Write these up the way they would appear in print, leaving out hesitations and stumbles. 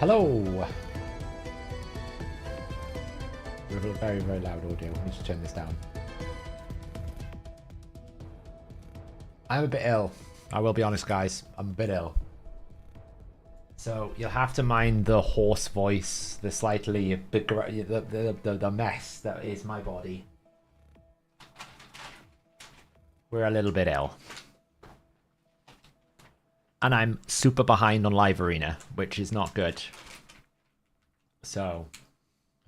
Hello! We have a very, very loud audio. Let me just turn this down. I'm a bit ill. I will be honest, guys. I'm a bit ill. So you'll have to mind the hoarse voice, the slightly the mess that is my body. We're a little bit ill. And I'm super behind on Live Arena, which is not good. So,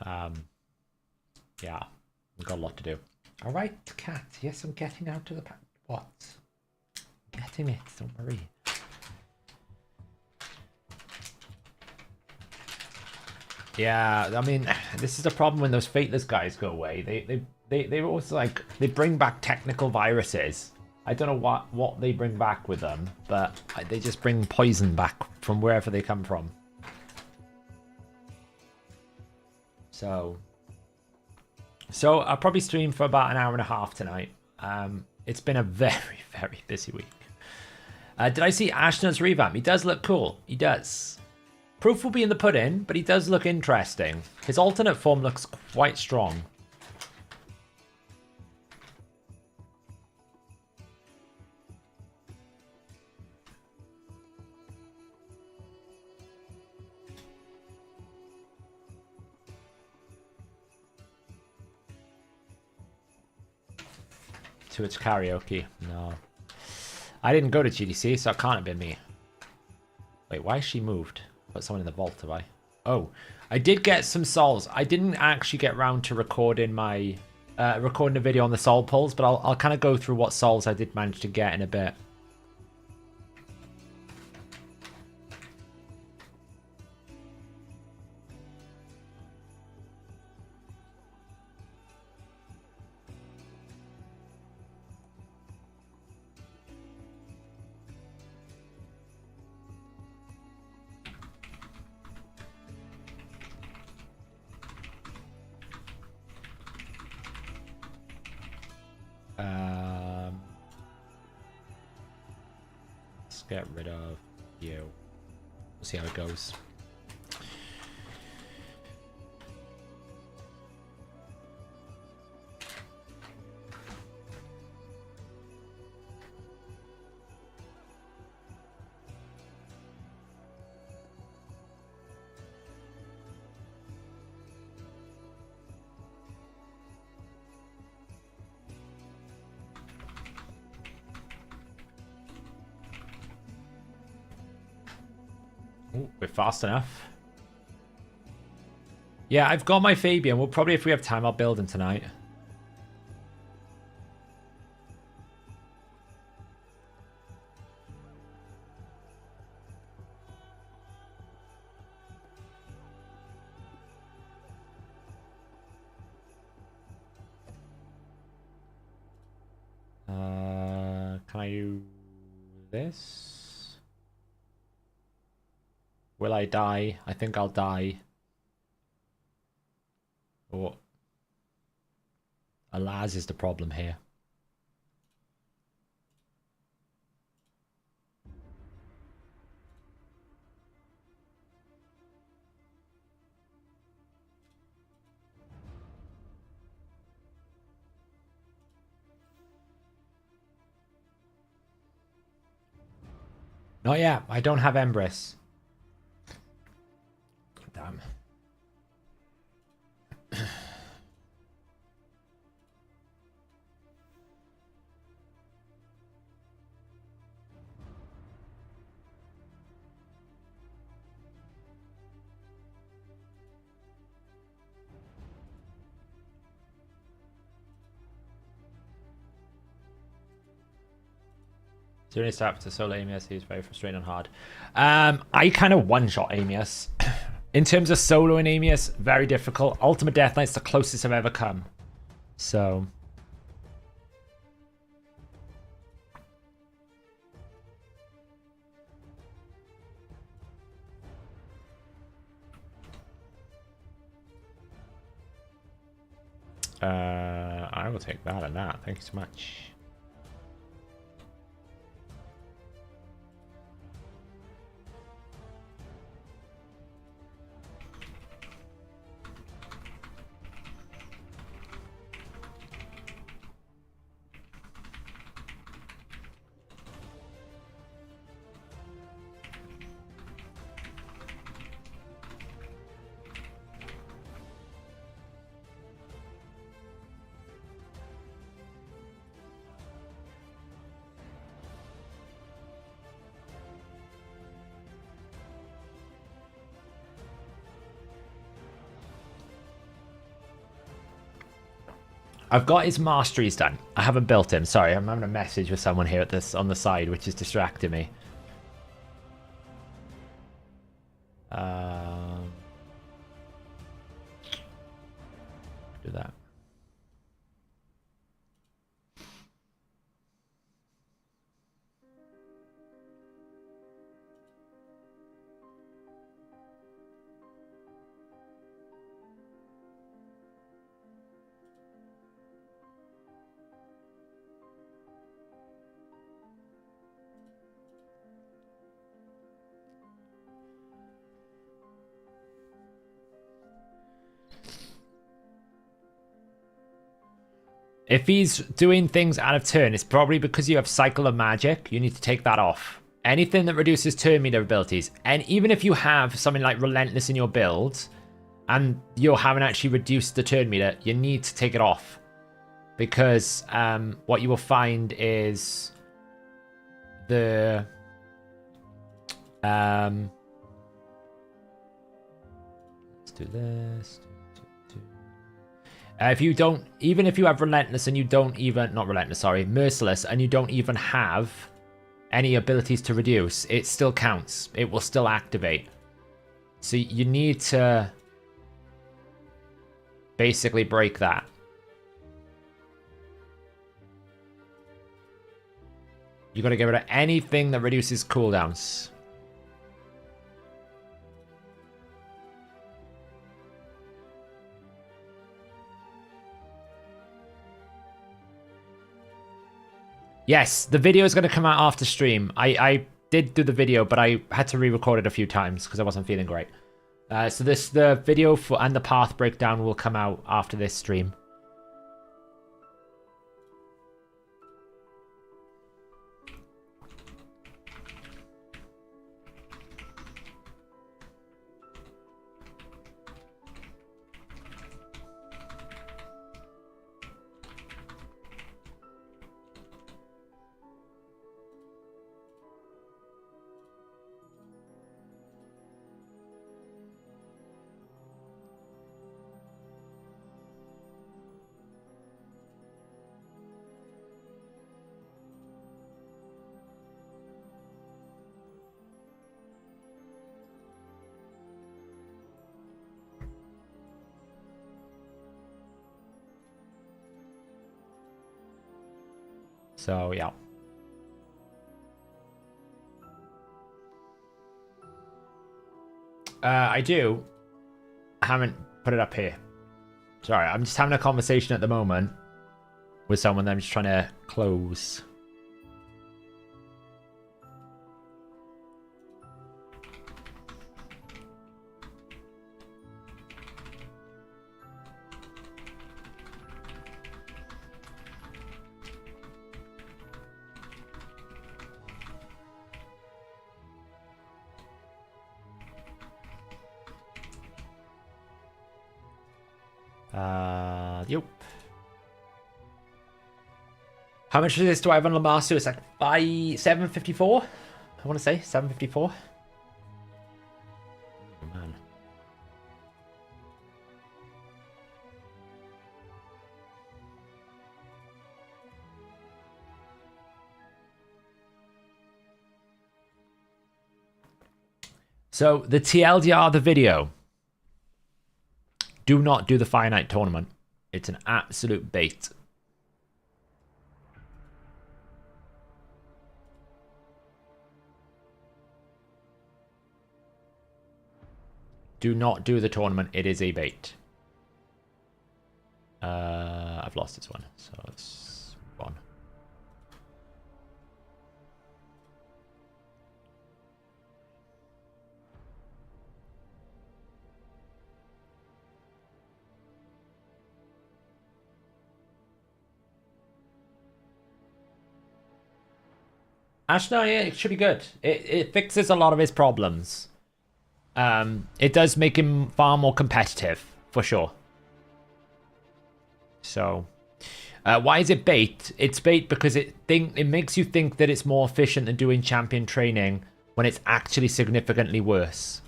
yeah, we've got a lot to do. All right, cat. Yes, I'm getting out to the pack. What? Getting it. Don't worry. Yeah, I mean, this is the problem when those Fateless guys go away. They also like they bring back technical viruses. I don't know what they bring back with them, but they just bring poison back from wherever they come from. So I'll probably stream for about an hour and a half tonight. It's been a very, very busy week. Did I see Ashnod's revamp? He does look cool. He does. Proof will be in the pudding, but he does look interesting. His alternate form looks quite strong. To its karaoke. No. I didn't go to GDC, so it can't have been me. Wait, why is she moved? Put someone in the vault, have I? Oh, I did get some souls. I didn't actually get round to recording my recording a video on the soul pulls, but I'll kind of go through what souls I did manage to get in a bit. Let's get rid of you. We'll see how it goes. Ooh, we're fast enough. Yeah, I've got my Fabian. We'll probably, if we have time, I'll build him tonight. Can I do this? Will I die? I think I'll die. Or Alaz is the problem here. Not yet. I don't have Embrace. Damn. Zero start to solo Amius, he's very frustrating and hard. I kind of one-shot Amius. In terms of solo and Amius, very difficult. Ultimate Death Knight's the closest I've ever come. So... I will take that and that. Thank you so much. I've got his masteries done. I haven't built him. Sorry, I'm having a message with someone here at this on the side, which is distracting me. Do that. If he's doing things out of turn, it's probably because you have Cycle of Magic. You need to take that off. Anything that reduces turn meter abilities, and even if you have something like Relentless in your build, and you haven't actually reduced the turn meter, you need to take it off. Because what you will find is the... let's do this. If you don't, even if you have Relentless and you don't even, not Relentless, sorry, Merciless, and you don't even have any abilities to reduce, it still counts. It will still activate. So you need to basically break that. You got to get rid of anything that reduces cooldowns. Yes, the video is going to come out after stream. I did do the video, but I had to re-record it a few times because I wasn't feeling great. So the video and the path breakdown will come out after this stream. So, yeah. I do. I haven't put it up here. Sorry, I'm just having a conversation at the moment with someone that I'm just trying to close. Yep. How much of this do I have on Lamasu? It's like 754. I want to say 754. Oh, man. So the TLDR, the video. Do not do the Fire Night tournament. It's an absolute bait. Do not do the tournament. It is a bait. I've lost this one, so let's move on. Actually, no, yeah, it should be good. It fixes a lot of his problems. It does make him far more competitive, for sure. So, why is it bait? It's bait because it makes you think that it's more efficient than doing champion training when it's actually significantly worse.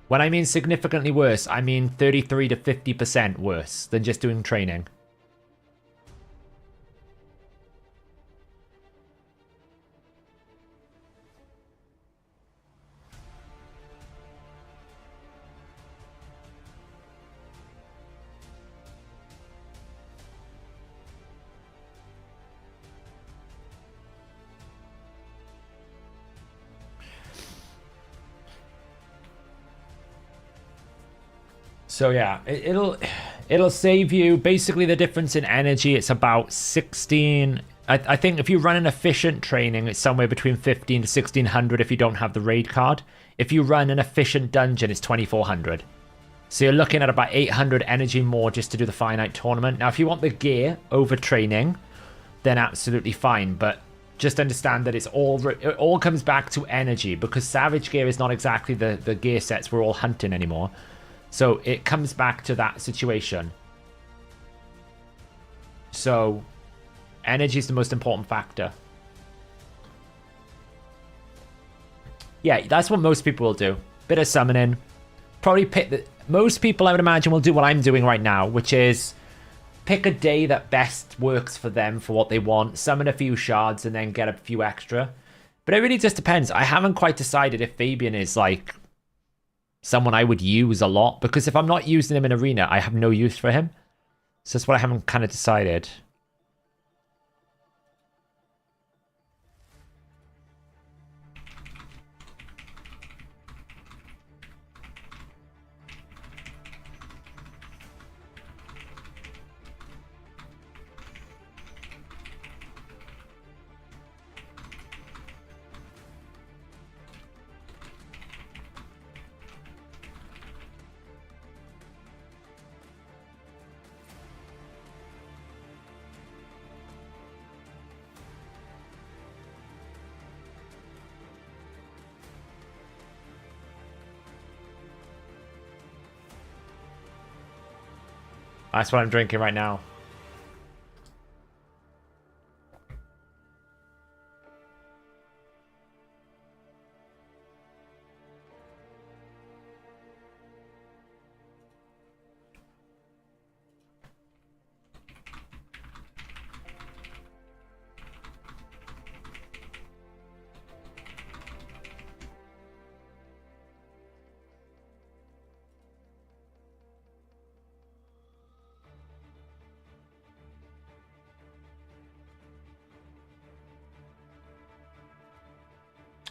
When I mean significantly worse, I mean 33 to 50% worse than just doing training. So yeah, it'll save you. Basically, the difference in energy, it's about 16. I think if you run an efficient training, it's somewhere between 15 to 1600 if you don't have the raid card. If you run an efficient dungeon, it's 2400. So you're looking at about 800 energy more just to do the finite tournament. Now, if you want the gear over training, then absolutely fine. But just understand that it all comes back to energy, because Savage gear is not exactly the gear sets we're all hunting anymore. So it comes back to that situation. So energy is the most important factor. Yeah, that's what most people will do. Bit of summoning. Probably pick the... Most people, I would imagine, will do what I'm doing right now, which is pick a day that best works for them for what they want, summon a few shards, and then get a few extra. But it really just depends. I haven't quite decided if Fabian is, like, someone I would use a lot, because if I'm not using him in Arena, I have no use for him. So that's what I haven't kind of decided. That's what I'm drinking right now.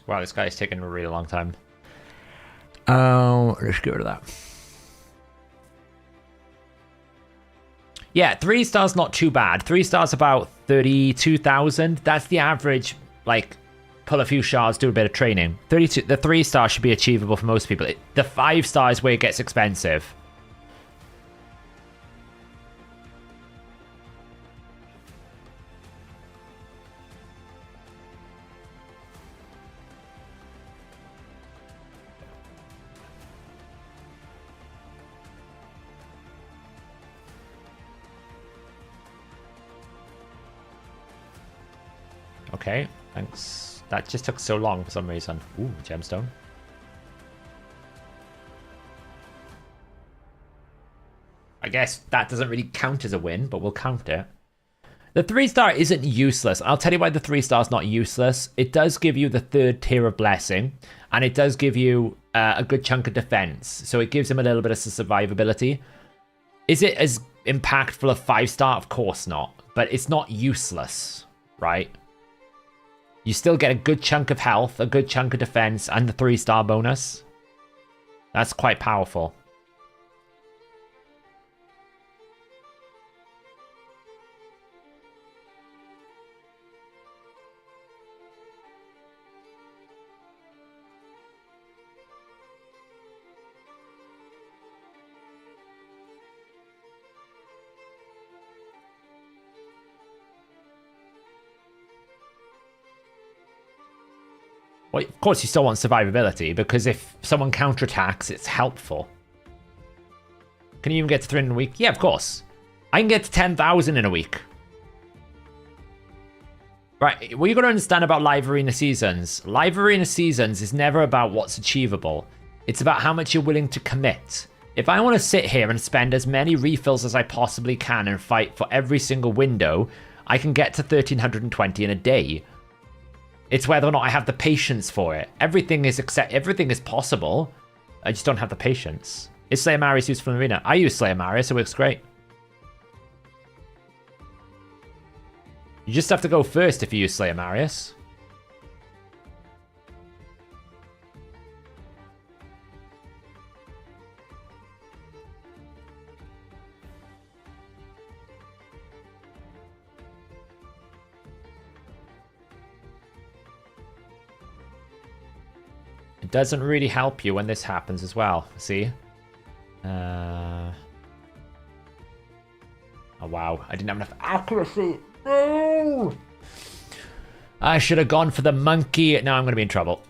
Wow, this guy's taking a really long time. Let's get rid of that. Yeah, 3 stars not too bad. 3 stars about 32,000. That's the average, like, pull a few shards, do a bit of training. 32. The 3 star should be achievable for most people. The 5 star is where it gets expensive. Okay, thanks. That just took so long for some reason. Ooh, gemstone. I guess that doesn't really count as a win, but we'll count it. The 3 star isn't useless. I'll tell you why the 3 star is not useless. It does give you the 3rd tier of blessing, and it does give you a good chunk of defense. So it gives him a little bit of survivability. Is it as impactful as 5 star? Of course not. But it's not useless, right? You still get a good chunk of health, a good chunk of defense, and the 3 star bonus. That's quite powerful. Well, of course you still want survivability, because if someone counterattacks, it's helpful. Can you even get to 300 in a week? Yeah, of course. I can get to 10,000 in a week. Right, what you got to understand about live arena seasons. Live arena seasons is never about what's achievable. It's about how much you're willing to commit. If I want to sit here and spend as many refills as I possibly can and fight for every single window, I can get to 1320 in a day. It's whether or not I have the patience for it. Everything is possible. I just don't have the patience. Is Slayer Marius useful in Arena? I use Slayer Marius, it works great. You just have to go first if you use Slayer Marius. It doesn't really help you when this happens as well. See? Oh, wow. I didn't have enough accuracy. No! I should have gone for the monkey. Now I'm going to be in trouble.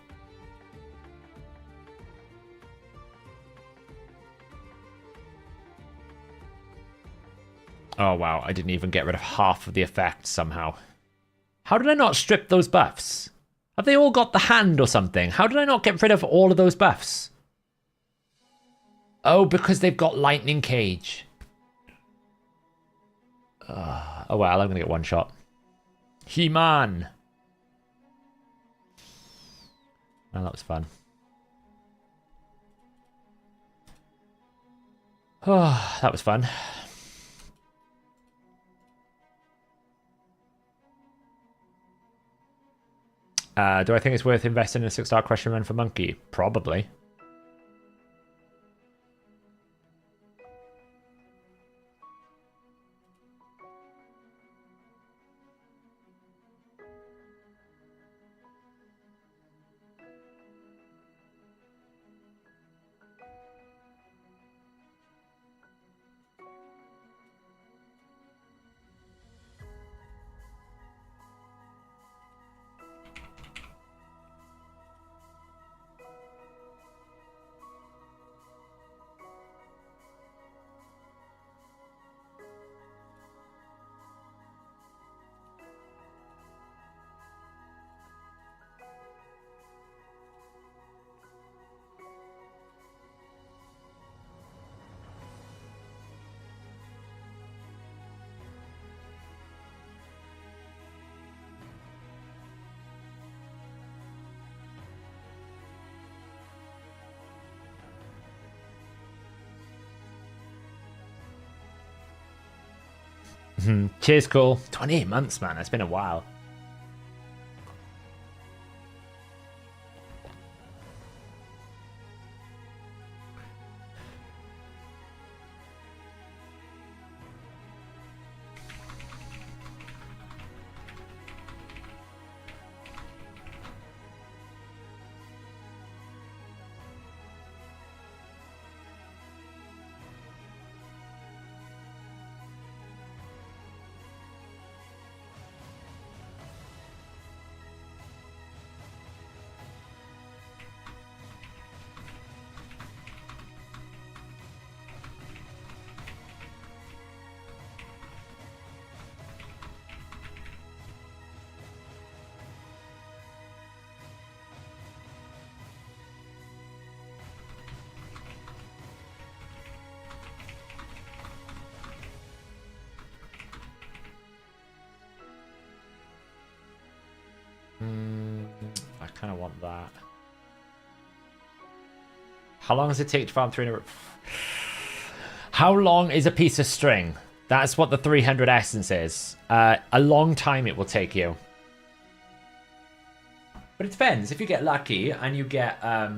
Oh, wow. I didn't even get rid of half of the effects somehow. How did I not strip those buffs? Have they all got the hand or something? How did I not get rid of all of those buffs? Oh, because they've got lightning cage. Oh, well, I'm going to get one shot. He-Man. Well, that was fun. Oh, that was fun. Do I think it's worth investing in a 6-star question run for Monkey? Probably. Cheers, cool. 28 months, man. It's been a while. I kind of want that. How long does it take to farm 300? How long is a piece of string? That's what the 300 essence is. A long time it will take you. But it depends. If you get lucky and you get a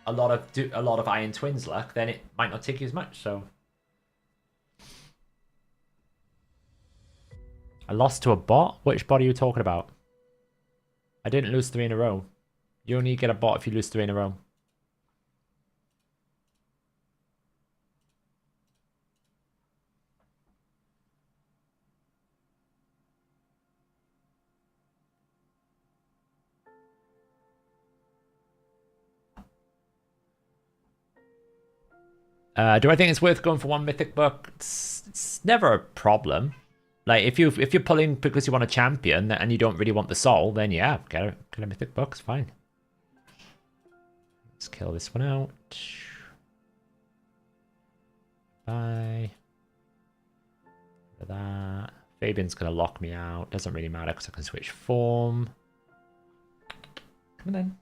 lot of Iron Twins luck, then it might not take you as much. So I lost to a bot. Which bot are you talking about? I didn't lose 3 in a row. You only get a bot if you lose 3 in a row. Do I think it's worth going for one mythic book? It's never a problem. Like if you're pulling because you want a champion and you don't really want the soul, then yeah, get a mythic book. It's fine. Let's kill this one out. Bye. That. Fabian's gonna lock me out. Doesn't really matter because I can switch form. Come on then.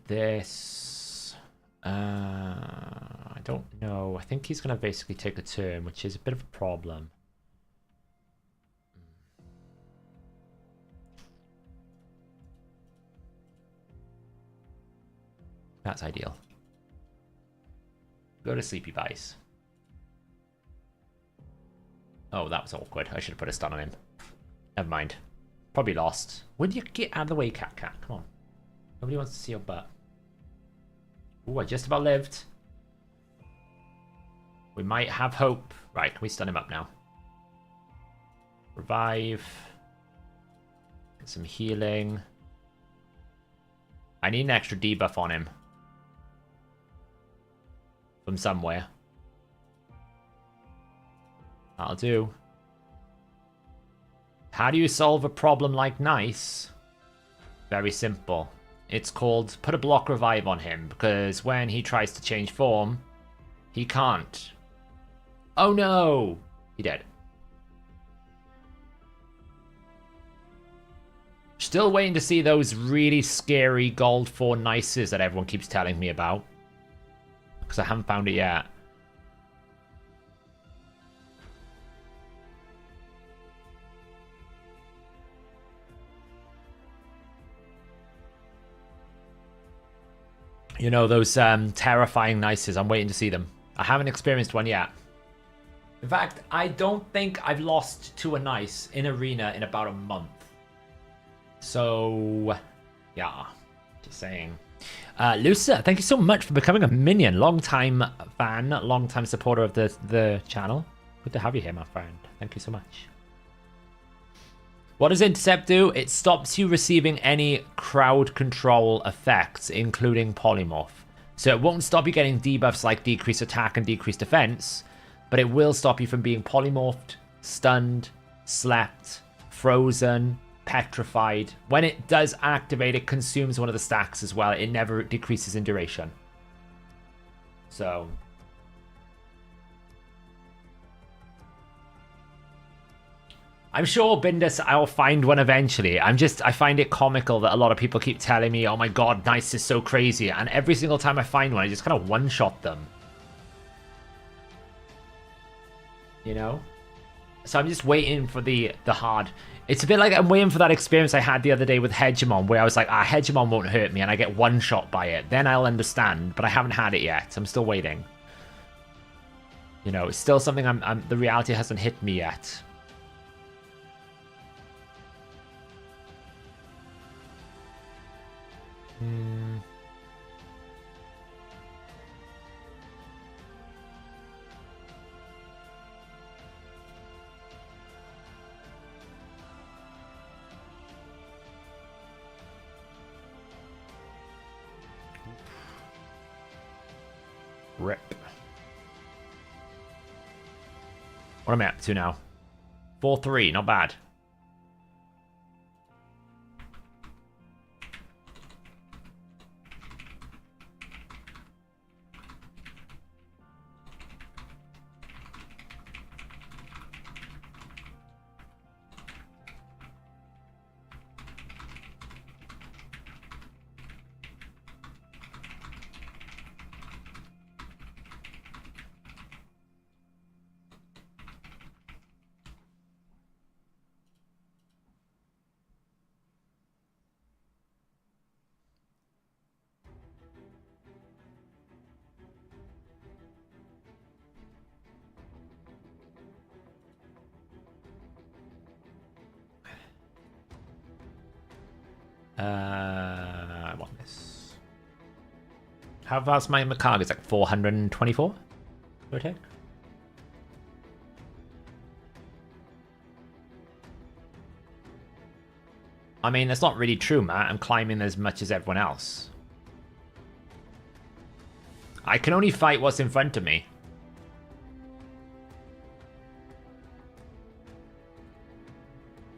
This I don't know. I think he's gonna basically take a turn, which is a bit of a problem. That's ideal. Go to sleepy pies. Oh, that was awkward. I should have put a stun on him. Never mind. Probably lost. When you get out of the way, cat? Come on. Nobody wants to see your butt. Ooh, I just about lived. We might have hope. Right, we stun him up now. Revive. Get some healing. I need an extra debuff on him. From somewhere. That'll do. How do you solve a problem like Nice? Very simple. It's called put a block revive on him, because when he tries to change form, he can't. Oh no! He dead. Still waiting to see those really scary gold 4 Nices that everyone keeps telling me about. Because I haven't found it yet. You know, those terrifying Nices. I'm waiting to see them. I haven't experienced one yet. In fact, I don't think I've lost to a Nice in Arena in about a month. So, yeah. Just saying. Lusa, thank you so much for becoming a minion. Long-time fan, long-time supporter of the channel. Good to have you here, my friend. Thank you so much. What does Intercept do? It stops you receiving any crowd control effects, including polymorph. So it won't stop you getting debuffs like decreased attack and decreased defense, but it will stop you from being polymorphed, stunned, slept, frozen, petrified. When it does activate, it consumes one of the stacks as well. It never decreases in duration. So... I'm sure Bindus, I'll find one eventually. I find it comical that a lot of people keep telling me, oh my god, Nice is so crazy. And every single time I find one, I just kind of one-shot them. You know? So I'm just waiting for the hard... It's a bit like I'm waiting for that experience I had the other day with Hegemon, where I was like, Hegemon won't hurt me, and I get one-shot by it. Then I'll understand, but I haven't had it yet. I'm still waiting. You know, it's still something the reality hasn't hit me yet. Rip. What am I up to now? 4-3, not bad. I want this. How fast my Macag is like 424? Would it take? I mean, that's not really true, Matt. I'm climbing as much as everyone else. I can only fight what's in front of me.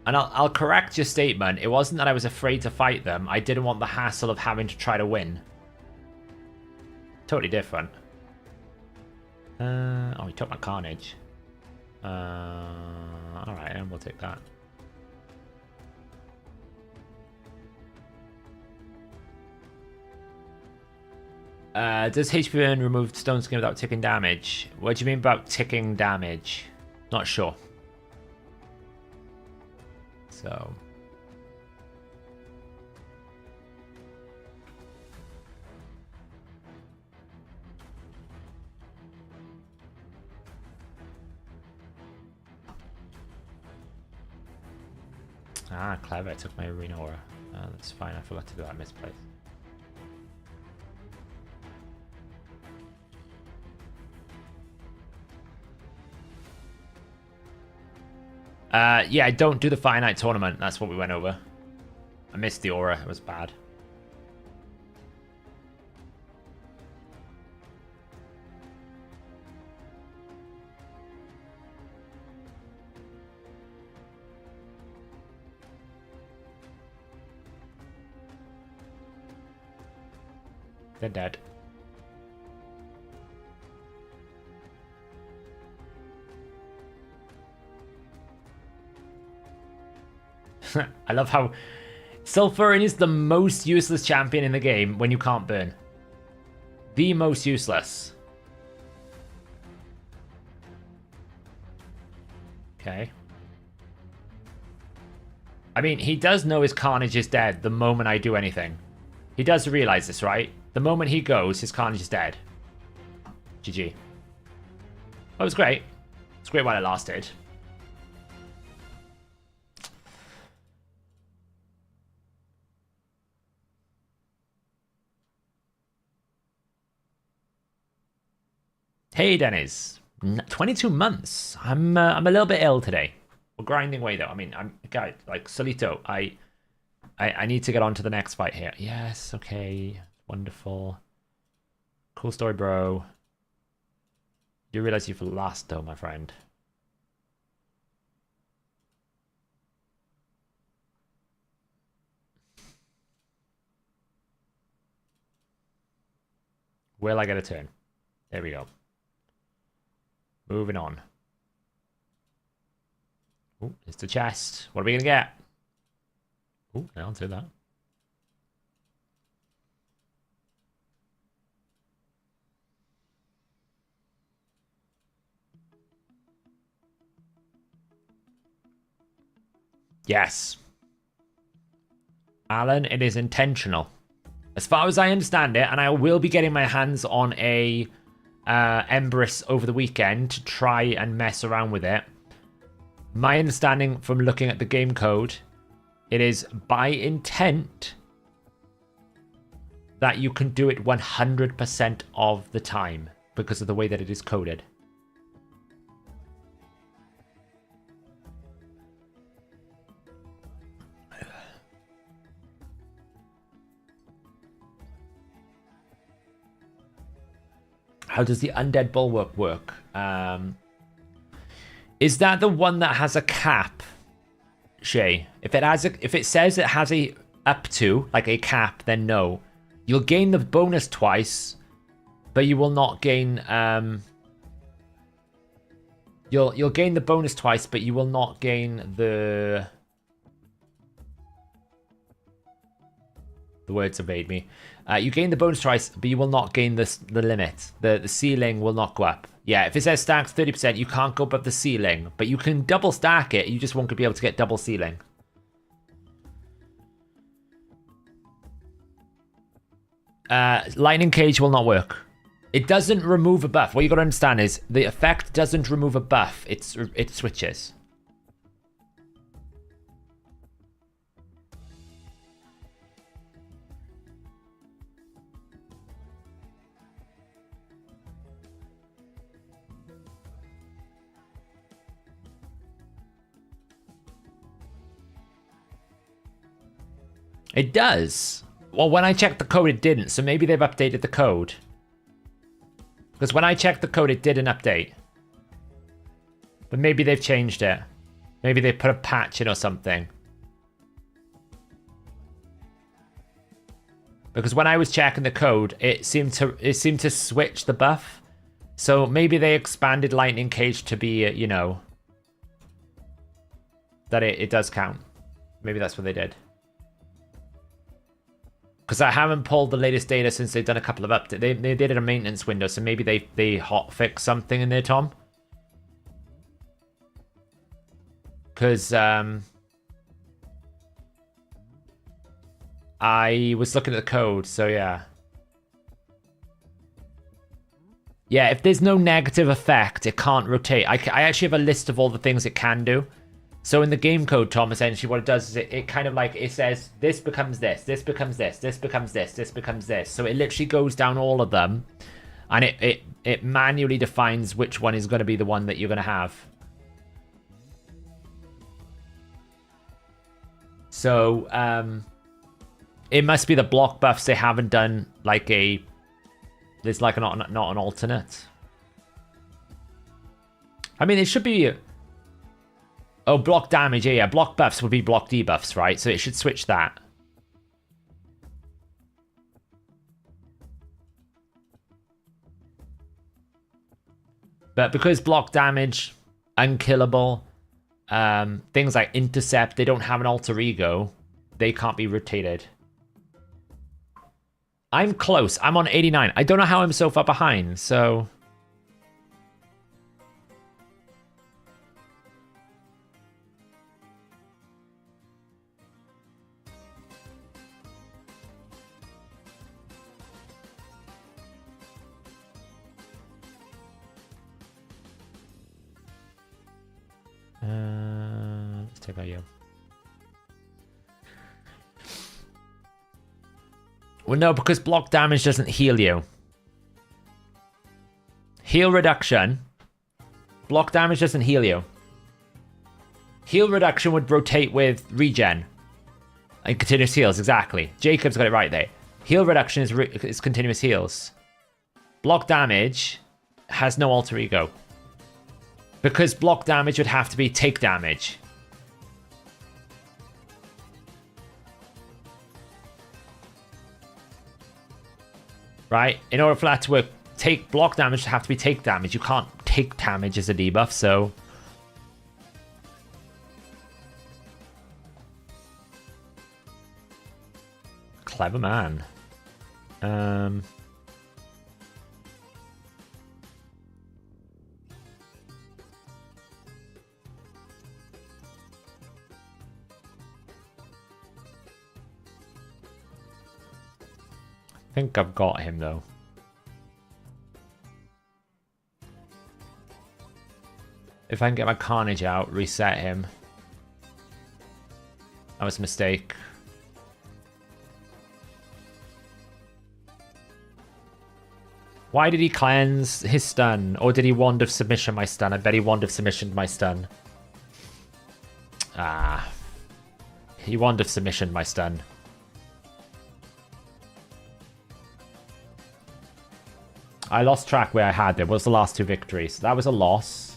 And I'll correct your statement. It wasn't that I was afraid to fight them. I didn't want the hassle of having to try to win. Totally different. Oh, he took my Carnage. Alright, and we'll take that. Does HP burn remove stone skin without ticking damage? What do you mean about ticking damage? Not sure. So... Ah, clever. I took my arena aura. That's fine. I forgot to do that misplaced. Yeah, don't do the finite tournament. That's what we went over. I missed the aura. It was bad. They're dead. I love how Sulfurin is the most useless champion in the game when you can't burn. The most useless. Okay. I mean, he does know his Carnage is dead the moment I do anything. He does realize this, right? The moment he goes, his Carnage is dead. GG. That was great. It's great while it lasted. Hey, Dennis. 22 months. I'm a little bit ill today. We're grinding away though. I mean, guys, like Solito. I need to get on to the next fight here. Yes. Okay. Wonderful. Cool story, bro. You realize you've lost though, my friend. Will I get a turn? There we go. Moving on. Oh, it's the chest. What are we going to get? Oh, I answered that. Yes. Alan, it is intentional. As far as I understand it, and I will be getting my hands on a Empress over the weekend to try and mess around with it. My understanding from looking at the game code, it is by intent that you can do it 100% of the time because of the way that it is coded. How does the Undead Bulwark work? Is that the one that has a cap, Shay? If it says it has a up to, like a cap, then no. You'll gain the bonus twice, but you will not gain you'll gain the bonus twice, but you will not gain the words evade me. You gain the bonus twice, but you will not gain the limit. The ceiling will not go up. Yeah, if it says stacks 30%, you can't go above the ceiling, but you can double stack it. You just won't be able to get double ceiling. Lightning Cage will not work. It doesn't remove a buff. What you got to understand is the effect doesn't remove a buff. It switches. It does. Well, when I checked the code, it didn't. So maybe they've updated the code. Because when I checked the code, it didn't update. But maybe they've changed it. Maybe they put a patch in or something. Because when I was checking the code, it seemed to switch the buff. So maybe they expanded Lightning Cage to be, you know, that it does count. Maybe that's what they did. Because I haven't pulled the latest data since they've done a couple of updates. They did a maintenance window, so maybe they hotfix something in there, Tom. Because I was looking at the code, so yeah. Yeah, if there's no negative effect, it can't rotate. I actually have a list of all the things it can do. So in the game code, Tom, essentially what it does is it kind of like, it says, this becomes this, this becomes this, this becomes this, this becomes this. So it literally goes down all of them, and it manually defines which one is going to be the one that you're going to have. So it must be the block buffs they haven't done like there's like not an alternate. I mean, it should be... Oh, block damage, yeah. Block buffs would be block debuffs, right? So it should switch that. But because block damage, unkillable, things like intercept, they don't have an alter ego, they can't be rotated. I'm close. I'm on 89. I don't know how I'm so far behind, so... let's take out you. Well, no, because block damage doesn't heal you. Heal reduction. Block damage doesn't heal you. Heal reduction would rotate with regen. And continuous heals, exactly. Jacob's got it right there. Heal reduction is continuous heals. Block damage has no alter ego. Because block damage would have to be take damage. Right? In order for that to work, block damage would have to be take damage. You can't take damage as a debuff, so... Clever man. I think I've got him, though. If I can get my Carnage out, reset him. That was a mistake. Why did he cleanse his stun? Or did he Wand of Submission my stun? I bet he Wand of Submission my stun. Ah. He Wand of Submission my stun. I lost track where I had it. What was the last two victories? That was a loss.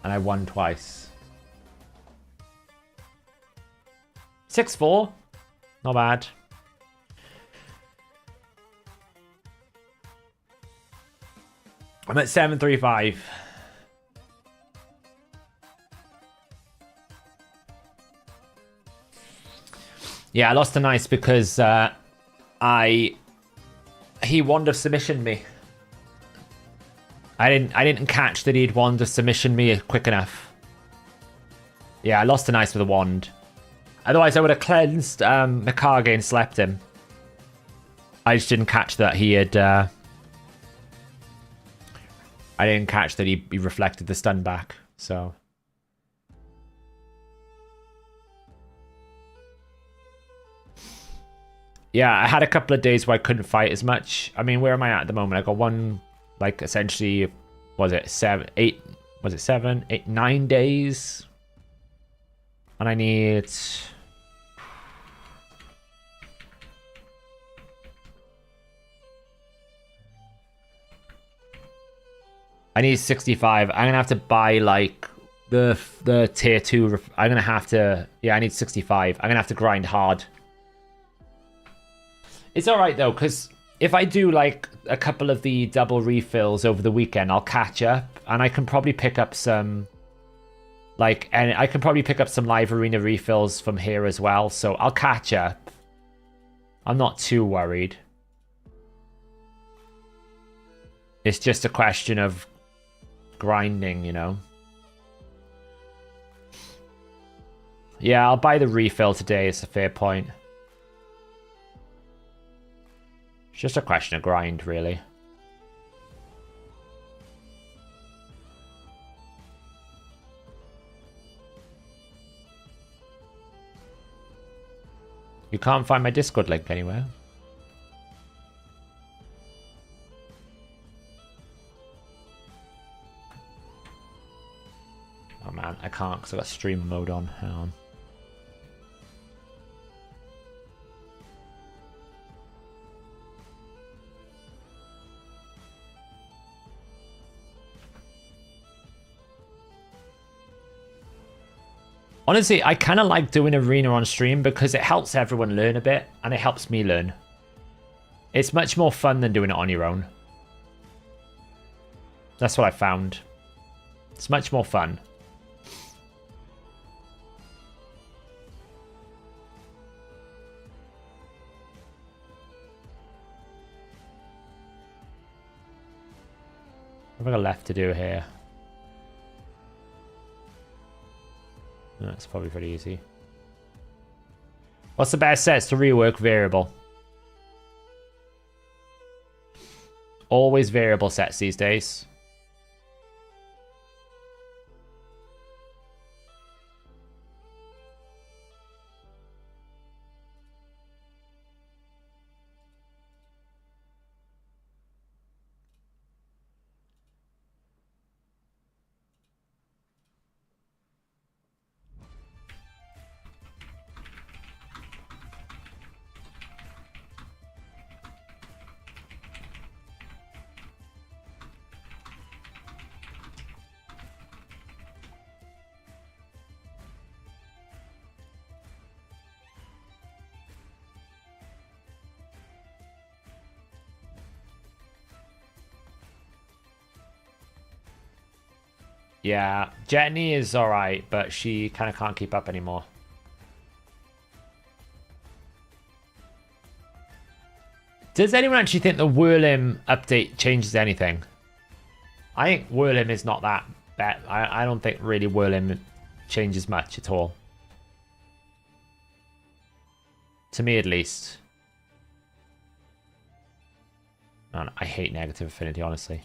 And I won twice. 6-4. Not bad. I'm at 7-3-5. Yeah, I lost to Nice because he Wand of Submission me. I didn't catch that he'd Wand of Submission me quick enough. Yeah, I lost to Nice with a wand. Otherwise, I would have cleansed Mikage and slept him. I just didn't catch that he had... I didn't catch that he reflected the stun back, so... Yeah, I had a couple of days where I couldn't fight as much. I mean, where am I at the moment? I got one, like, essentially, was it 9 days? And I need... I need 65. I'm going to have to buy, like, the tier 2... I'm going to have to... Yeah, I need 65. I'm going to have to grind hard. It's alright, though, because if I do, like, a couple of the double refills over the weekend, I'll catch up, and I can probably pick up some... Like, and I can probably pick up some live arena refills from here as well, so I'll catch up. I'm not too worried. It's just a question of grinding, you know? Yeah, I'll buy the refill today, it's a fair point. It's just a question of grind, really. You can't find my Discord link anywhere. Oh man, I can't because I've got stream mode on. Hang on. Honestly, I kind of like doing Arena on stream because it helps everyone learn a bit and it helps me learn. It's much more fun than doing it on your own. That's what I found. It's much more fun. What have I got left to do here? That's probably pretty easy. What's the best sets to rework variable? Always variable sets these days. Yeah, Jetney is alright, but she kind of can't keep up anymore. Does anyone actually think the Whirlim update changes anything? I think Whirlim is not that bad. I don't think really Whirlim changes much at all. To me, at least. Man, I hate negative affinity, honestly.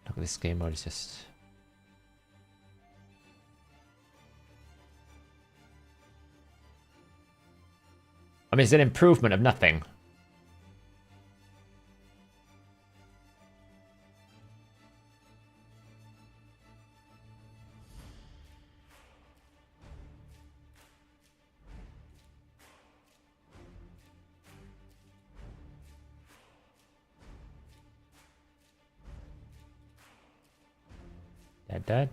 Look at this game mode, it's just... I mean, it's an improvement of nothing. Dead.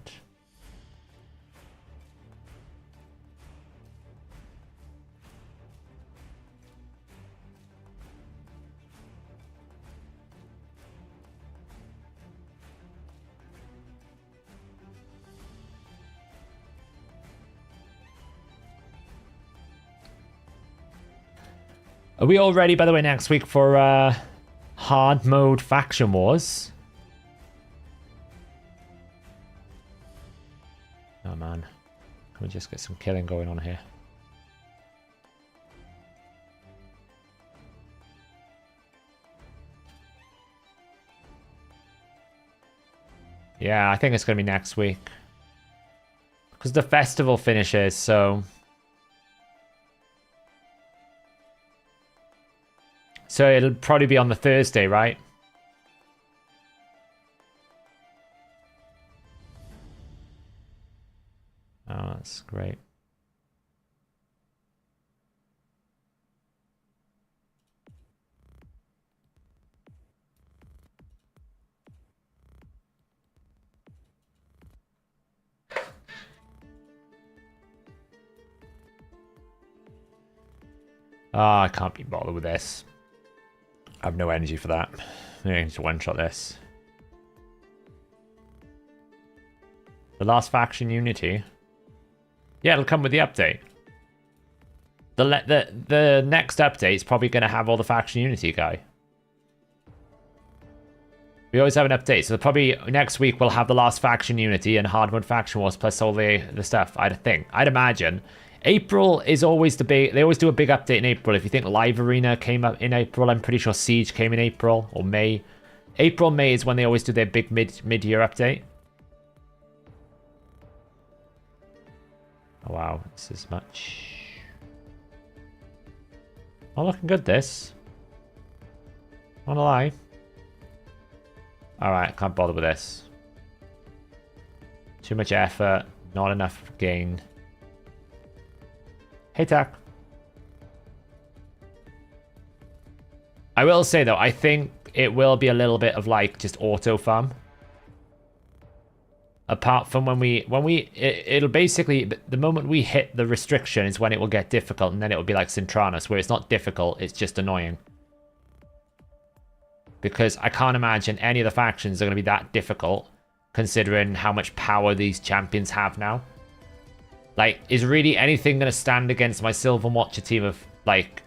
Are we all ready, by the way, next week for hard mode faction wars? Oh man, can we just get some killing going on here? Yeah, I think it's going to be next week. Because the festival finishes, so... So it'll probably be on the Thursday, right? Oh, that's great. I can't be bothered with this. I have no energy for that. I need to one-shot this. The last faction unity. Yeah, it'll come with the update. The next update is probably going to have all the faction unity, guy. We always have an update, so probably next week we'll have the last faction unity and hard mode faction wars plus all the stuff. I'd imagine. April is always the big... They always do a big update in April. If you think Live Arena came up in April, I'm pretty sure Siege came in April or May. April, May is when they always do their big mid-year update. Oh, wow, this is much. Not looking good, this. Not gonna lie. Alright, can't bother with this. Too much effort, not enough gain. Hey, Tack. I will say, though, I think it will be a little bit of, like, just auto farm. Apart from it'll basically, the moment we hit the restriction is when it will get difficult, and then it will be like Cintranos, where it's not difficult, it's just annoying. Because I can't imagine any of the factions are going to be that difficult, considering how much power these champions have now. Like, is really anything going to stand against my Silver Watcher team of, like,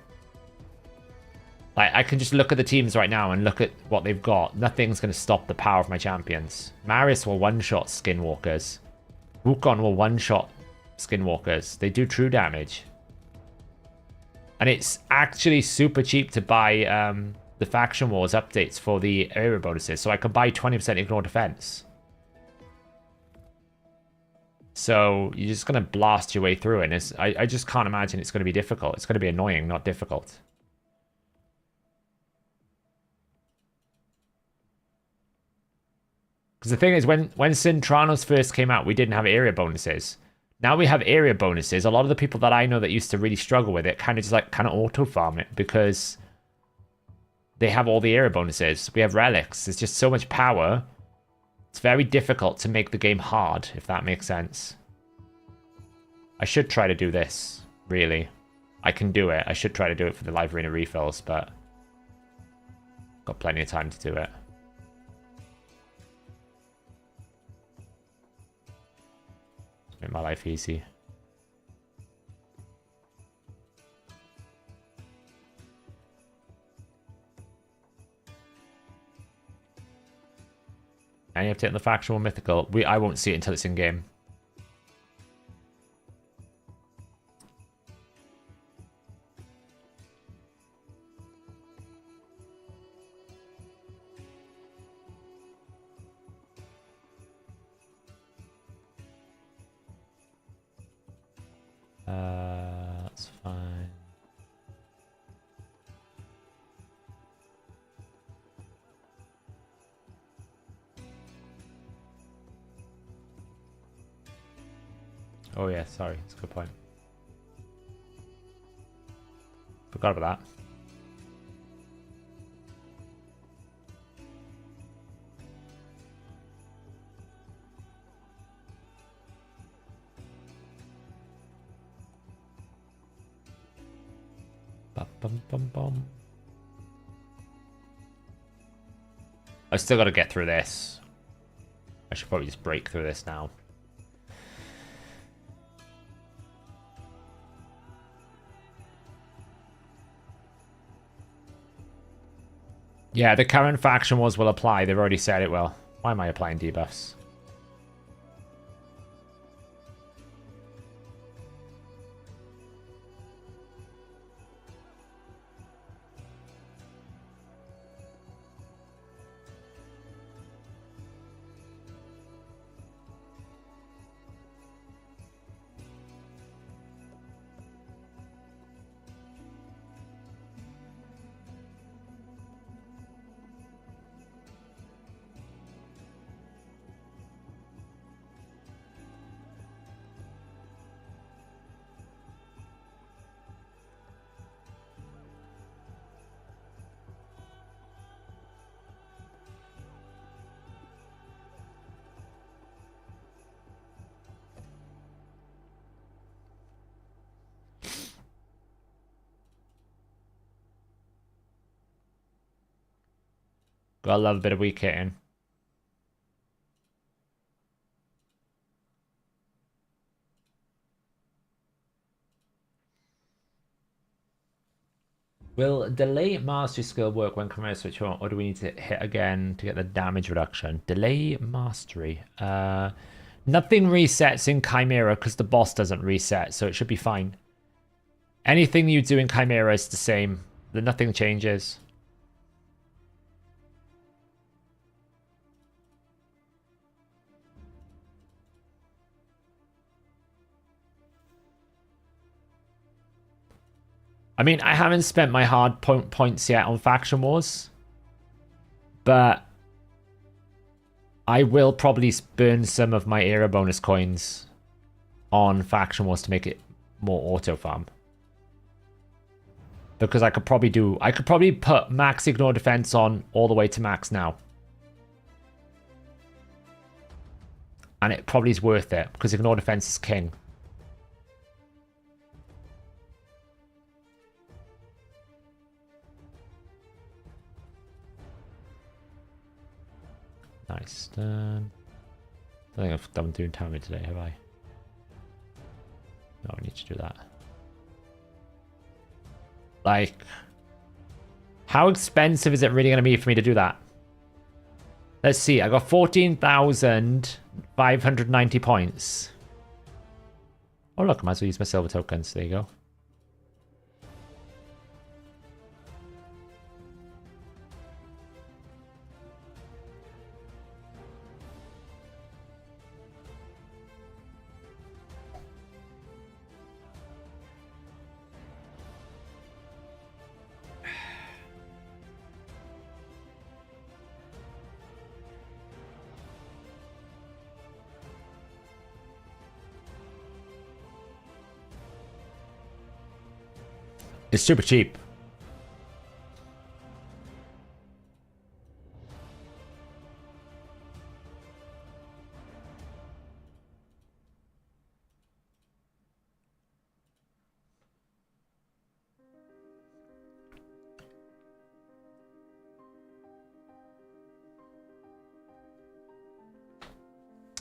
I can just look at the teams right now and look at what they've got. Nothing's going to stop the power of my champions. Marius will one-shot Skinwalkers. Wukong will one-shot Skinwalkers. They do true damage. And it's actually super cheap to buy the Faction Wars updates for the area bonuses. So I can buy 20% ignore defense. So you're just going to blast your way through it. And I just can't imagine it's going to be difficult. It's going to be annoying, not difficult. Because the thing is, when Cintranos first came out, we didn't have area bonuses. Now we have area bonuses. A lot of the people that I know that used to really struggle with it kind of just like auto farm it because they have all the area bonuses. We have relics. There's just so much power. It's very difficult to make the game hard, if that makes sense. I should try to do this, really. I can do it. I should try to do it for the live arena refills, but got plenty of time to do it. Make my life easy. And you have to hit the factual mythical. I won't see it until it's in game. That's fine. Oh yeah, sorry, that's a good point. Forgot about that. Bum, bum, bum. I've still got to get through this. I should probably just break through this now. Yeah, the current faction wars will apply. They've already said it will. Why am I applying debuffs? Gotta love a bit of weak hitting. Will delay mastery skill work when Chimera switch on, or do we need to hit again to get the damage reduction? Delay mastery. Nothing resets in Chimera because the boss doesn't reset, so it should be fine. Anything you do in Chimera is the same. Nothing changes. I mean, I haven't spent my hard points yet on Faction Wars, but I will probably burn some of my era bonus coins on Faction Wars to make it more auto farm. Because I could probably put max ignore defense on all the way to max now. And it probably is worth it because ignore defense is king. Nice. I don't think I've done doing timing today, have I? No, I need to do that. Like, how expensive is it really going to be for me to do that? Let's see. I got 14,590 points. Oh, look, I might as well use my silver tokens. There you go. It's super cheap.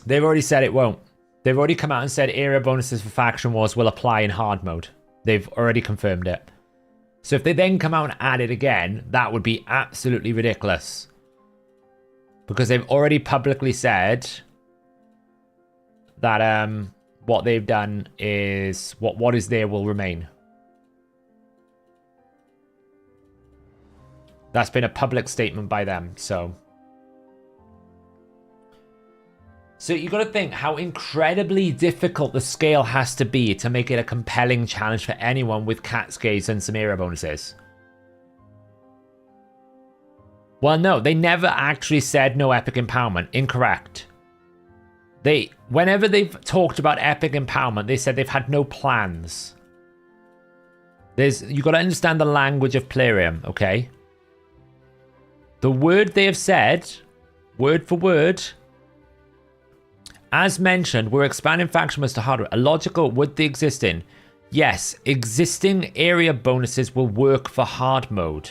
They've already said it won't. They've already come out and said area bonuses for Faction Wars will apply in hard mode. They've already confirmed it. So if they then come out and add it again, that would be absolutely ridiculous. Because they've already publicly said that what they've done is what is there will remain. That's been a public statement by them, so you got to think how incredibly difficult the scale has to be to make it a compelling challenge for anyone with Cat's Gaze and some era bonuses. Well, no, they never actually said no epic empowerment. Incorrect. Whenever they've talked about epic empowerment, they said they've had no plans. You got to understand the language of Plarium, okay? The word they have said, word for word, as mentioned, we're expanding faction modes to hardware. A logical would they exist in? Yes, existing area bonuses will work for hard mode.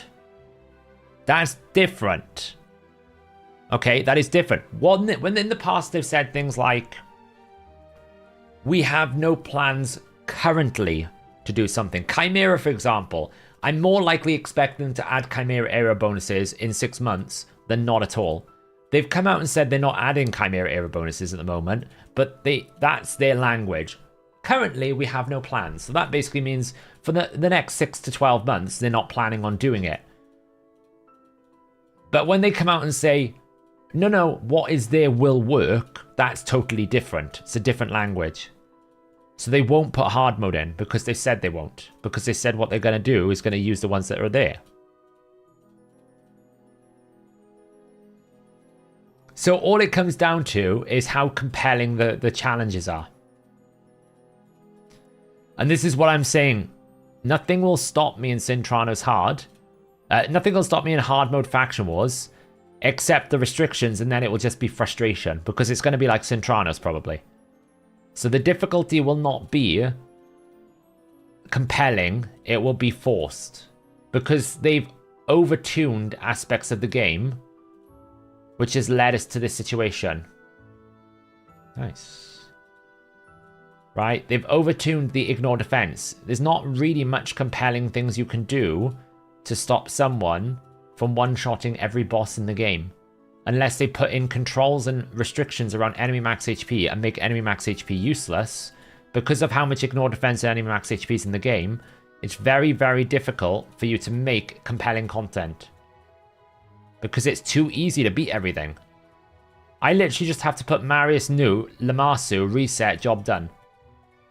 That's different. Okay, that is different. When in the past they've said things like, we have no plans currently to do something. Chimera, for example, I'm more likely expecting them to add Chimera era bonuses in 6 months than not at all. They've come out and said they're not adding Chimera era bonuses at the moment, but that's their language. Currently, we have no plans. So that basically means for the next 6 to 12 months, they're not planning on doing it. But when they come out and say, no, what is there will work, that's totally different. It's a different language. So they won't put hard mode in because they said they won't. Because they said what they're going to do is going to use the ones that are there. So all it comes down to is how compelling the challenges are. And this is what I'm saying. Nothing will stop me in Cintrano's hard. Nothing will stop me in hard mode Faction Wars. Except the restrictions, and then it will just be frustration. Because it's going to be like Cintrano's probably. So the difficulty will not be compelling. It will be forced. Because they've overtuned aspects of the game, which has led us to this situation. Nice. Right? They've overtuned the ignore defense. There's not really much compelling things you can do to stop someone from one-shotting every boss in the game. Unless they put in controls and restrictions around enemy max HP and make enemy max HP useless. Because of how much ignore defense and enemy max HP is in the game, it's very, very difficult for you to make compelling content. Because it's too easy to beat everything. I literally just have to put Marius Nu, Lamasu, reset, job done.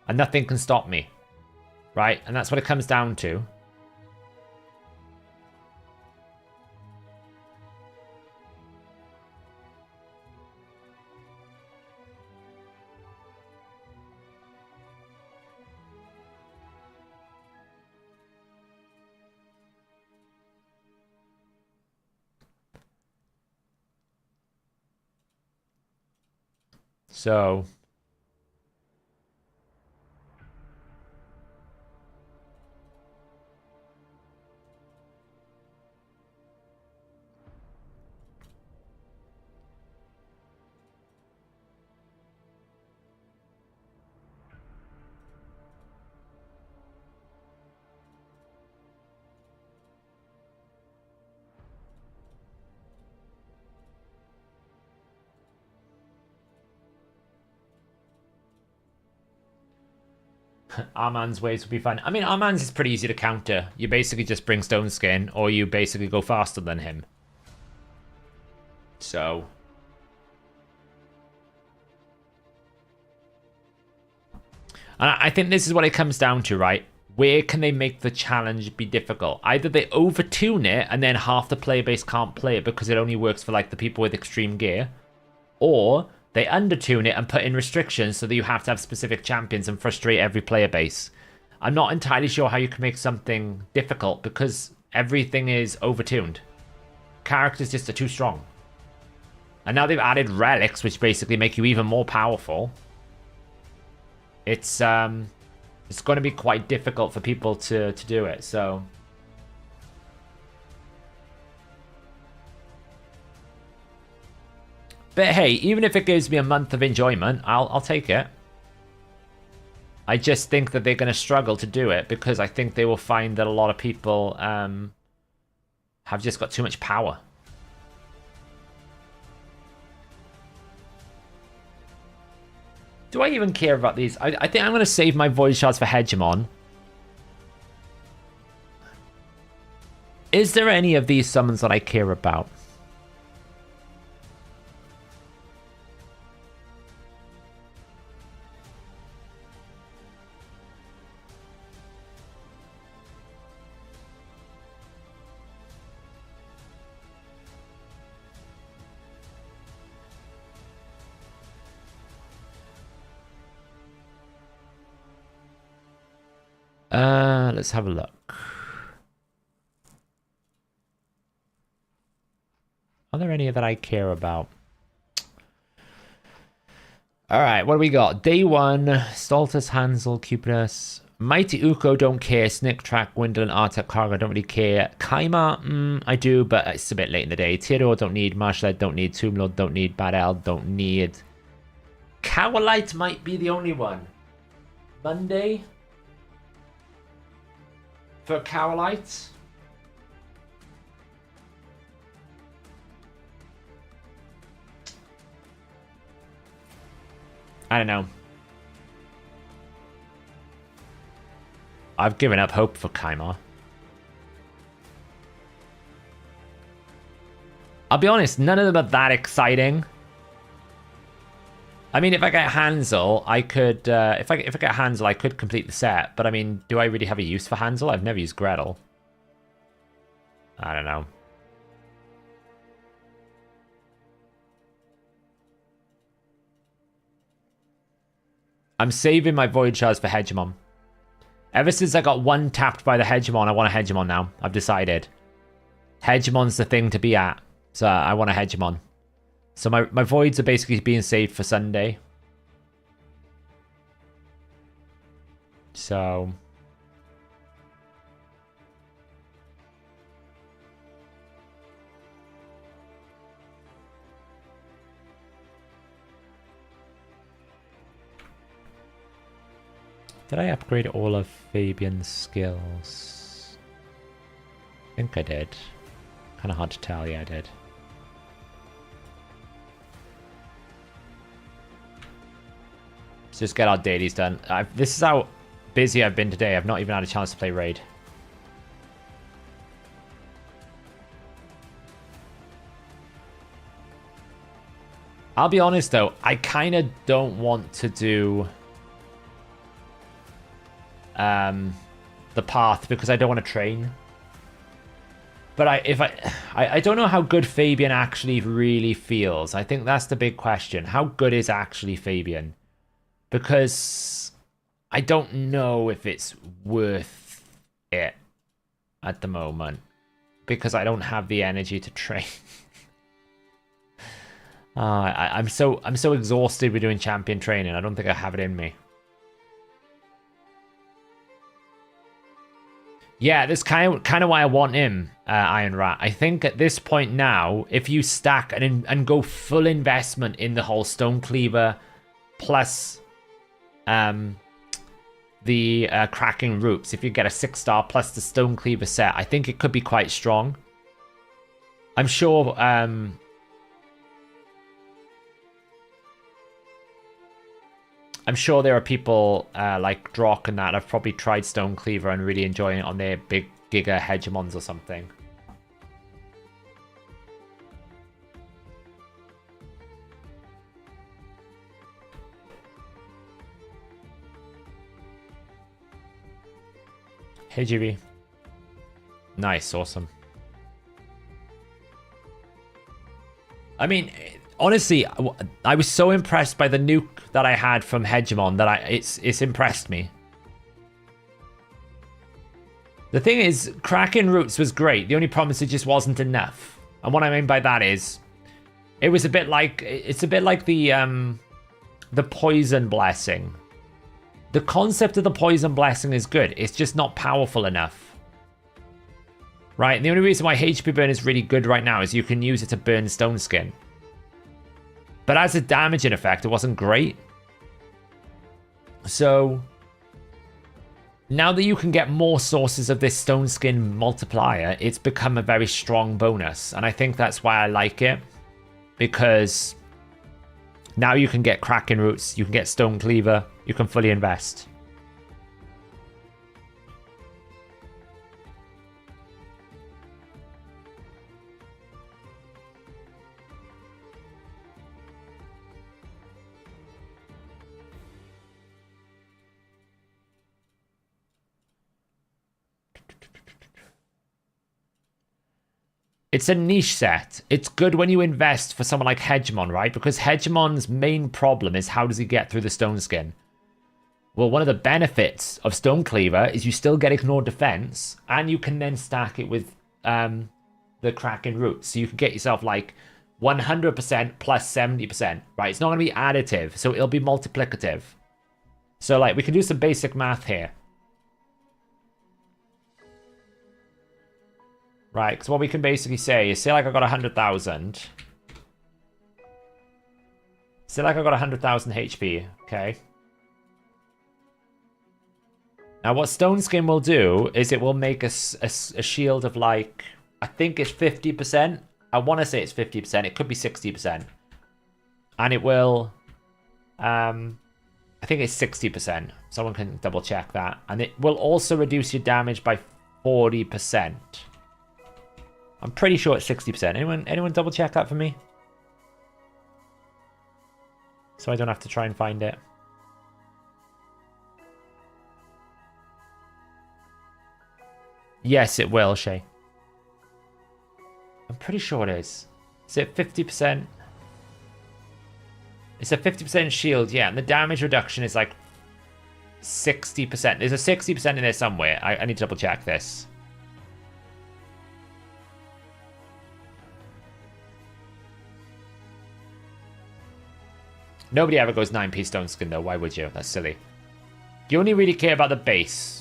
And nothing can stop me. Right? And that's what it comes down to. So Armand's waves would be fun. I mean, Armand's is pretty easy to counter. You basically just bring Stone Skin, or you basically go faster than him. So and I think this is what it comes down to, right? Where can they make the challenge be difficult? Either they overtune it and then half the player base can't play it because it only works for like the people with extreme gear, or they undertune it and put in restrictions so that you have to have specific champions and frustrate every player base. I'm not entirely sure how you can make something difficult because everything is overtuned. Characters just are too strong. And now they've added relics, which basically make you even more powerful. It's going to be quite difficult for people to do it, so... But hey, even if it gives me a month of enjoyment, I'll take it. I just think that they're going to struggle to do it because I think they will find that a lot of people have just got too much power. Do I even care about these? I think I'm going to save my Void Shards for Hegemon. Is there any of these summons that I care about? Let's have a look. Are there any that I care about? Alright, what do we got? Day 1, Stultus, Hansel, Cupidus, Mighty Uko, don't care. Snick Track, Windle, and Artek Cargo, don't really care. Kaima, I do, but it's a bit late in the day. Tiro, don't need. Marshalled, don't need. Toomlord, don't need. Badel, don't need. Cowlite might be the only one. Monday? For Cowlite? I don't know. I've given up hope for Kaima. I'll be honest, none of them are that exciting. I mean, if I get Hansel, I could... if I get Hansel, I could complete the set. But I mean, do I really have a use for Hansel? I've never used Gretel. I don't know. I'm saving my Void Shards for Hegemon. Ever since I got one tapped by the Hegemon, I want a Hegemon now. I've decided. Hegemon's the thing to be at. So I want a Hegemon. So my Voids are basically being saved for Sunday. So... Did I upgrade all of Fabian's skills? I think I did. Kind of hard to tell. Yeah, I did. Let's just get our dailies done. This is how busy I've been today. I've not even had a chance to play Raid. I'll be honest though, I kind of don't want to do... the path because I don't want to train. But I don't know how good Fabian actually really feels. I think that's the big question. How good is actually Fabian? Because I don't know if it's worth it at the moment because I don't have the energy to train. I'm so exhausted with doing champion training. I don't think I have it in me. Yeah, that's kind of why I want him, Iron Rat. I think at this point now, if you stack and go full investment in the whole Stone Cleaver plus the Cracking Roots, if you get a 6-star plus the Stone Cleaver set, I think it could be quite strong. I'm sure there are people like Drock and that have probably tried Stone Cleaver and really enjoying it on their big Giga Hegemons or something. Hey, GB. Nice, awesome. I mean, honestly, I was so impressed by the nuke that I had from Hegemon that it's impressed me. The thing is, Cracking Roots was great. The only problem is it just wasn't enough. And what I mean by that is, it was a bit like, it's a bit like the Poison Blessing. The concept of the Poison Blessing is good. It's just not powerful enough. Right? And the only reason why HP Burn is really good right now is you can use it to burn Stone Skin. But as a damaging effect, it wasn't great. So now that you can get more sources of this Stone Skin multiplier, it's become a very strong bonus. And I think that's why I like it. Because now you can get Cracking Roots, you can get Stone Cleaver, you can fully invest. It's a niche set. It's good when you invest for someone like Hegemon, right? Because Hegemon's main problem is how does he get through the Stone Skin? Well, one of the benefits of Stone Cleaver is you still get ignored defense, and you can then stack it with the Cracking Roots. So you can get yourself like 100% plus 70%, right? It's not going to be additive, so it'll be multiplicative. So like we can do some basic math here. Right, because what we can basically say is, say like I got 100,000. Say like I got 100,000 HP, okay? Now what Stone Skin will do is it will make a shield of like, I think it's 50%. I want to say it's 50%. It could be 60%. And it will, I think it's 60%. Someone can double check that. And it will also reduce your damage by 40%. I'm pretty sure it's 60%. Anyone double check that for me? So I don't have to try and find it. Yes, it will, Shay. I'm pretty sure it is. Is it 50%? It's a 50% shield, yeah. And the damage reduction is like 60%. There's a 60% in there somewhere. I need to double check this. Nobody ever goes 9p Stone Skin though. Why would you? That's silly. You only really care about the base.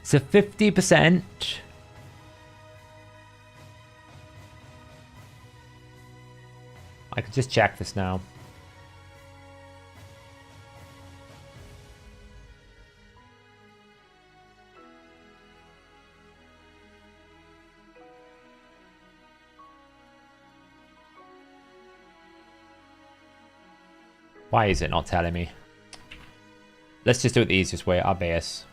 So 50%. I could just check this now. Why is it not telling me? Let's just do it the easiest way. Arbeus.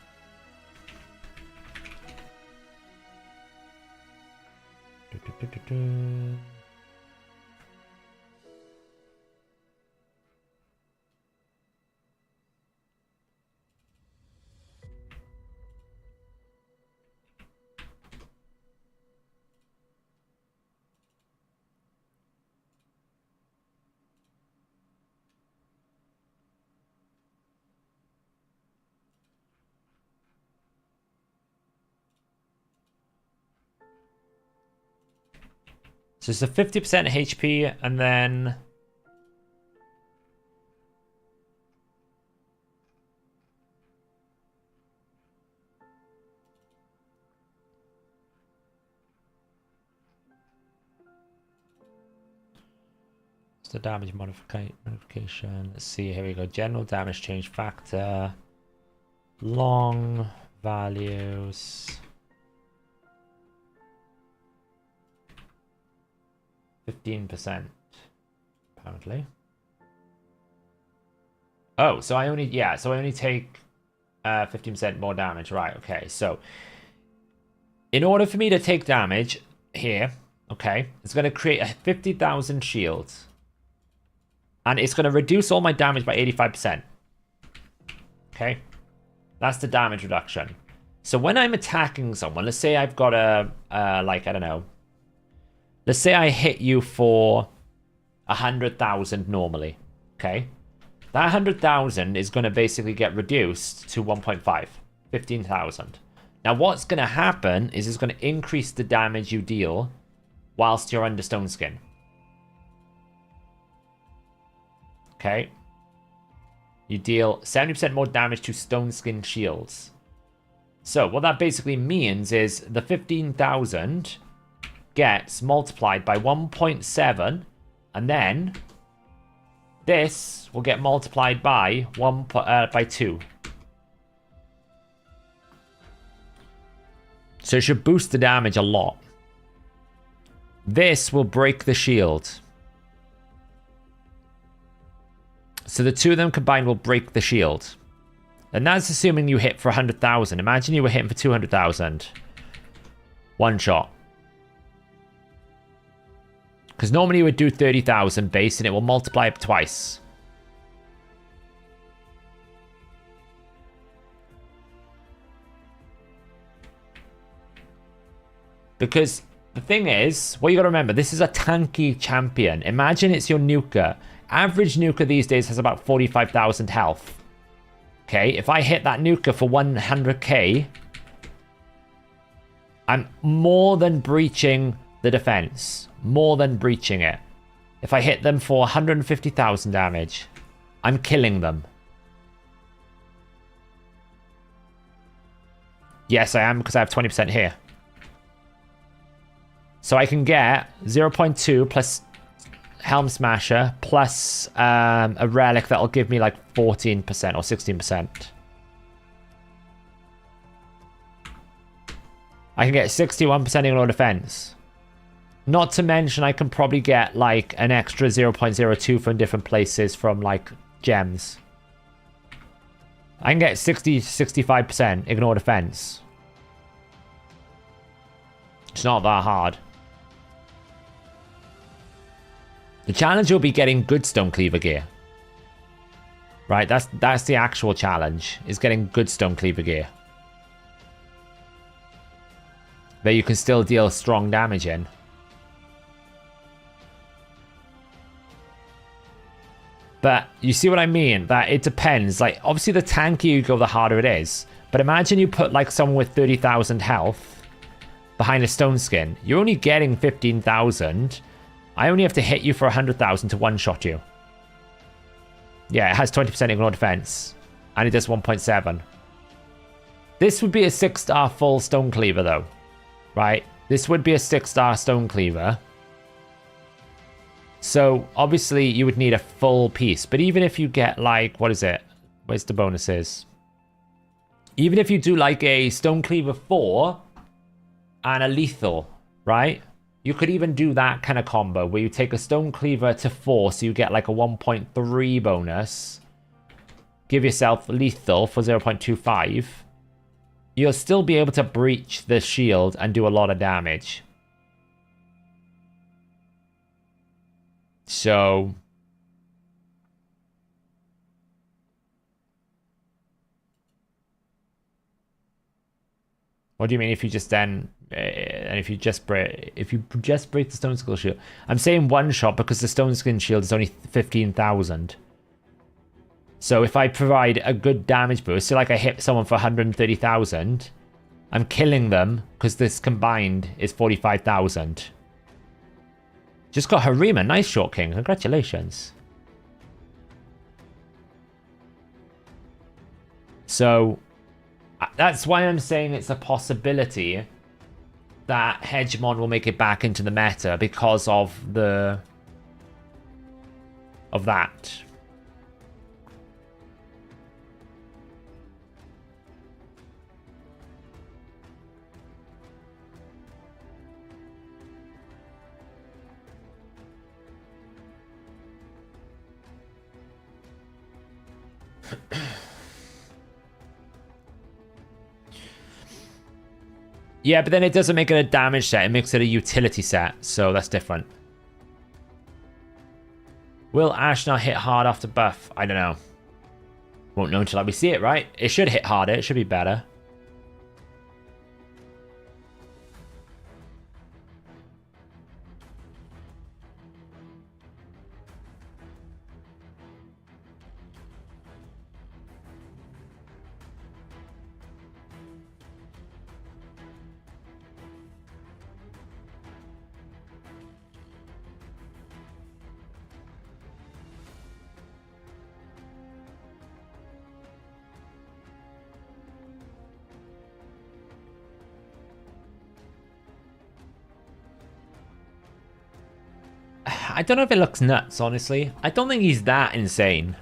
So it's a 50% HP and then... It's the damage modification. Let's see, here we go. General damage change factor. Long values. 15%, apparently. Oh, so I only take 15% more damage. Right, okay. So in order for me to take damage here, okay, it's going to create a 50,000 shield. And it's going to reduce all my damage by 85%. Okay? That's the damage reduction. So when I'm attacking someone, let's say I've got a, like, I don't know, let's say I hit you for 100,000 normally, okay? That 100,000 is going to basically get reduced to 1.5, 15,000. Now what's going to happen is it's going to increase the damage you deal whilst you're under stone skin. Okay? You deal 70% more damage to stone skin shields. So what that basically means is the 15,000... gets multiplied by 1.7, and then this will get multiplied by 2. So it should boost the damage a lot. This will break the shield. So the two of them combined will break the shield. And that's assuming you hit for 100,000. Imagine you were hitting for 200,000. One shot. Because normally you would do 30,000 base and it will multiply up twice. Because the thing is, what you got to remember, this is a tanky champion. Imagine it's your nuker. Average nuker these days has about 45,000 health. Okay, if I hit that nuker for 100k, I'm more than breaching the defense. More than breaching it. If I hit them for 150,000 damage, I'm killing them. Yes, I am, because I have 20% here. So I can get 0.2 plus Helm Smasher plus a relic that'll give me like 14% or 16%. I can get 61% ignore defense. Not to mention I can probably get like an extra 0.02 from different places from like gems. I can get 65% ignore defense. It's not that hard. The challenge will be getting good Stone Cleaver gear. Right, that's the actual challenge, is getting good Stone Cleaver gear. That you can still deal strong damage in. But you see what I mean? That it depends. Like, obviously the tankier you go, the harder it is. But imagine you put like someone with 30,000 health behind a stone skin. You're only getting 15,000. I only have to hit you for 100,000 to one-shot you. Yeah, it has 20% ignore defense. And it does 1.7. This would be a 6-star full stone cleaver though. Right? This would be a 6-star stone cleaver. So, obviously, you would need a full piece. But even if you get, like, what is it? Where's the bonuses? Even if you do, like, a Stone Cleaver 4 and a Lethal, right? You could even do that kind of combo where you take a Stone Cleaver to 4, so you get like a 1.3 bonus. Give yourself lethal for 0.25. You'll still be able to breach the shield and do a lot of damage. So... what do you mean if you just then... and if you just break the Stone Skull Shield? I'm saying one shot because the Stone Skin Shield is only 15,000. So if I provide a good damage boost, so like I hit someone for 130,000, I'm killing them because this combined is 45,000. Just got Harima. Nice, Short King. Congratulations. So that's why I'm saying it's a possibility that Hegemon will make it back into the meta because of that. Yeah, but then it doesn't make it a damage set. It makes it a utility set, so that's different. Will Ashna hit hard after buff? I don't know. Won't know until we see it, right? It should hit harder. It should be better. I don't know if it looks nuts, honestly. I don't think he's that insane.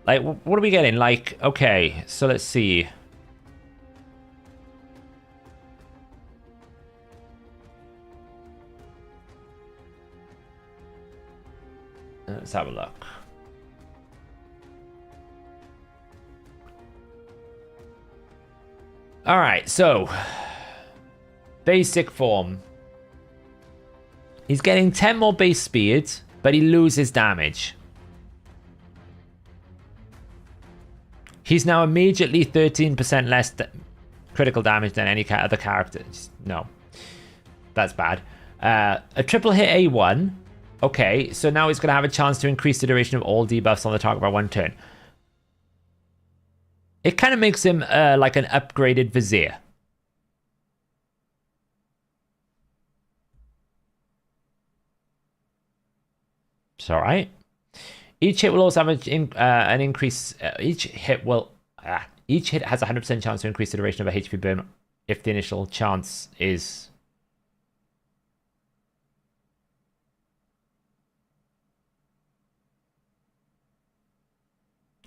Like, what are we getting? Like, okay, so let's see. Let's have a look. Alright, so. Basic form. He's getting 10 more base speed, but he loses damage. He's now immediately 13% less critical damage than any other character. No. That's bad. A triple hit A1. Okay, so now he's going to have a chance to increase the duration of all debuffs on the target by 1 turn. It kind of makes him like an upgraded Vizier. It's all right. Each hit will also have an increase. Each hit has a 100% chance to increase the duration of a HP burn if the initial chance is.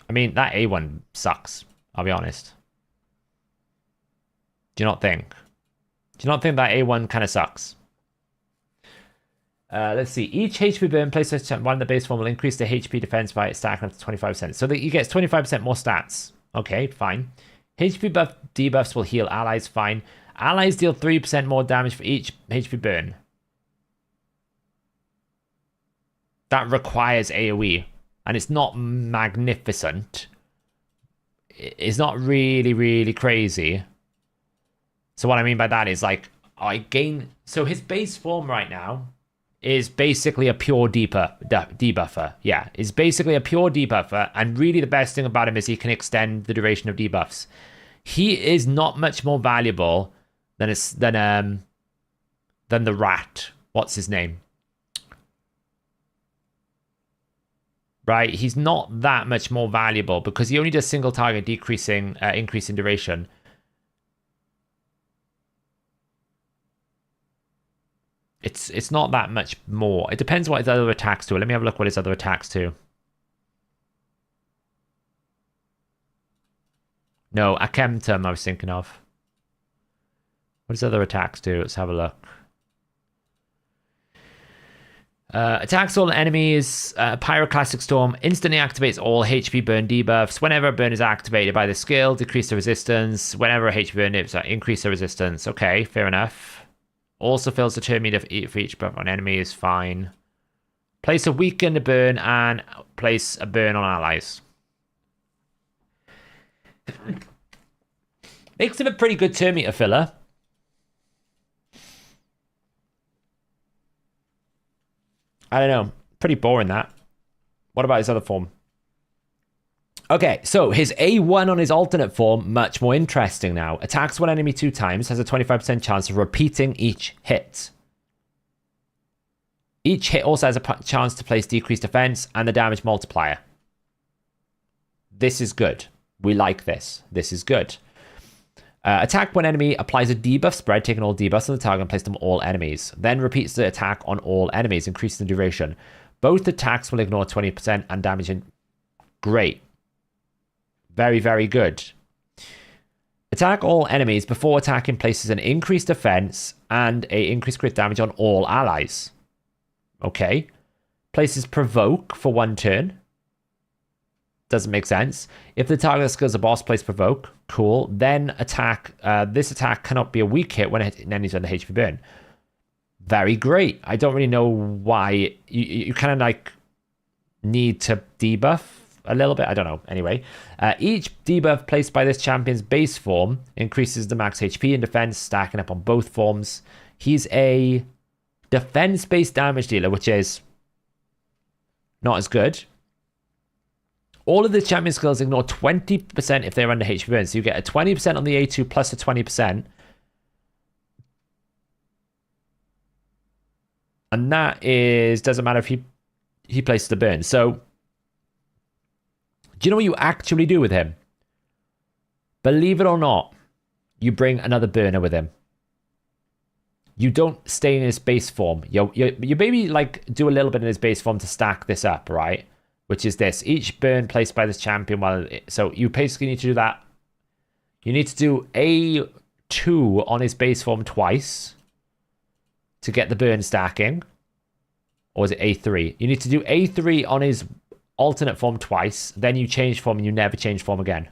I mean, that A1 sucks. I'll be honest. Do you not think? Do you not think that A1 kind of sucks? Let's see. Each HP burn placed on one of the base form will increase the HP defense by stacking up to 25%. So that he gets 25% more stats. Okay, fine. HP buff debuffs will heal allies, fine. Allies deal 3% more damage for each HP burn. That requires AoE. And it's not magnificent. It's not really, really crazy. So what I mean by that is like, I gain... So his base form right now is basically a pure debuffer. Yeah, it's basically a pure debuffer, and really the best thing about him is he can extend the duration of debuffs. He is not much more valuable than the rat. What's his name? Right, he's not that much more valuable because he only does single target decreasing, increasing duration. It's not that much more. It depends what his other attacks do. Let me have a look what his other attacks do. No, Akemtum I was thinking of. What does other attacks do? Let's have a look. Attacks all enemies. Pyroclastic Storm instantly activates all HP burn debuffs. Whenever a burn is activated by the skill, decrease the resistance. Whenever a HP burn is increase the resistance. Okay, fair enough. Also fills the turn meter for each buff on enemy is fine. Place a weaken burn and place a burn on allies. Makes him a pretty good turn meter filler. I don't know. Pretty boring, that. What about his other form? Okay, so his A1 on his alternate form, much more interesting now. Attacks one enemy 2 times, has a 25% chance of repeating each hit. Each hit also has a chance to place decreased defense and the damage multiplier. This is good. We like this. This is good. Attack one enemy, applies a debuff spread, taking all debuffs on the target and place them on all enemies. Then repeats the attack on all enemies, increasing the duration. Both attacks will ignore 20% and damage. Great. Very, very good. Attack all enemies before attacking, places an increased defense and a increased crit damage on all allies. Okay. Places provoke for 1 turn. Doesn't make sense. If the target skills a boss, place provoke. Cool. Then attack. This attack cannot be a weak hit when an enemy's under HP burn. Very great. I don't really know why. You kind of like need to debuff a little bit. I don't know. Anyway, each debuff placed by this champion's base form increases the max HP and defense, stacking up on both forms. He's a defense-based damage dealer, which is not as good. All of the champion skills ignore 20% if they're under HP burn. So you get a 20% on the A2 plus a 20%. And that is, doesn't matter if he places the burn. So, do you know what you actually do with him? Believe it or not, you bring another burner with him. You don't stay in his base form. You maybe like do a little bit in his base form to stack this up, right? Which is this. Each burn placed by this champion. So you basically need to do that. You need to do A2 on his base form twice to get the burn stacking. Or is it A3? You need to do A3 on his alternate form twice. Then you change form and you never change form again.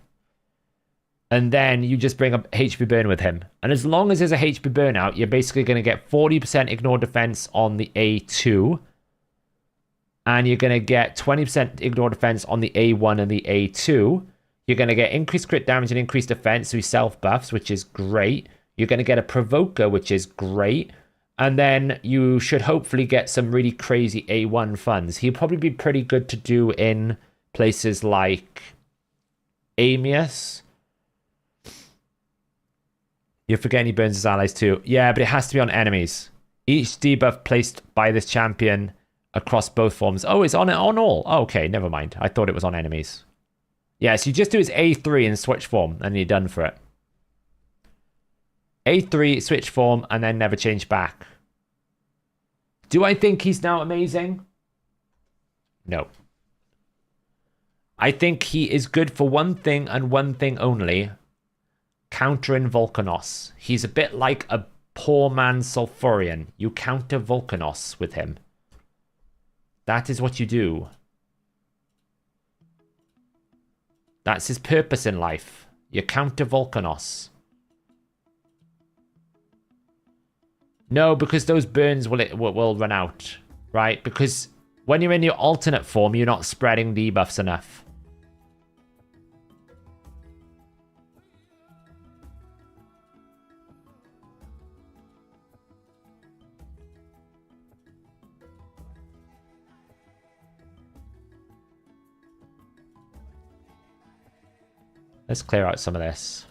And then you just bring a HP burn with him. And as long as there's a HP burn out, you're basically going to get 40% ignore defense on the A2. And you're going to get 20% ignore defense on the A1 and the A2. You're going to get increased crit damage and increased defense, so he self-buffs, which is great. You're going to get a provoker, which is great. And then you should hopefully get some really crazy A1 funds. He'll probably be pretty good to do in places like Amius. You're forgetting he burns his allies too. Yeah, but it has to be on enemies. Each debuff placed by this champion across both forms. Oh, it's on all. Oh, okay, never mind. I thought it was on enemies. Yeah, so you just do his A3 and switch form, and you're done for it. A3, switch form, and then never change back. Do I think he's now amazing? No. I think he is good for one thing and one thing only. Countering Volcanos. He's a bit like a poor man's Sulfurion. You counter Volcanos with him. That is what you do. That's his purpose in life. You counter Volcanos. No, because those burns will run out, right? Because when you're in your alternate form, you're not spreading debuffs enough. Let's clear out some of this.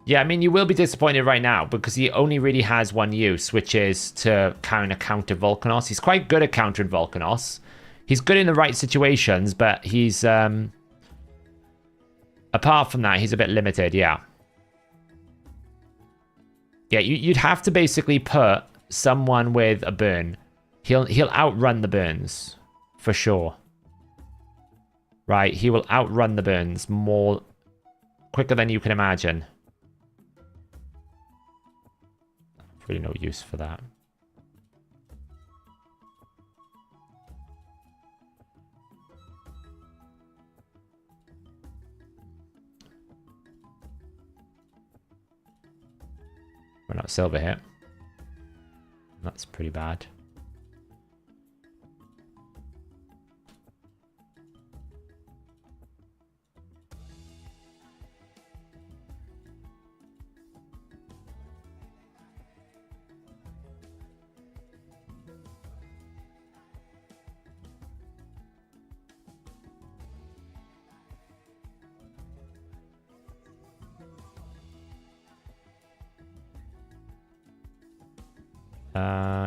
Yeah, I mean, you will be disappointed right now because he only really has one use, which is to counter Volcanos. He's quite good at countering Volcanos. He's good in the right situations, but he's... apart from that, he's a bit limited, yeah. Yeah, you'd have to basically put someone with a burn. He'll outrun the burns. For sure. Right, he will outrun the burns quicker than you can imagine. Really no use for that. We're not silver here. That's pretty bad.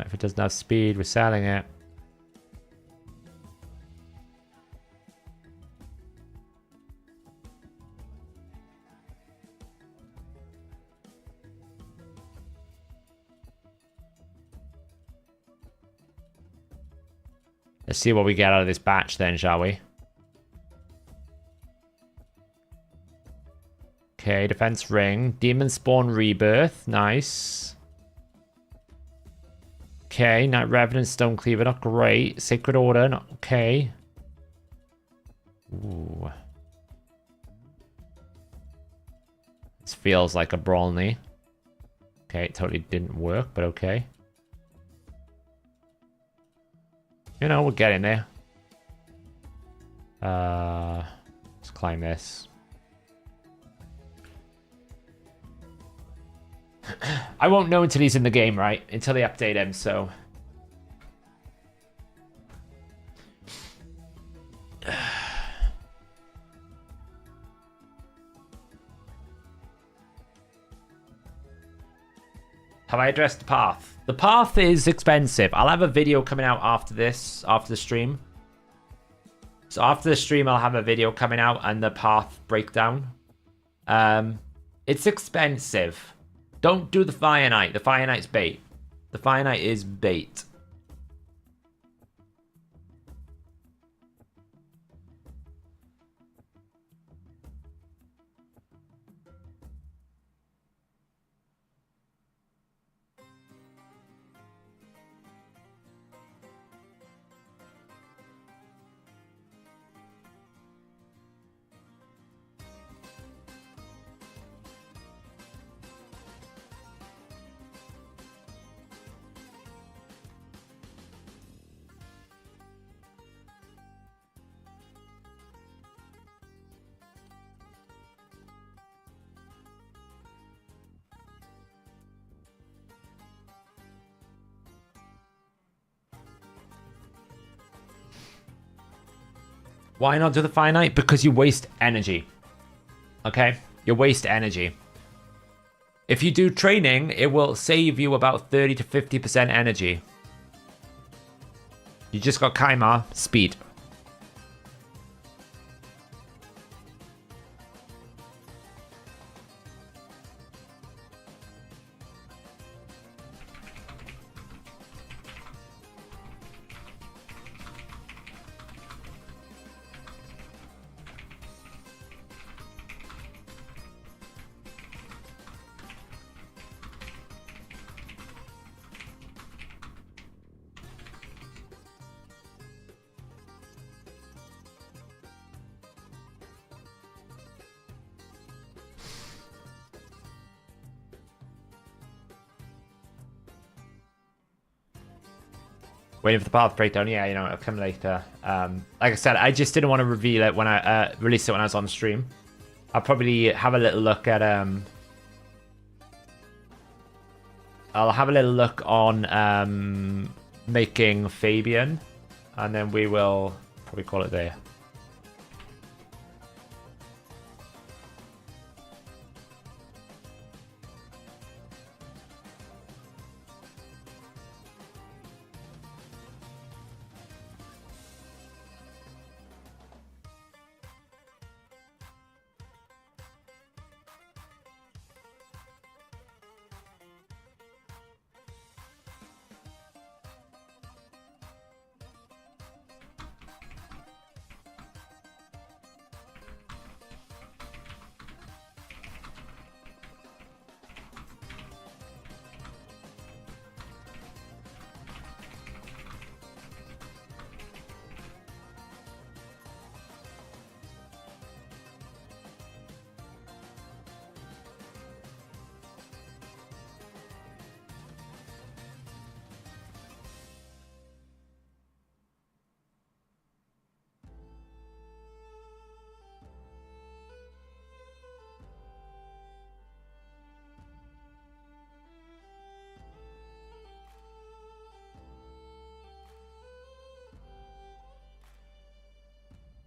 If it doesn't have speed, we're selling it. Let's see what we get out of this batch then, shall we? Okay, defense ring. Demon spawn rebirth. Nice. Okay, Night Revenant, Stone Cleaver, not great. Sacred Order, not okay. Ooh. This feels like a Brawlney. Okay, it totally didn't work, but okay. You know, we're getting there. Let's climb this. I won't know until he's in the game, right? Until they update him, so... Have I addressed the path? The path is expensive. I'll have a video coming out after this, after the stream. So after the stream, I'll have a video coming out and the path breakdown. It's expensive. Don't do the Fire Knight. The Fire Knight's bait. The Fire Knight is bait. Why not do the Fire Knight? Because you waste energy. Okay? You waste energy. If you do training, it will save you about 30 to 50% energy. You just got Kaimar, speed. Waiting for the path breakdown. Yeah, you know, it'll come later. Like I said, I just didn't want to reveal it when I released it when I was on stream. I'll probably have a little look at I'll have a little look on making Fabian, and then we will probably call it there.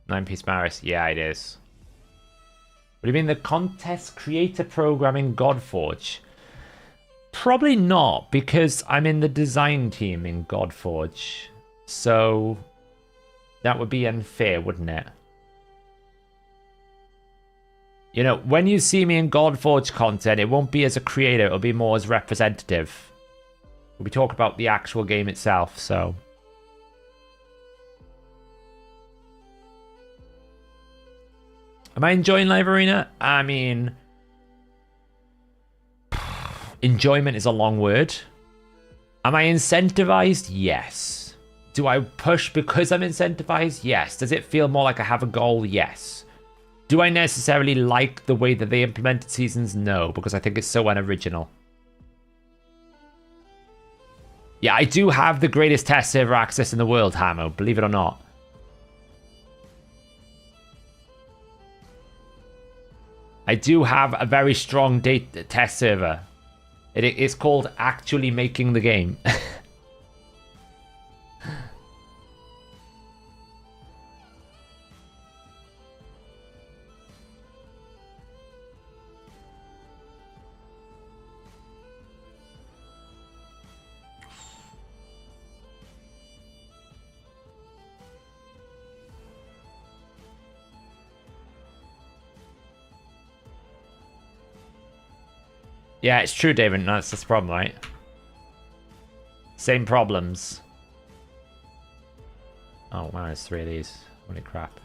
9-piece Maris. Yeah, it is. What do you mean, the contest creator program in Godforge? Probably not, because I'm in the design team in Godforge. So that would be unfair, wouldn't it? You know, when you see me in Godforge content, it won't be as a creator, it'll be more as representative. We'll be talking about the actual game itself, so. Am I enjoying Live Arena? I mean, enjoyment is a long word. Am I incentivized? Yes. Do I push because I'm incentivized? Yes. Does it feel more like I have a goal? Yes. Do I necessarily like the way that they implemented seasons? No, because I think it's so unoriginal. Yeah, I do have the greatest test server access in the world, Hamo, believe it or not. I do have a very strong test server. It's called actually making the game. Yeah, it's true, David. No, that's the problem, right? Same problems. Oh, wow, there's 3 of these. Holy crap.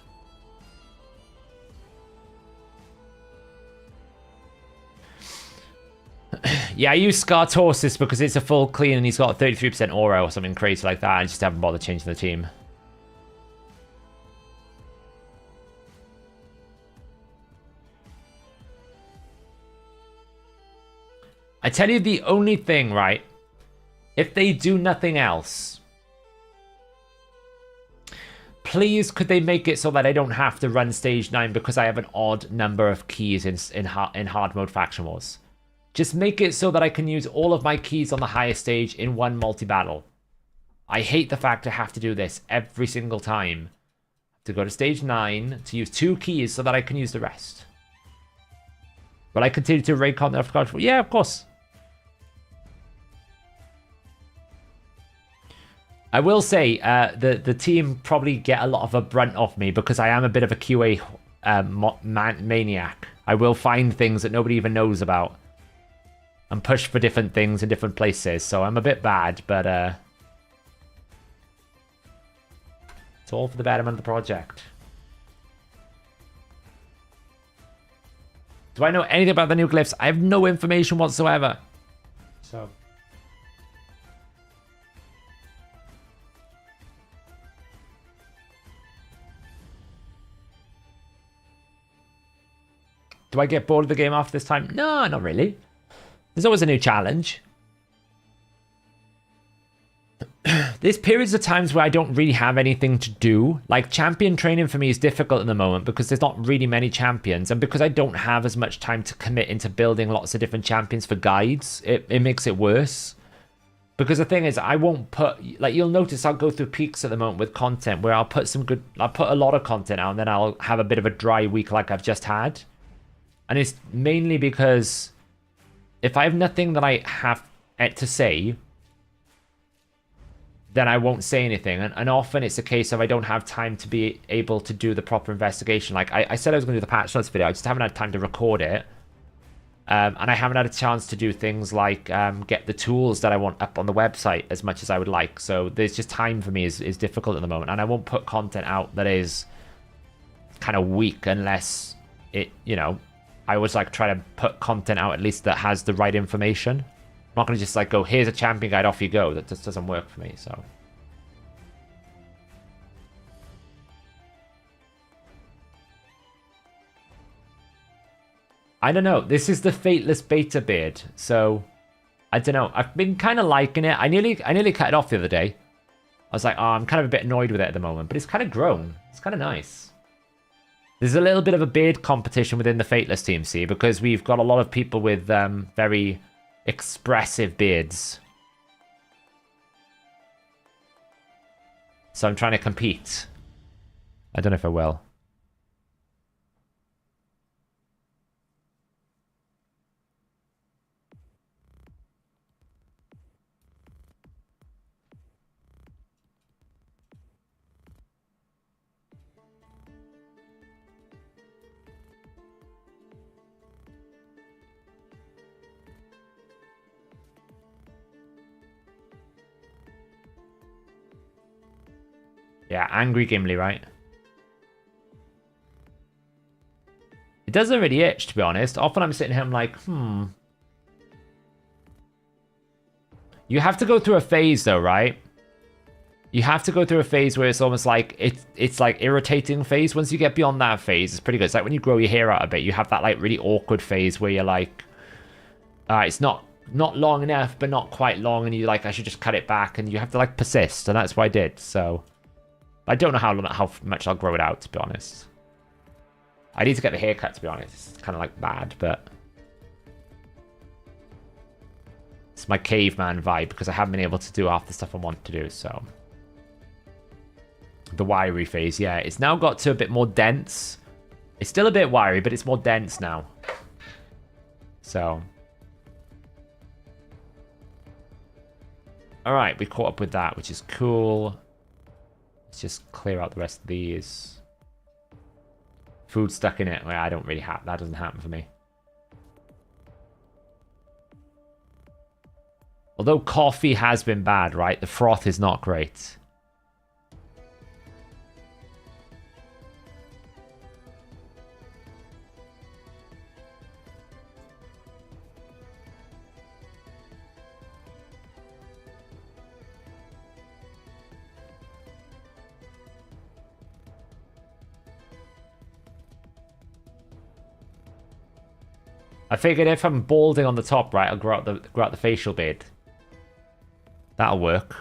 Yeah, I use Scartorsis because it's a full clean and he's got 33% aura or something crazy like that. I just haven't bothered changing the team. I tell you the only thing, right? If they do nothing else, please could they make it so that I don't have to run stage 9 because I have an odd number of keys in hard mode faction wars. Just make it so that I can use all of my keys on the highest stage in one multi-battle. I hate the fact I have to do this every single time. To go to stage 9 to use 2 keys so that I can use the rest. Will I continue to raid content after? Yeah, of course. I will say the team probably get a lot of a brunt off me because I am a bit of a QA maniac. I will find things that nobody even knows about and push for different things in different places. So I'm a bit bad, but it's all for the betterment of the project. Do I know anything about the new glyphs? I have no information whatsoever. So... do I get bored of the game after this time? No, not really. There's always a new challenge. There's periods of times where I don't really have anything to do. Like, champion training for me is difficult at the moment because there's not really many champions. And because I don't have as much time to commit into building lots of different champions for guides, it makes it worse. Because the thing is, I won't put... like, you'll notice I'll go through peaks at the moment with content where I'll put a lot of content out and then I'll have a bit of a dry week like I've just had. And it's mainly because if I have nothing that I have to say, then I won't say anything. And often it's a case of I don't have time to be able to do the proper investigation. Like I said I was going to do the patch notes video. I just haven't had time to record it. And I haven't had a chance to do things like get the tools that I want up on the website as much as I would like. So there's just time for me is difficult at the moment. And I won't put content out that is kind of weak unless it, you know... I always like try to put content out at least that has the right information. I'm not going to just like go, here's a champion guide, off you go. That just doesn't work for me, so. I don't know. This is the Fateless Beta beard, so I don't know. I've been kind of liking it. I nearly cut it off the other day. I was like, oh, I'm kind of a bit annoyed with it at the moment, but it's kind of grown. It's kind of nice. There's a little bit of a beard competition within the Fateless team, see, because we've got a lot of people with very expressive beards. So I'm trying to compete. I don't know if I will. Yeah, angry Gimli, right? It doesn't really itch, to be honest. Often I'm sitting here, I'm like, You have to go through a phase, though, right? You have to go through a phase where it's almost like it's like irritating phase. Once you get beyond that phase, it's pretty good. It's like when you grow your hair out a bit, you have that like really awkward phase where you're like, it's not long enough, but not quite long, and you're like, I should just cut it back, and you have to like persist, and that's what I did. So I don't know how much I'll grow it out, to be honest. I need to get the haircut, to be honest. It's kind of like bad, but it's my caveman vibe because I haven't been able to do half the stuff I want to do. So the wiry phase, yeah, it's now got to a bit more dense. It's still a bit wiry, but it's more dense now. So all right, we caught up with that, which is cool. Let's just clear out the rest of these. Food stuck in it. Well, I don't really have that. Doesn't happen for me. Although coffee has been bad, right? The froth is not great. I figured if I'm balding on the top, right, I'll grow out the facial beard. That'll work.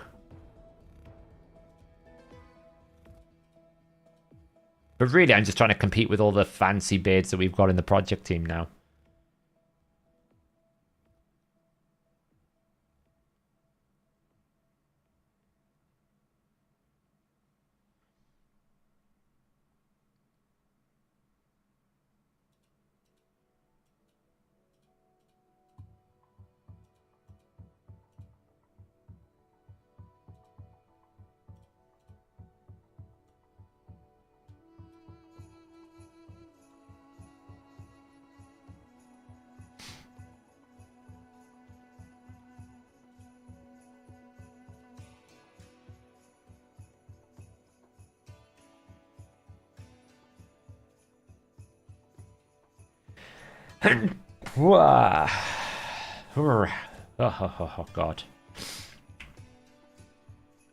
But really, I'm just trying to compete with all the fancy beards that we've got in the project team now. Oh, God.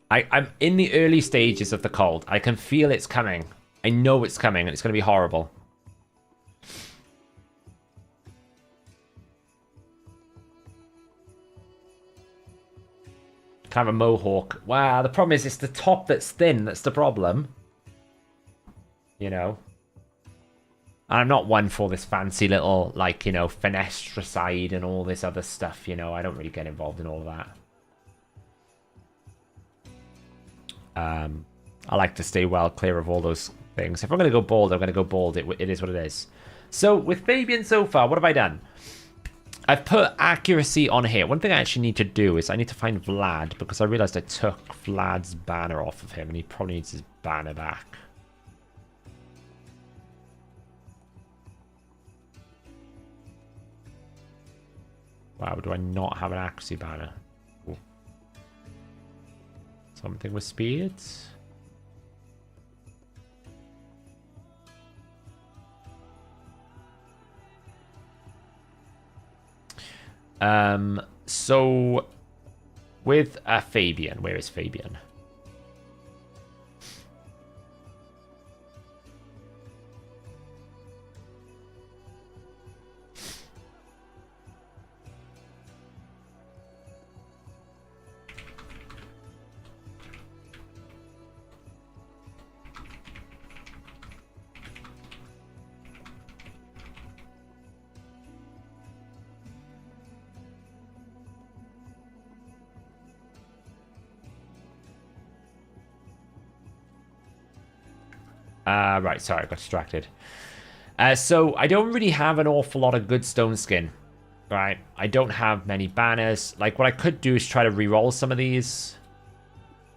I'm in the early stages of the cold. I can feel it's coming. I know it's coming, and it's going to be horrible. Kind of a mohawk. Wow, the problem is it's the top that's thin. That's the problem. You know? I'm not one for this fancy little, like, you know, fenestricide and all this other stuff, you know. I don't really get involved in all of that. I like to stay well clear of all those things. If I'm going to go bald, I'm going to go bald. It is what it is. So, with Fabian so far, what have I done? I've put accuracy on here. One thing I actually need to do is I need to find Vlad, because I realized I took Vlad's banner off of him, and he probably needs his banner back. Wow, do I not have an accuracy banner? Ooh. Something with speed? So with Fabian, where is Fabian? Right, sorry, I got distracted. So I don't really have an awful lot of good stone skin, right? I don't have many banners. Like, what I could do is try to re-roll some of these.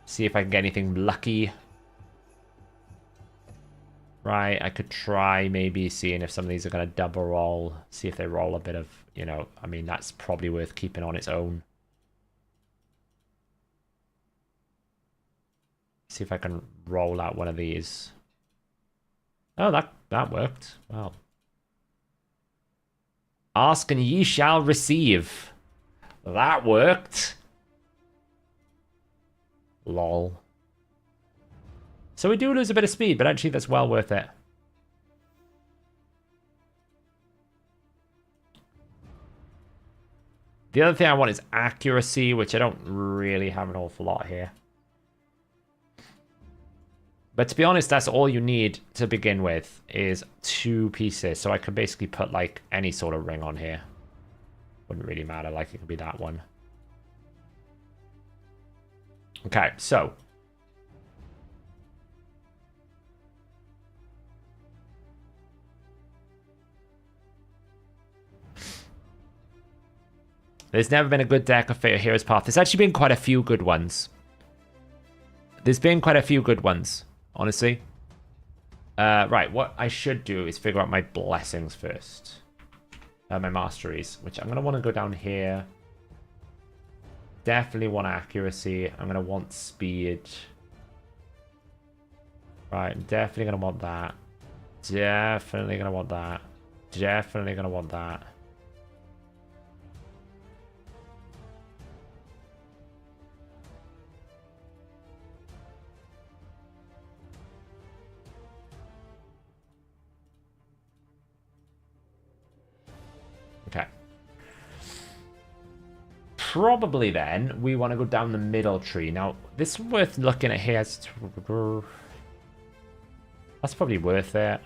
See if I can get anything lucky. Right, I could try maybe seeing if some of these are going to double roll. See if they roll a bit of, you know, I mean, that's probably worth keeping on its own. See if I can roll out one of these. Oh, that worked. Wow. Ask and ye shall receive. That worked. Lol. So we do lose a bit of speed, but actually that's well worth it. The other thing I want is accuracy, which I don't really have an awful lot here. But to be honest, that's all you need to begin with, is 2 pieces. So I could basically put like any sort of ring on here. Wouldn't really matter, like it could be that one. Okay, so. There's never been a good deck of Fate or Hero's Path. There's actually been quite a few good ones. There's been quite a few good ones, honestly. Right, what I should do is figure out my blessings first. My masteries, which I'm going to want to go down here. Definitely want accuracy. I'm going to want speed. Right, I'm definitely going to want that. Definitely going to want that. Definitely going to want that. Okay. Probably then we want to go down the middle tree. Now, this is worth looking at here. That's probably worth it.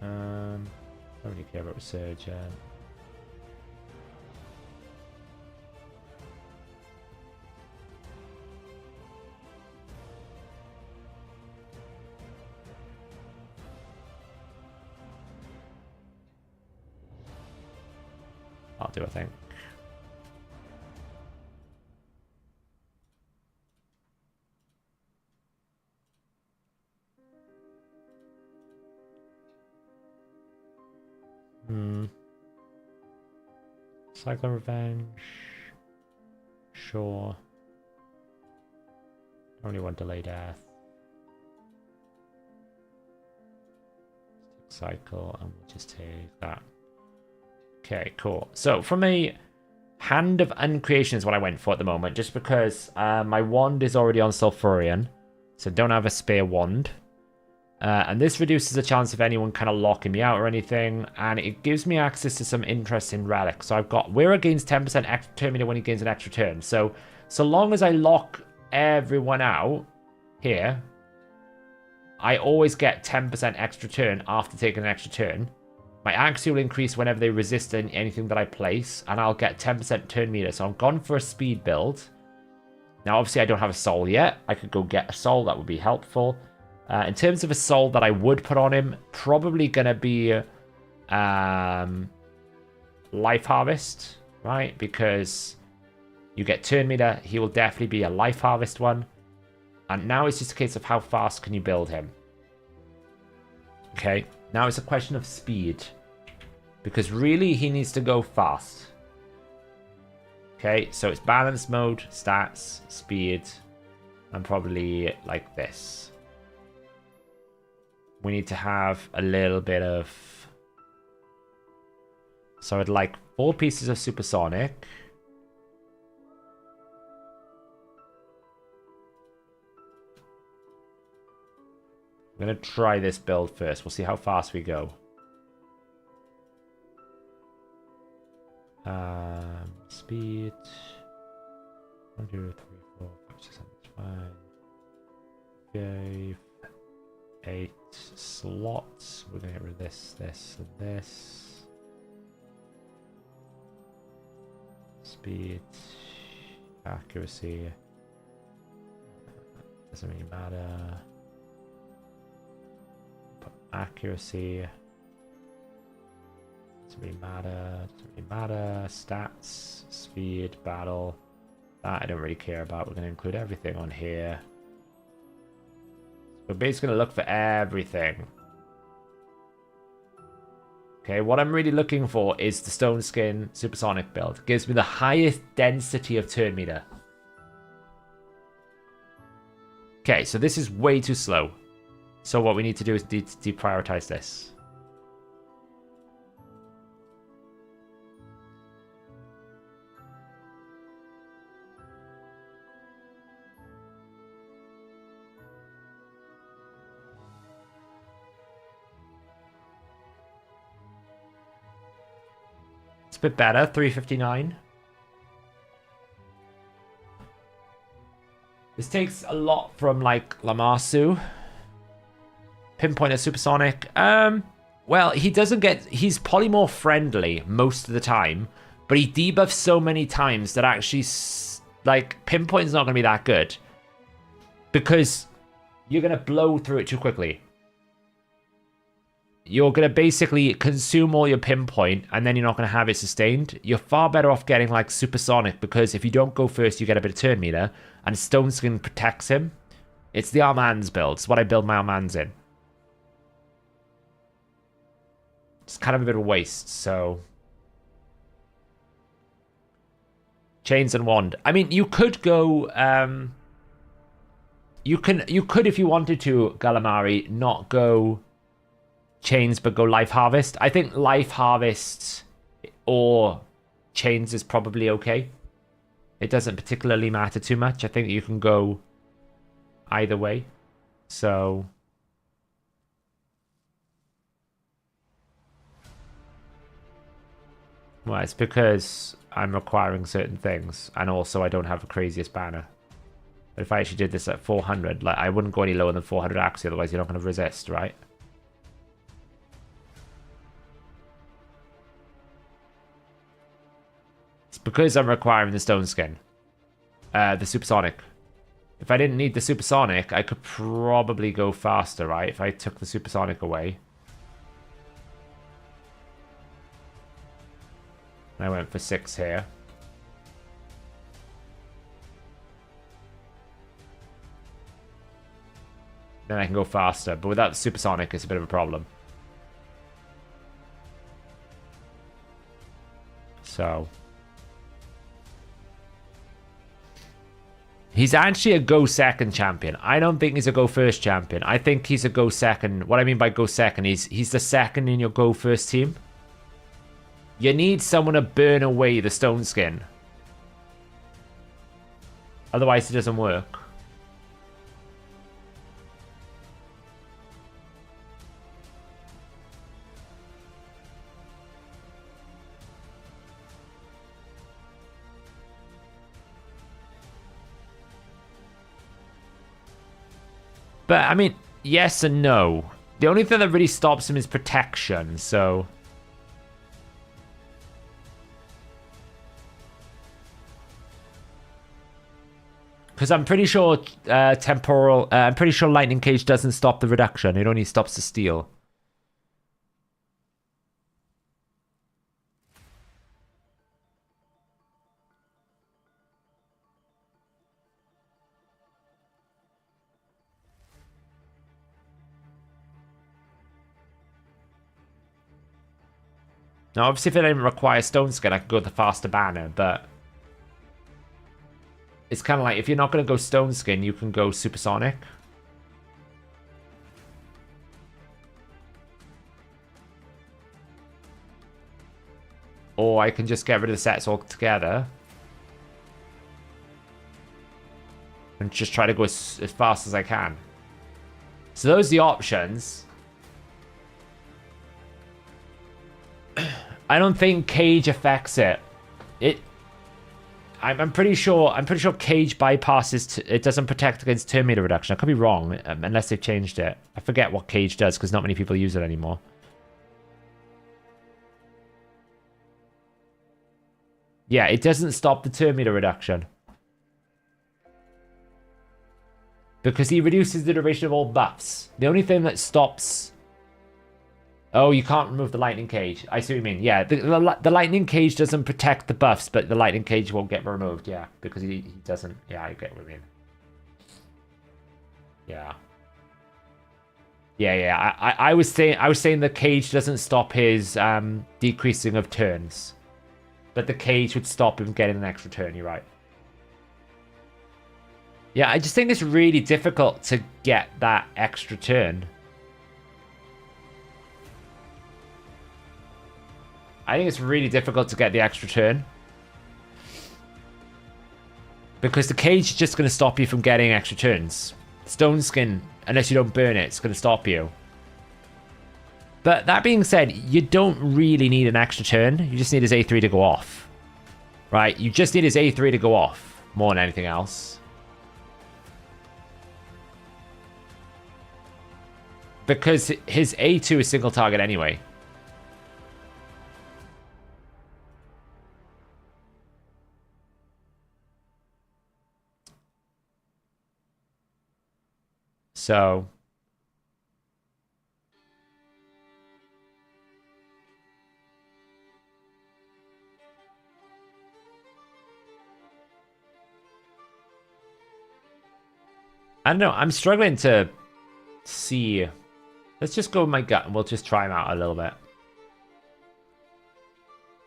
Don't really care about research. I'll do, I think. Cyclone Revenge. Sure. Only want Delay Death. Cycle, and we'll just take that. Okay, cool. So from a Hand of Uncreation is what I went for at the moment, just because my wand is already on Sulfurion, so don't have a spare wand. And this reduces the chance of anyone kind of locking me out or anything, and it gives me access to some interesting relics. So I've got Wearer gains 10% extra turn meter when he gains an extra turn. So long as I lock everyone out here, I always get 10% extra turn after taking an extra turn. My accuracy will increase whenever they resist anything that I place, and I'll get 10% turn meter. So I'm gone for a speed build. Now, obviously, I don't have a soul yet. I could go get a soul. That would be helpful. In terms of a soul that I would put on him, probably going to be Life Harvest, right? Because you get turn meter. He will definitely be a Life Harvest one. And now it's just a case of how fast can you build him. Okay, now it's a question of speed. Because really, he needs to go fast. Okay, so it's balance mode, stats, speed, and probably like this. We need to have a little bit of... So I'd like 4 pieces of supersonic. I'm going to try this build first. We'll see how fast we go. Speed. 1, 2, 3, 4, 5, 6, 7, 5. 8 slots. We're going to get rid of this, this, and this. Speed. Accuracy. Doesn't really matter. Put accuracy. Doesn't really matter. Doesn't really matter. Stats. Speed. Battle. That I don't really care about. We're going to include everything on here. We're basically going to look for everything. Okay, what I'm really looking for is the Stone Skin Supersonic build. Gives me the highest density of turn meter. Okay, so this is way too slow. So what we need to do is deprioritize this. It's a bit better, 359. This takes a lot from, like, Lamassu. Pinpointer Supersonic. Well, he doesn't get... He's polymorph friendly most of the time, but he debuffs so many times that actually, like, Pinpoint's not going to be that good. Because you're going to blow through it too quickly. You're going to basically consume all your Pinpoint, and then you're not going to have it sustained. You're far better off getting, like, Supersonic, because if you don't go first, you get a bit of turn meter, and Stone Skin protects him. It's the Armands build. It's what I build my Armands in. It's kind of a bit of a waste, so... Chains and Wand. I mean, you could go... You could, if you wanted to, Galamari, not go... Chains but go Life Harvest. I think Life Harvest or Chains is probably okay. It doesn't particularly matter too much. I think you can go either way. So well, it's because I'm requiring certain things, and also I don't have the craziest banner. But if I actually did this at 400, like, I wouldn't go any lower than 400 accuracy, otherwise you're not going to resist, right? Because I'm requiring the Stone Skin. The Supersonic. If I didn't need the Supersonic, I could probably go faster, right? If I took the Supersonic away. I went for 6 here. Then I can go faster. But without the Supersonic, it's a bit of a problem. So... He's actually a go second champion. I don't think he's a go first champion. I think he's a go second. What I mean by go second is he's the second in your go first team. You need someone to burn away the Stone Skin. Otherwise it doesn't work. But, I mean, yes and no. The only thing that really stops him is protection, so... Because I'm pretty sure I'm pretty sure Lightning Cage doesn't stop the reduction. It only stops the steal. Now, obviously, if it didn't require Stone Skin, I could go with the faster banner, but... It's kind of like, if you're not going to go Stone Skin, you can go Supersonic. Or I can just get rid of the sets altogether. And just try to go as fast as I can. So those are the options. I don't think Cage affects it. I'm pretty sure Cage bypasses. It doesn't protect against turn meter reduction. I could be wrong, unless they've changed it. I forget what Cage does because not many people use it anymore. Yeah, it doesn't stop the turn meter reduction. Because he reduces the duration of all buffs. The only thing that stops... Oh, you can't remove the Lightning Cage. I see what you mean. Yeah, the Lightning Cage doesn't protect the buffs, but the Lightning Cage won't get removed. Yeah, because he doesn't... Yeah, I get what you mean. Yeah. Yeah. I was saying the cage doesn't stop his decreasing of turns, but the cage would stop him getting an extra turn. You're right. Yeah, I just think it's really difficult to get that extra turn. I think it's really difficult to get the extra turn. Because the cage is just going to stop you from getting extra turns. Stone Skin, unless you don't burn it, it's going to stop you. But that being said, you don't really need an extra turn. You just need his A3 to go off. Right? You just need his A3 to go off more than anything else. Because his A2 is single target anyway. So... I don't know. I'm struggling to see... Let's just go with my gut and we'll just try him out a little bit.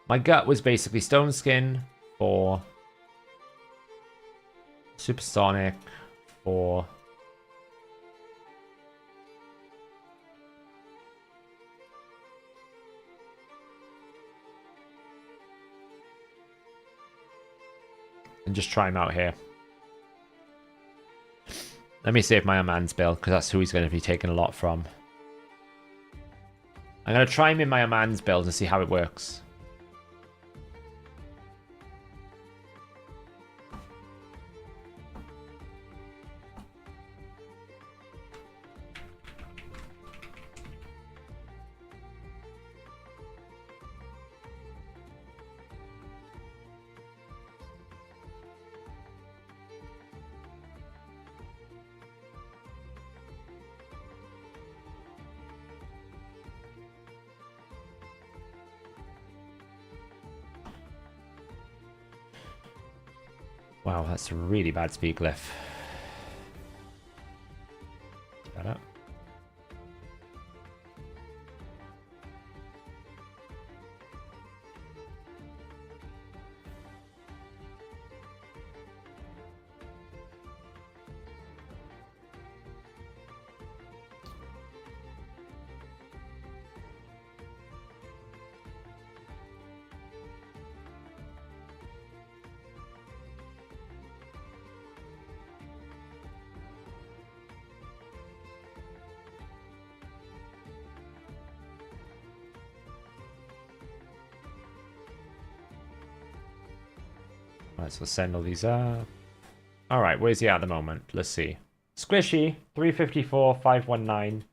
My gut was basically Stone Skin for Supersonic for and just try him out here. Let me save my Aman's build because that's who he's going to be taking a lot from. I'm going to try him in my Aman's build and see how it works. Wow, that's a really bad speed glyph. Better. Right, so send all these up. All right, where's he at the moment? Let's see. Squishy, 354, 519.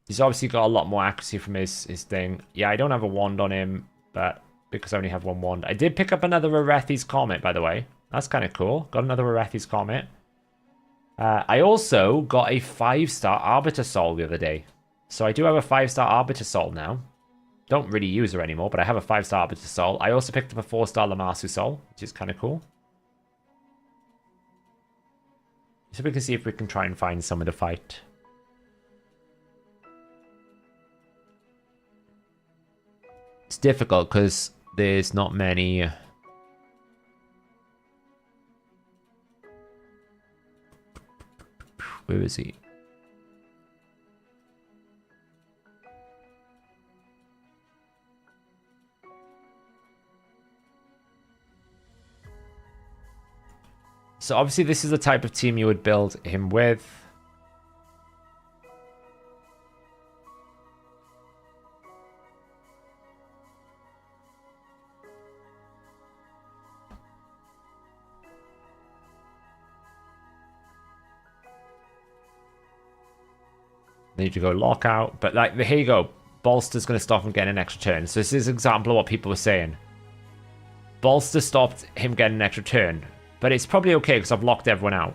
He's obviously got a lot more accuracy from his thing. Yeah, I don't have a wand on him, but because I only have one wand. I did pick up another Arethi's Comet, by the way. That's kind of cool. Got another Arethi's Comet. I also got a 5-star Arbiter Soul the other day. So I do have a 5-star Arbiter Soul now. Don't really use her anymore, but I have a 5-star Arbiter Soul. I also picked up a 4-star Lamassu Soul, which is kind of cool. So we can see if we can try and find some of the fight. It's difficult because there's not many... Where is he? So obviously this is the type of team you would build him with. They need to go lockout, but like here you go. Bolster's going to stop him getting an extra turn. So this is an example of what people were saying. Bolster stopped him getting an extra turn. But it's probably okay because I've locked everyone out.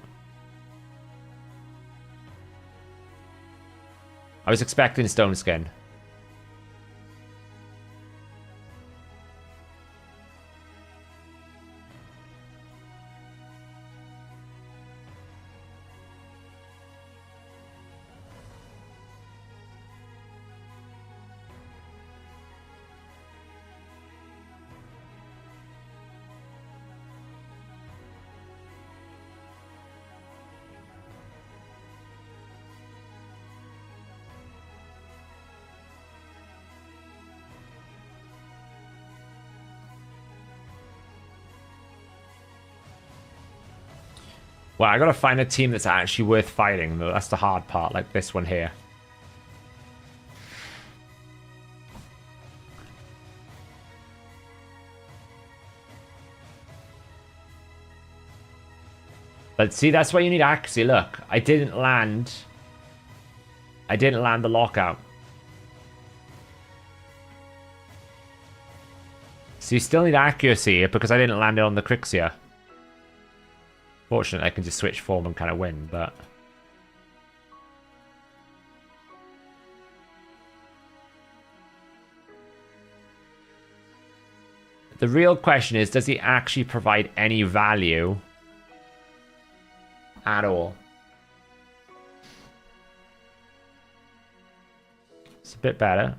I was expecting Stone Skin. Well, I gotta find a team that's actually worth fighting. That's the hard part, like this one here. But see, that's why you need accuracy. Look, I didn't land the lockout. So you still need accuracy because I didn't land it on the Crixia. Fortunately, I can just switch form and kind of win, but... The real question is, does he actually provide any value at all? It's a bit better.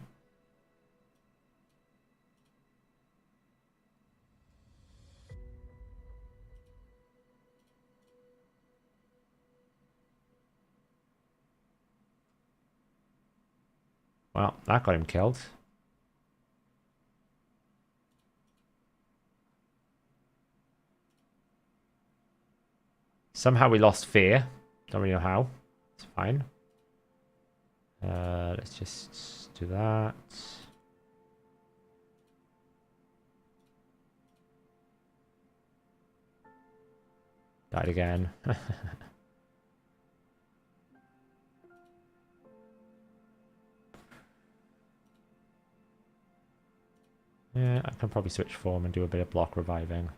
Well, that got him killed. Somehow we lost fear. Don't really know how. It's fine. Let's just do that. Died again. Yeah, I can probably switch form and do a bit of block reviving.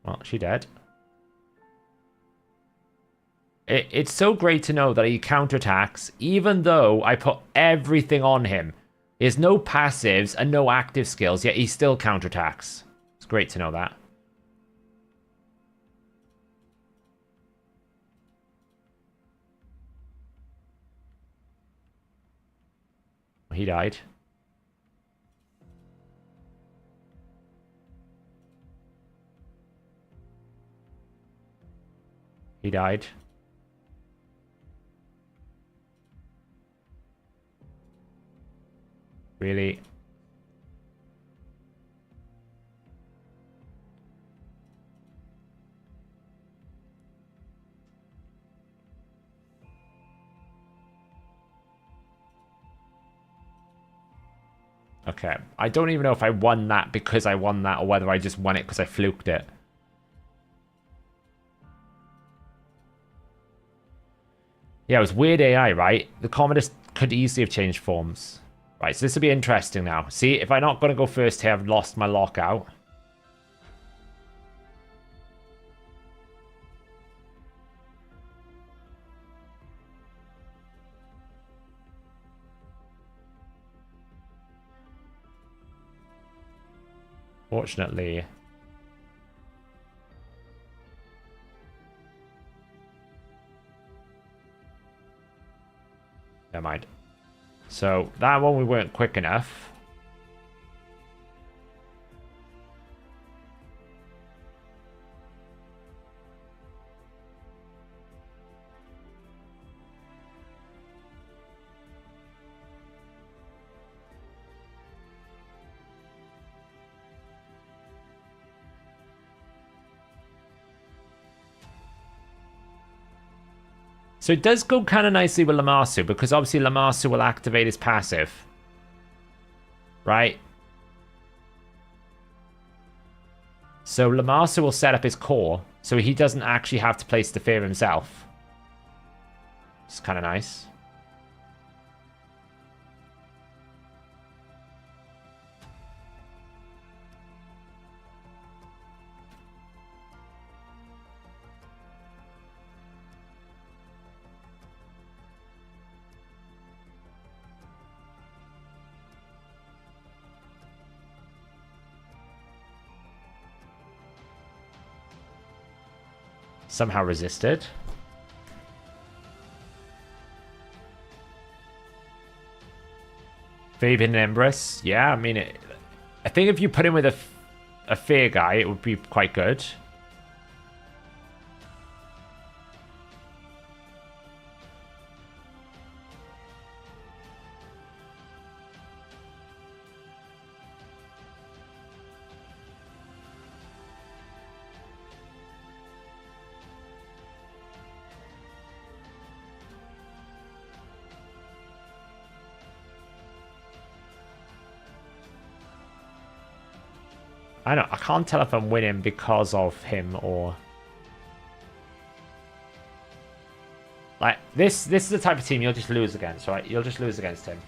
Well, she dead. It's so great to know that he counterattacks, even though I put everything on him. He has no passives and no active skills, yet he still counterattacks. It's great to know that. He died. He died. Really? Okay. I don't even know if I won that because I won that or whether I just won it because I fluked it. Yeah, it was weird AI, right? The Commodus could easily have changed forms. Right, so this will be interesting now. See, if I'm not going to go first here, I've lost my lockout. Fortunately... Never mind. So, that one we weren't quick enough. So it does go kind of nicely with Lamassu, because obviously Lamassu will activate his passive. Right? So Lamassu will set up his core, so he doesn't actually have to place the fear himself. It's kind of nice. Somehow resisted. Fabian and Empress. Yeah, I mean, I think if you put him with a fear guy, it would be quite good. I know, I can't tell if I'm winning because of him or... Like, this is the type of team you'll just lose against, right? You'll just lose against him.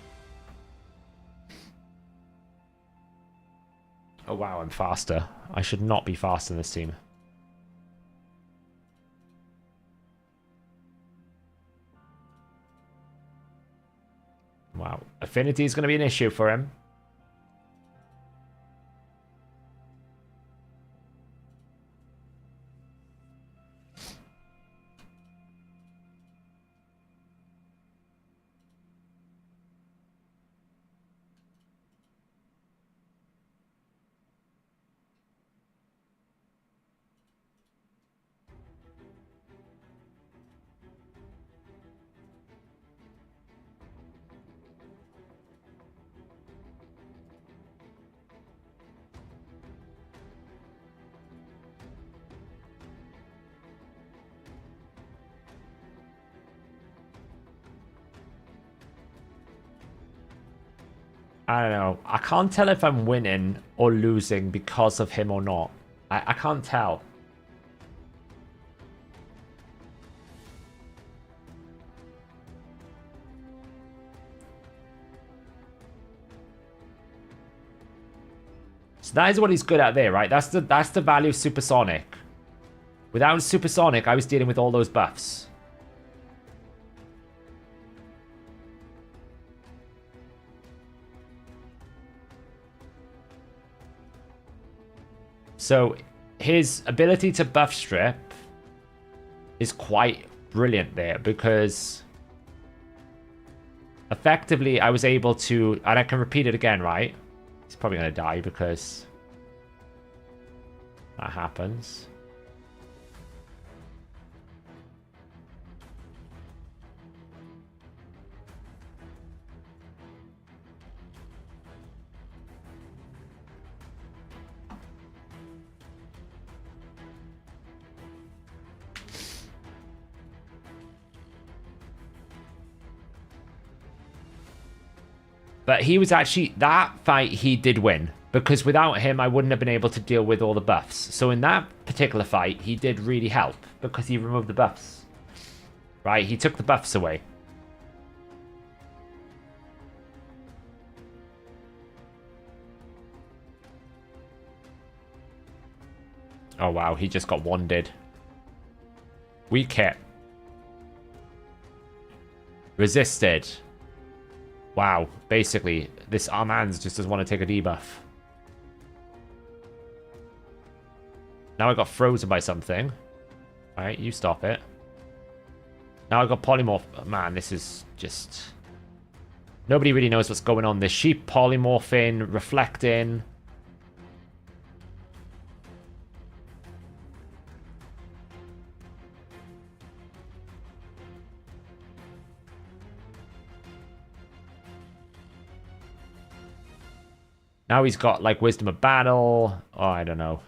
Oh, wow, I'm faster. I should not be faster than this team. Wow. Affinity is going to be an issue for him. I don't know. I can't tell if I'm winning or losing because of him or not. I can't tell. So that is what he's good at there, right? That's the value of Supersonic. Without Supersonic, I was dealing with all those buffs. So his ability to buff strip is quite brilliant there because effectively I was able to, and I can repeat it again, right? He's probably going to die because that happens. But he was actually, that fight he did win. Because without him, I wouldn't have been able to deal with all the buffs. So in that particular fight, he did really help. Because he removed the buffs. Right? He took the buffs away. Oh wow, he just got wanded. Weak hit. Resisted. Wow, basically, this Armand's just doesn't want to take a debuff. Now I got frozen by something. Alright, you stop it. Now I got polymorph. Man, this is just... Nobody really knows what's going on. The sheep polymorphing, reflecting. Now he's got, like, Wisdom of Battle. Oh, I don't know.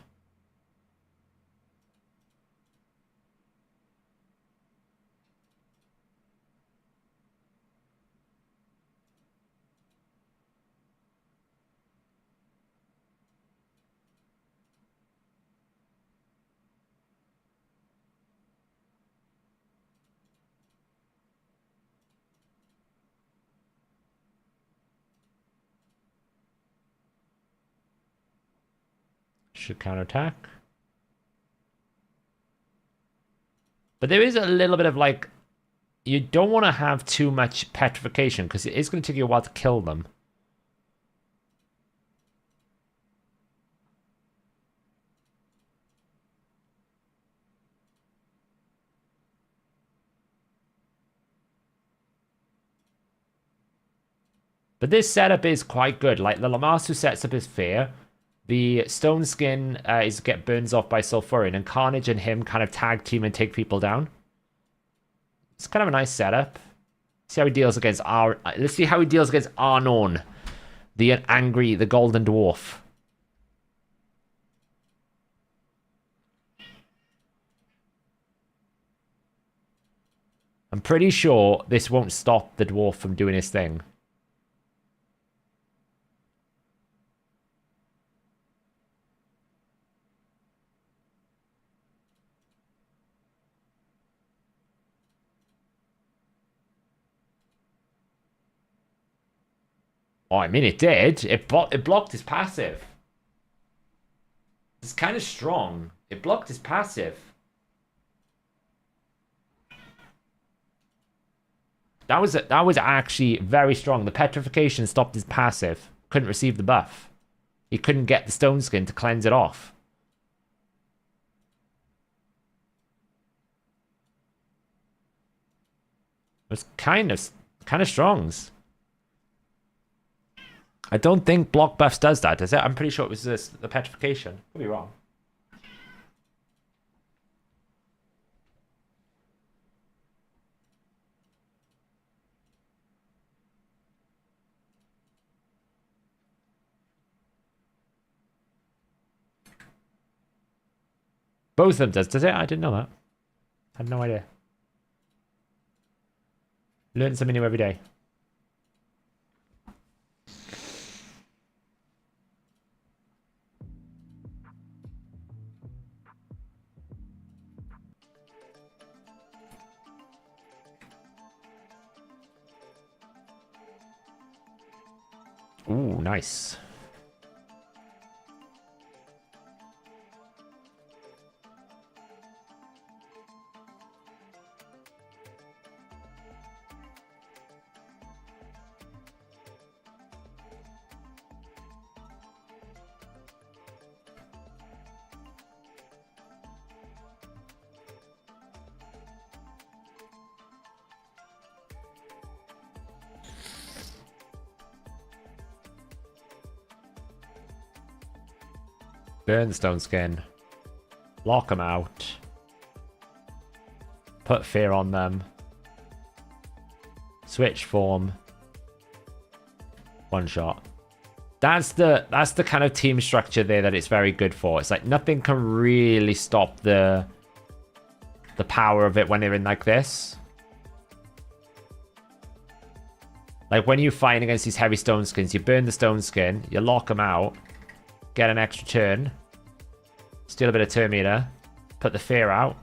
Should counterattack. But there is a little bit of like, you don't want to have too much petrification because it is going to take you a while to kill them. But this setup is quite good. Like the Lamasu sets up is fair. The Stone Skin is get burns off by Sulfurin, and Carnage and him kind of tag team and take people down. It's kind of a nice setup. See how he deals against our. Let's see how he deals against Arnon, the angry, the Golden Dwarf. I'm pretty sure this won't stop the dwarf from doing his thing. Oh, I mean, it did. It blocked his passive. It's kind of strong. It blocked his passive. That was actually very strong. The petrification stopped his passive. Couldn't receive the buff. He couldn't get the stone skin to cleanse it off. It was kind of strongs. I don't think block buffs does that, does it? I'm pretty sure it was the petrification. Could be wrong. Both of them does it? I didn't know that. I had no idea. Learn something new every day. Ooh, nice. Burn the stone skin. Lock them out. Put fear on them. Switch form. One shot. That's the kind of team structure there that it's very good for. It's like nothing can really stop the power of it when they're in like this. Like when you're fighting against these heavy stone skins, you burn the stone skin, you lock them out. Get an extra turn. Steal a bit of turn meter. Put the fear out.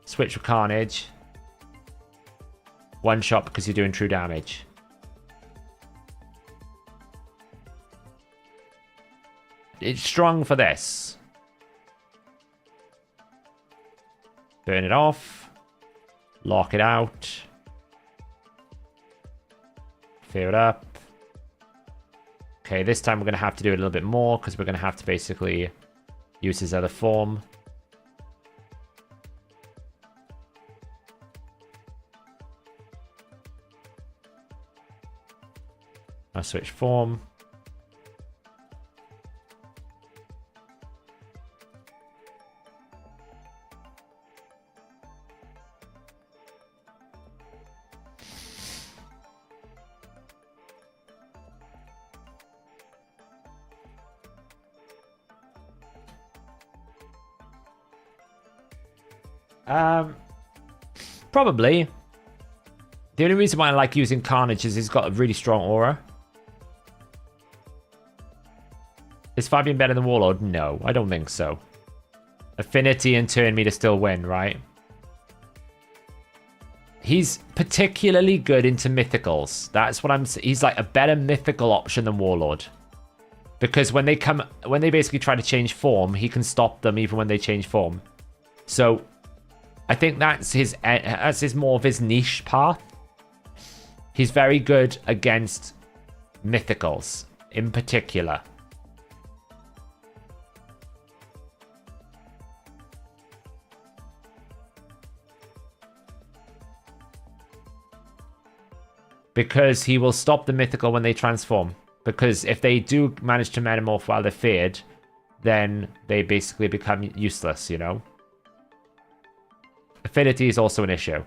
Switch with Carnage. One shot because you're doing true damage. It's strong for this. Burn it off. Lock it out. Fear it up. Okay, this time we're going to have to do it a little bit more because we're going to have to basically use his other form. I'll switch form. Probably. The only reason why I like using Carnage is he's got a really strong aura. Is Fabian better than Warlord? No, I don't think so. Affinity and turn meter still win, right? He's particularly good into mythicals. That's what I'm saying. He's like a better mythical option than Warlord. Because when they basically try to change form, he can stop them even when they change form. So I think that's his more of his niche path. He's very good against mythicals in particular. Because he will stop the mythical when they transform. Because if they do manage to metamorph while they're feared, then they basically become useless, you know? Affinity is also an issue.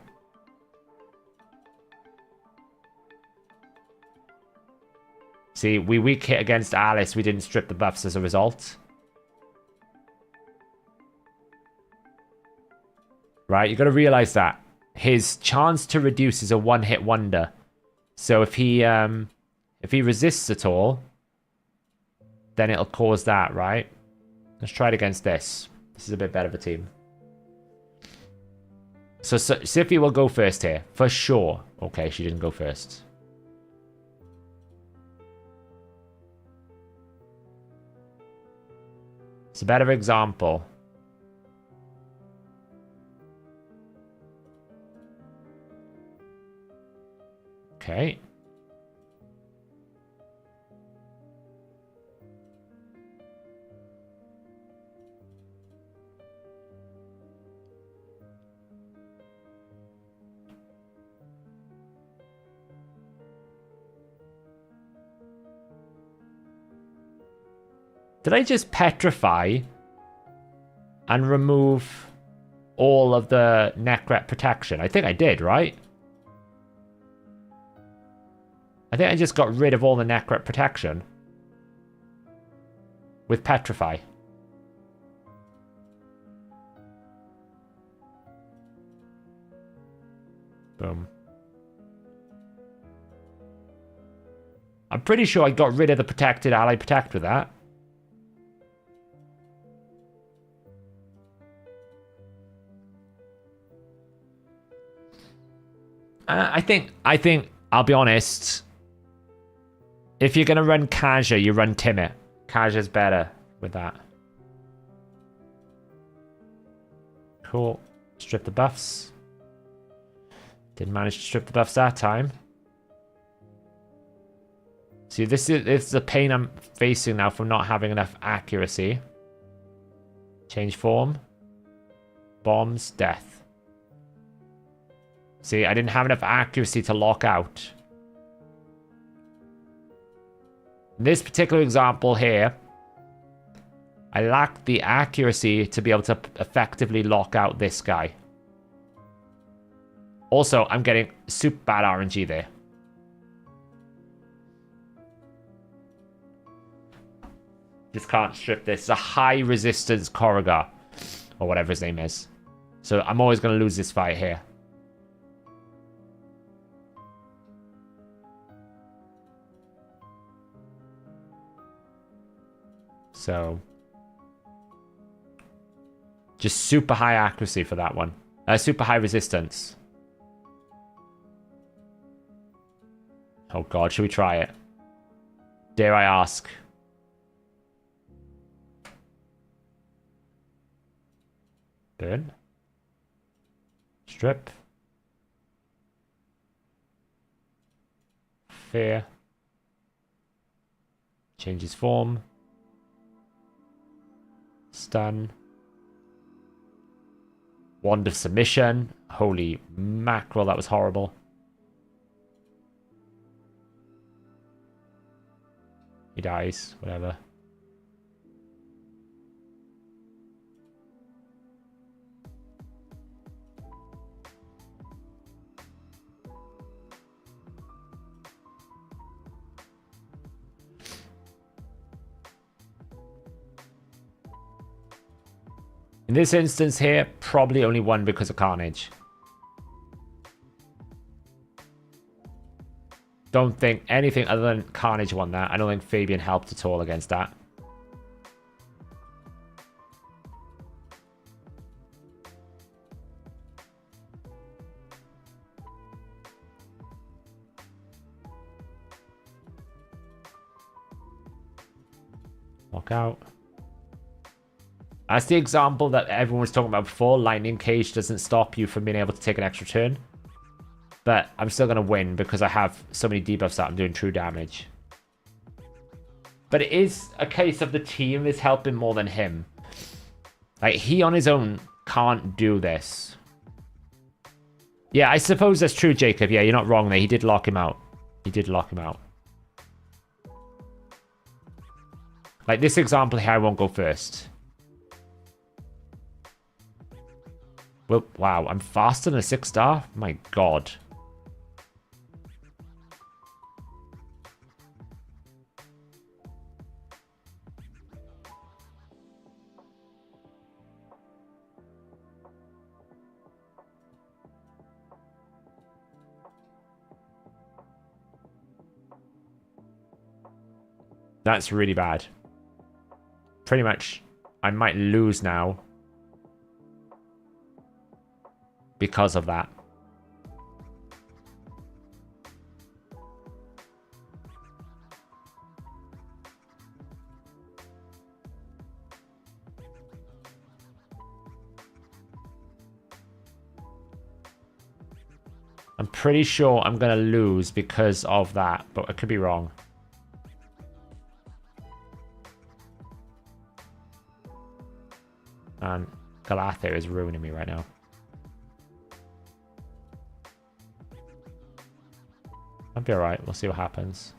See, we weak hit against Alice, we didn't strip the buffs as a result. Right, you got to realize that. His chance to reduce is a one-hit wonder. So if he resists at all, then it'll cause that, right? Let's try it against this. This is a bit better of a team. So Sify will go first here, for sure. Okay, she didn't go first. It's a better example. Okay. Did I just petrify and remove all of the neck rep protection? I think I did, right? I think I just got rid of all the neck rep protection with petrify. Boom. I'm pretty sure I got rid of the protected ally protect with that. I think, I'll be honest. If you're going to run Kaja, you run Timmy. Kaja's better with that. Cool. Strip the buffs. Didn't manage to strip the buffs that time. See, this is the pain I'm facing now from not having enough accuracy. Change form. Bombs, death. See, I didn't have enough accuracy to lock out. In this particular example here, I lacked the accuracy to be able to effectively lock out this guy. Also, I'm getting super bad RNG there. Just can't strip this. It's a high resistance Corrigar, or whatever his name is. So I'm always going to lose this fight here. So, just super high accuracy for that one. Super high resistance. Oh god, should we try it? Dare I ask? Burn. Strip. Fear. Changes form. Stun. Wand of Submission. Holy mackerel, that was horrible. He dies, whatever. In this instance here, probably only won because of Carnage. Don't think anything other than Carnage won that. I don't think Fabian helped at all against that. Lock out. That's the example that everyone was talking about before. Lightning Cage doesn't stop you from being able to take an extra turn. But I'm still going to win because I have so many debuffs that I'm doing true damage. But it is a case of the team is helping more than him. Like, he on his own can't do this. Yeah, I suppose that's true, Jacob. Yeah, you're not wrong there. He did lock him out. He did lock him out. Like, this example here, I won't go first. Well, wow, I'm faster than a 6-star? My god. That's really bad. Pretty much, I might lose now. Because of that. I'm pretty sure I'm going to lose because of that, but I could be wrong. And Galather is ruining me right now. I'll be alright. We'll see what happens.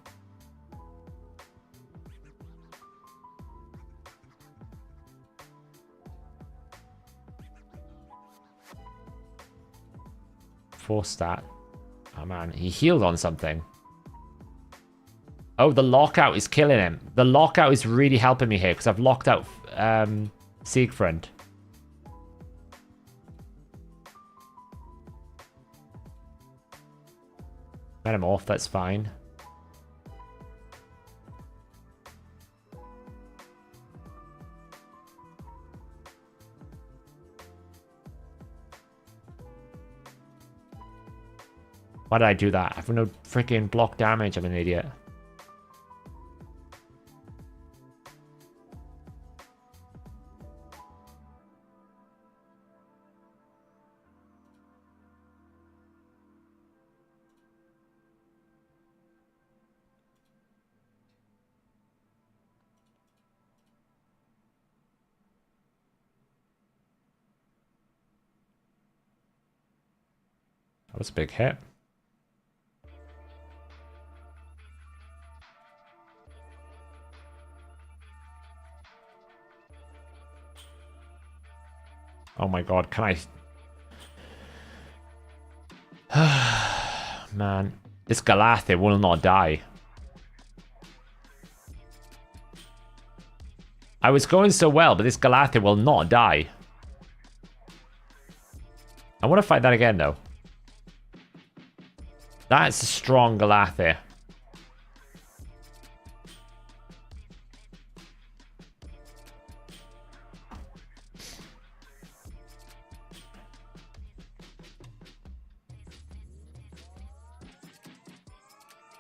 Four stat. Oh man, he healed on something. Oh, the lockout is killing him. The lockout is really helping me here because I've locked out Siegfried. Metamorph, that's fine. Why did I do that? I have no freaking block damage. I'm an idiot. That was a big hit. Oh my god, can I... Man, this Galather will not die. I was going so well, but this Galather will not die. I want to fight that again, though. That's a strong Galather.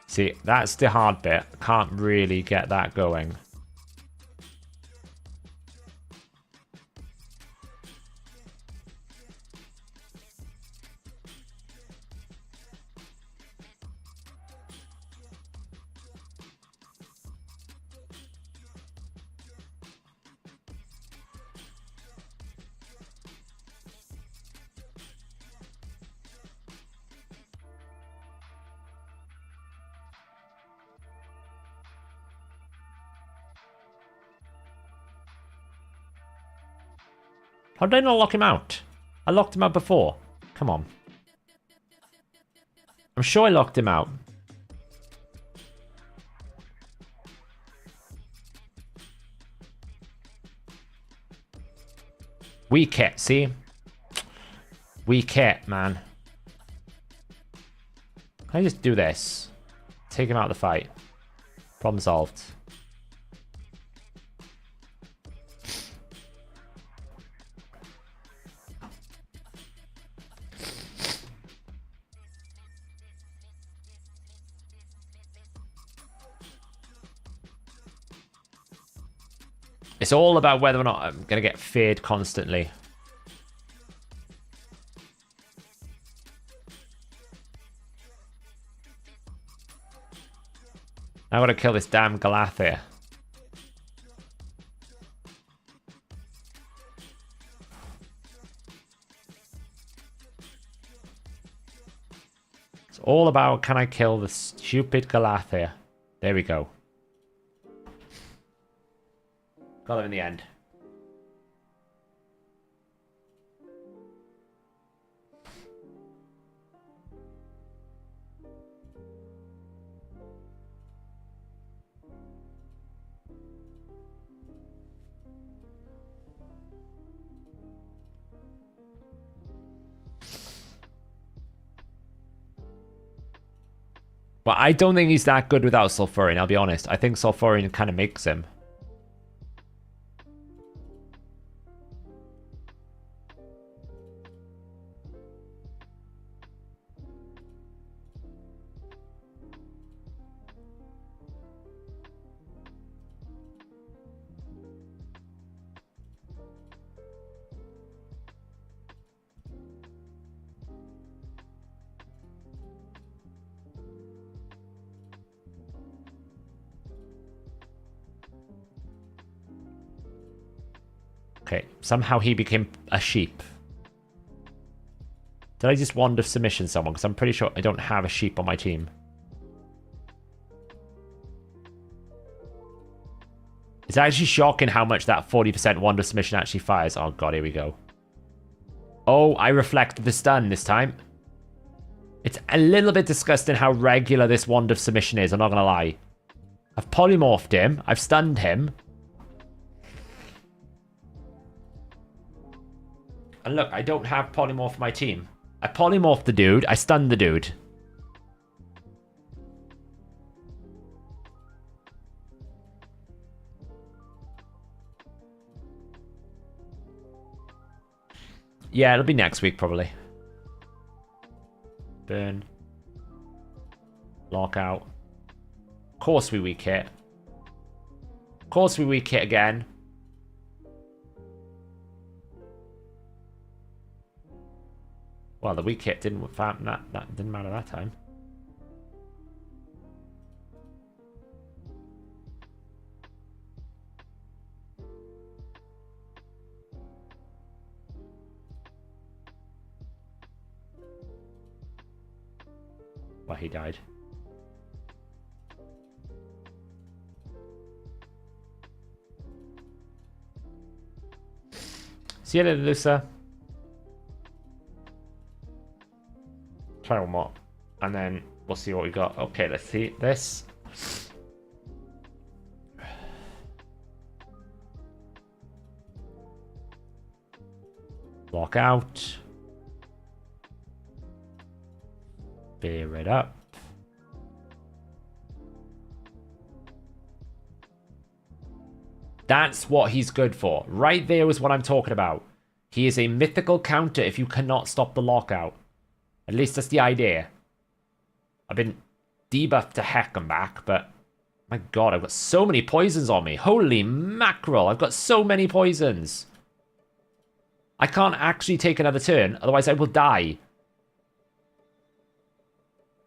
See, that's the hard bit. Can't really get that going. How did I not lock him out? I locked him out before. Come on. I'm sure I locked him out. Weak hit, see? Weak hit, man. Can I just do this? Take him out of the fight. Problem solved. It's all about whether or not I'm going to get feared constantly. I want to kill this damn Galather. It's all about, can I kill the stupid Galather? There we go. Got him in the end. But I don't think he's that good without Sulfurion, I'll be honest. I think Sulfurion kind of makes him. Okay, somehow he became a sheep. Did I just wand of submission someone? Because I'm pretty sure I don't have a sheep on my team. It's actually shocking how much that 40% wand of submission actually fires. Oh god, here we go. Oh, I reflected the stun this time. It's a little bit disgusting how regular this wand of submission is, I'm not gonna lie. I've polymorphed him, I've stunned him. And look, I don't have polymorph for my team. I polymorphed the dude, I stunned the dude. Yeah, it'll be next week probably. Burn. Lockout. Of course we weak hit. Of course we weak hit again. Well, the weak hit didn't that didn't matter that time. Well, he died. See you later, Lusa. Try one more. And then we'll see what we got. Okay, let's see this. Lock out. Bear it up. That's what he's good for. Right there is what I'm talking about. He is a mythical counter if you cannot stop the lockout. At least that's the idea. I've been debuffed to heck and back, but my god, I've got so many poisons on me. Holy mackerel, I've got so many poisons. I can't actually take another turn, otherwise I will die.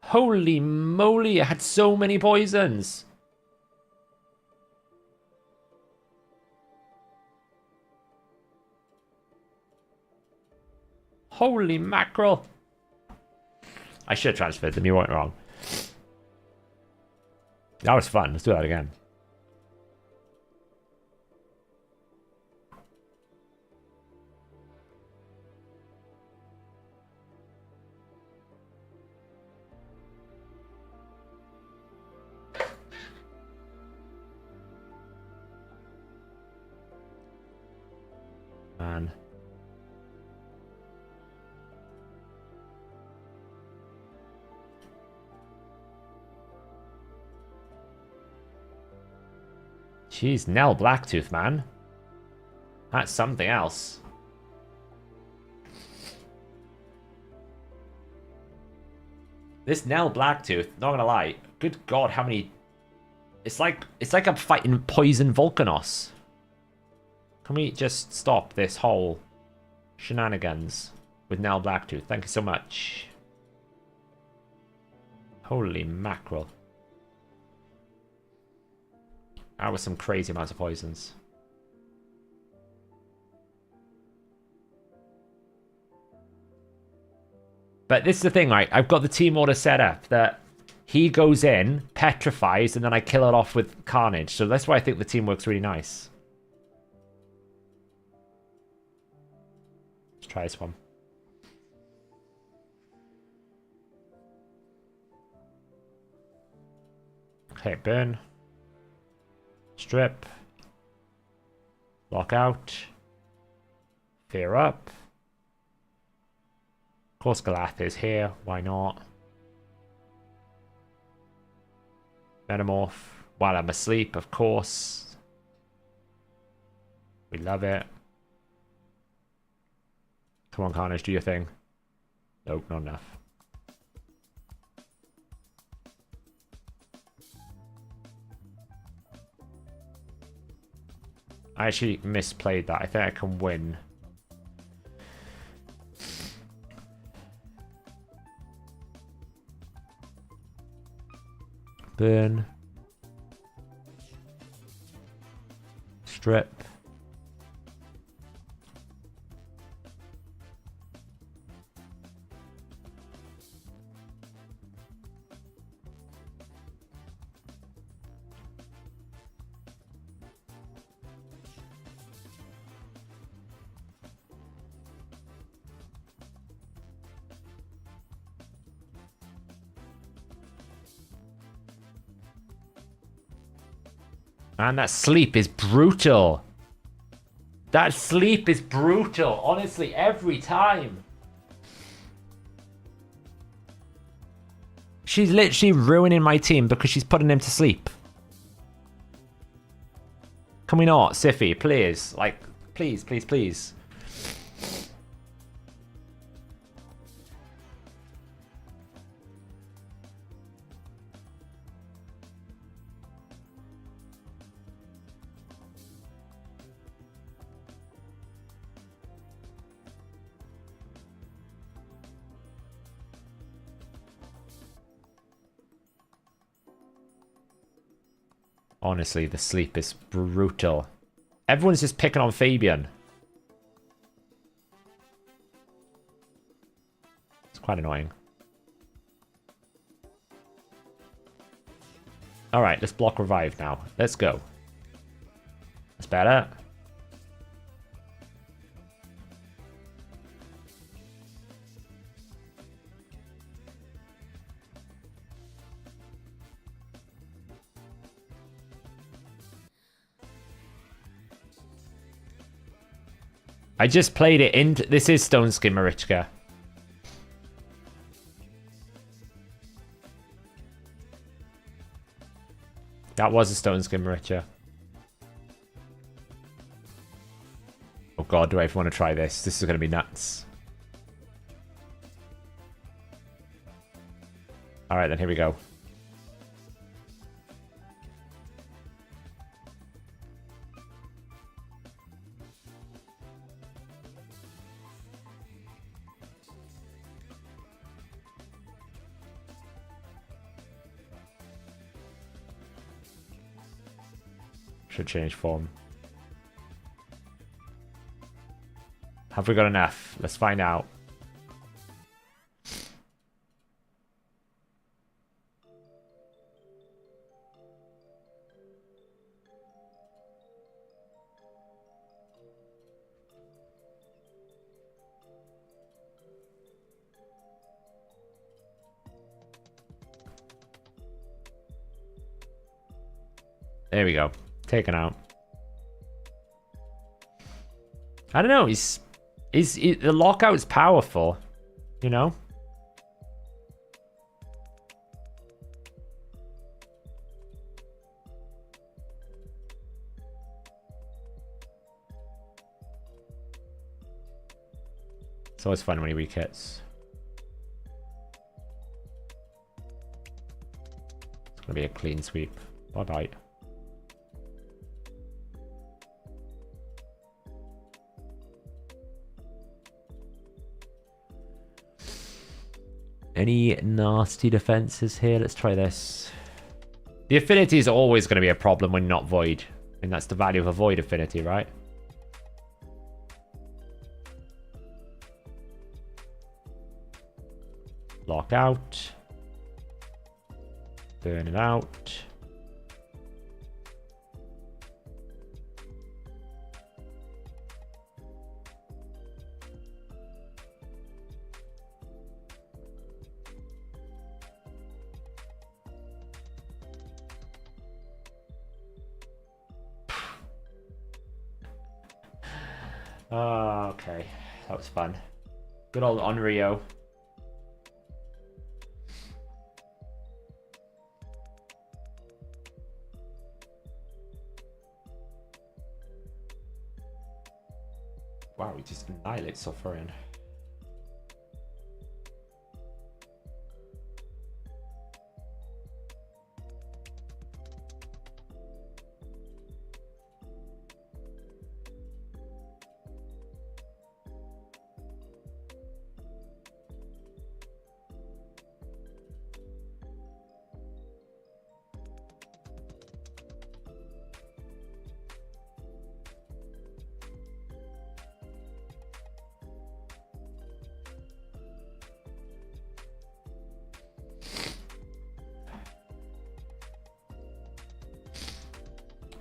Holy moly, I had so many poisons. Holy mackerel. I should have transferred them, you weren't wrong. That was fun, let's do that again. Man. Jeez, Nell Blacktooth, man. That's something else. This Nell Blacktooth, not gonna lie, good god, how many... It's like I'm fighting Poison Volcanos. Can we just stop this whole shenanigans with Nell Blacktooth? Thank you so much. Holy mackerel. That was some crazy amounts of poisons. But this is the thing, right? I've got the team order set up that he goes in, petrifies, and then I kill it off with Carnage. So that's why I think the team works really nice. Let's try this one. Okay, burn. Strip. Lock out. Fear up. Of course Galath is here. Why not? Metamorph. While I'm asleep, of course. We love it. Come on, Carnage, do your thing. Nope, not enough. I actually misplayed that. I think I can win. Burn. Strip. And that sleep is brutal. That sleep is brutal. Honestly, every time. She's literally ruining my team because she's putting him to sleep. Can we not, Siffy? Please. Like, please, please, please. Honestly, the sleep is brutal. Everyone's just picking on Fabian. It's quite annoying. Alright, let's block revive now. Let's go. That's better. I just played it in. This is Stone Skin Marichka. That was a Stone Skin Marichka. Oh god, do I even want to try this? This is going to be nuts. Alright then, here we go. Should change form. Have we got enough? Let's find out. There we go. Taken out. I don't know. The lockout's powerful, you know. It's always fun when he weak hits. It's gonna be a clean sweep. Bye bye. Any nasty defenses here? Let's try this. The affinity is always going to be a problem when not void. And that's the value of a void affinity, right? Lock out. Burn it out. Oh, okay. That was fun. Good old Onryo. Wow, he just annihilates Sulfurion.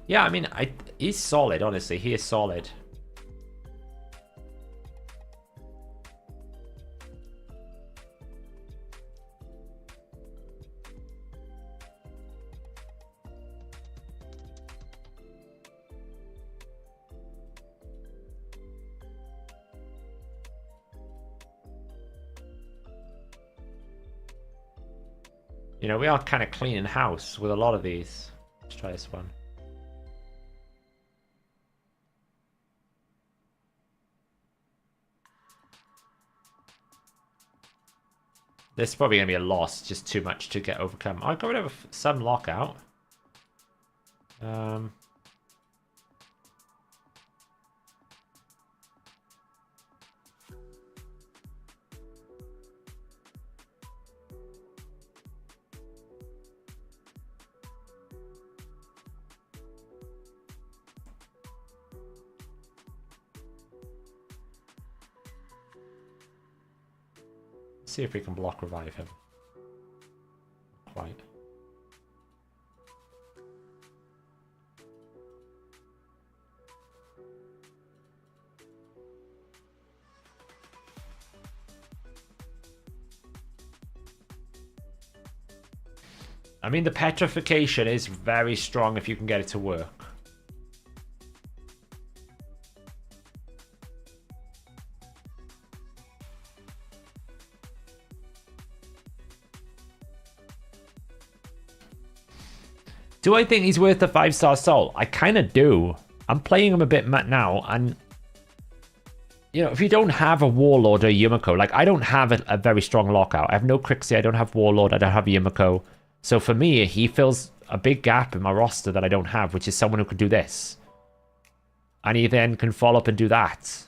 Yeah, I mean, he's solid, honestly. He is solid. You know, we are kind of cleaning house with a lot of these. Let's try this one. This is probably going to be a loss, just too much to get overcome. I got rid of some lockout. See if we can block revive him. Quite. I mean, the petrification is very strong if you can get it to work. Do I think he's worth a 5-star soul? I kind of do. I'm playing him a bit now, and you know, if you don't have a Warlord or Yumiko, like I don't have a very strong lockout. I have no Crixie, I don't have Warlord, I don't have Yumiko. So for me, he fills a big gap in my roster that I don't have, which is someone who can do this. And he then can follow up and do that.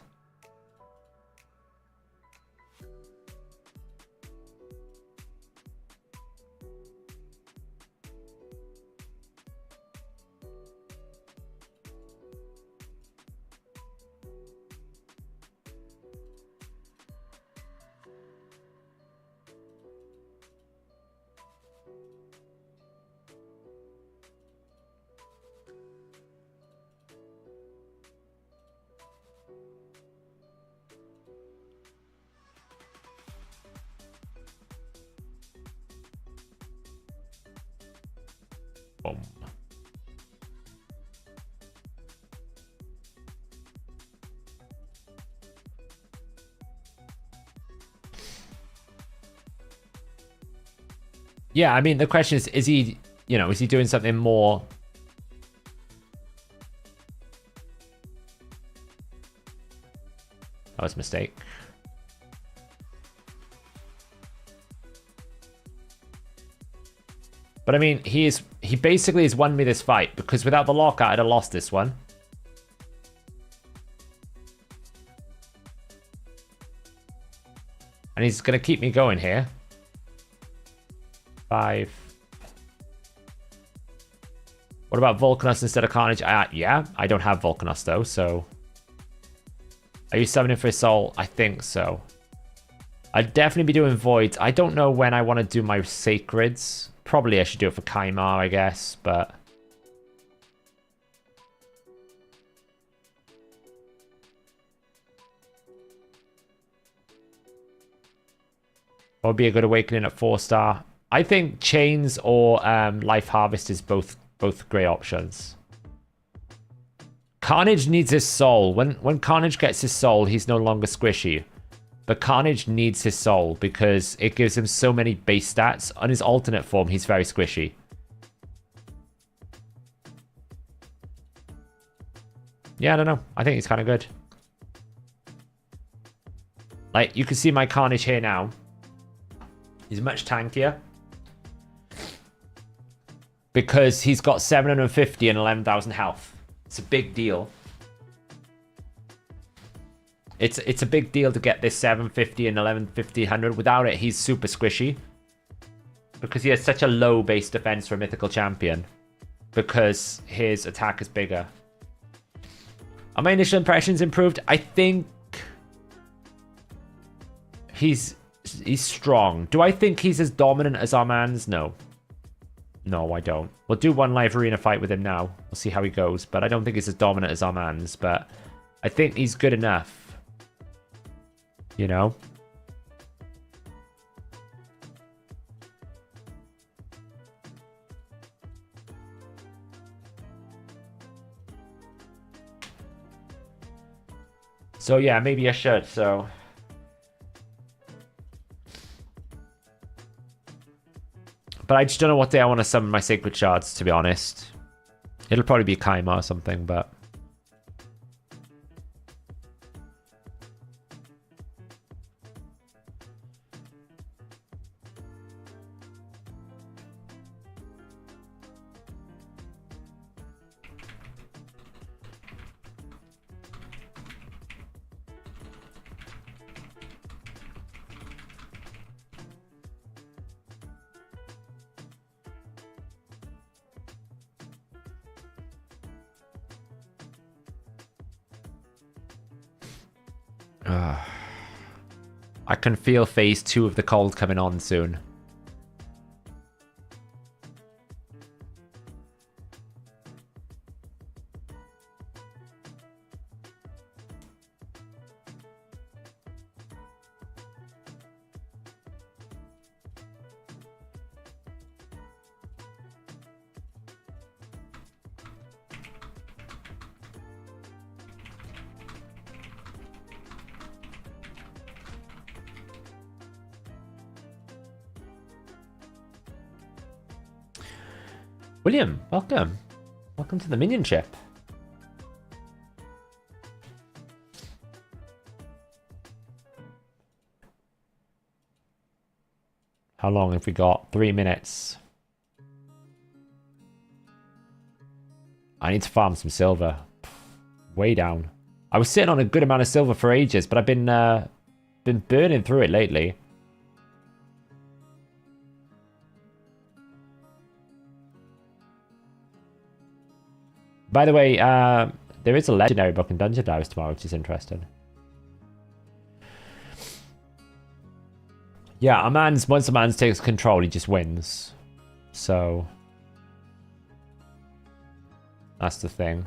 Boom. Yeah, I mean, the question is he, you know, is he doing something more? That was a mistake. But I mean, he basically has won me this fight, because without the lockout, I'd have lost this one. And he's going to keep me going here. 5. What about Volcanos instead of Carnage? Yeah, I don't have Volcanos though, so... Are you summoning for his soul? I think so. I'd definitely be doing Voids. I don't know when I want to do my Sacreds. Probably I should do it for Kaimar, I guess, but... What would be a good awakening at 4-star? I think Chains or Life Harvest is both great options. Carnage needs his soul. When Carnage gets his soul, he's no longer squishy. But Carnage needs his soul because it gives him so many base stats. On his alternate form, he's very squishy. Yeah, I don't know. I think he's kind of good. Like, you can see my Carnage here now. He's much tankier. Because he's got 750 and 11,000 health. It's a big deal. It's a big deal to get this 750 and 1150, 100. Without it, he's super squishy. Because he has such a low base defense for a mythical champion. Because his attack is bigger. Are my initial impressions improved? I think he's strong. Do I think he's as dominant as Armand's? No. No, I don't. We'll do one live arena fight with him now. We'll see how he goes. But I don't think he's as dominant as Armand's. But I think he's good enough. You know? So yeah, maybe I should, so... But I just don't know what day I want to summon my Sacred Shards, to be honest. It'll probably be Kaima or something, but... I can feel phase 2 of the cold coming on soon. William, welcome. Welcome to the minion ship. How long have we got? 3 minutes. I need to farm some silver. Way down. I was sitting on a good amount of silver for ages, but I've been burning through it lately. By the way, there is a legendary book in Dungeon Divers tomorrow, which is interesting. Yeah, once a man takes control, he just wins. So that's the thing.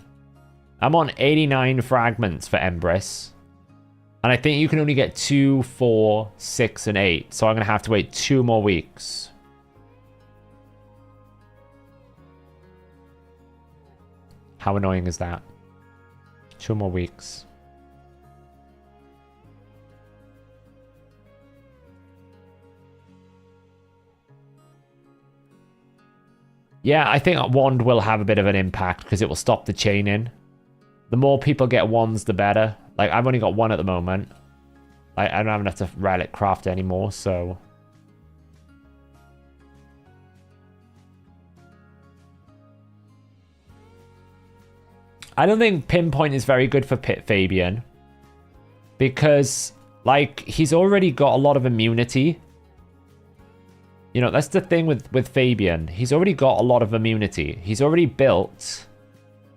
I'm on 89 fragments for Empress. And I think you can only get 2, 4, 6, and 8. So I'm going to have to wait 2 more weeks. How annoying is that? 2 more weeks. Yeah, I think Wand will have a bit of an impact because it will stop the chaining. The more people get wands, the better. Like, I've only got 1 at the moment. I don't have enough to relic craft anymore, so... I don't think Pinpoint is very good for Fabian. Because, like, he's already got a lot of immunity. You know, that's the thing with Fabian. He's already got a lot of immunity. He's already built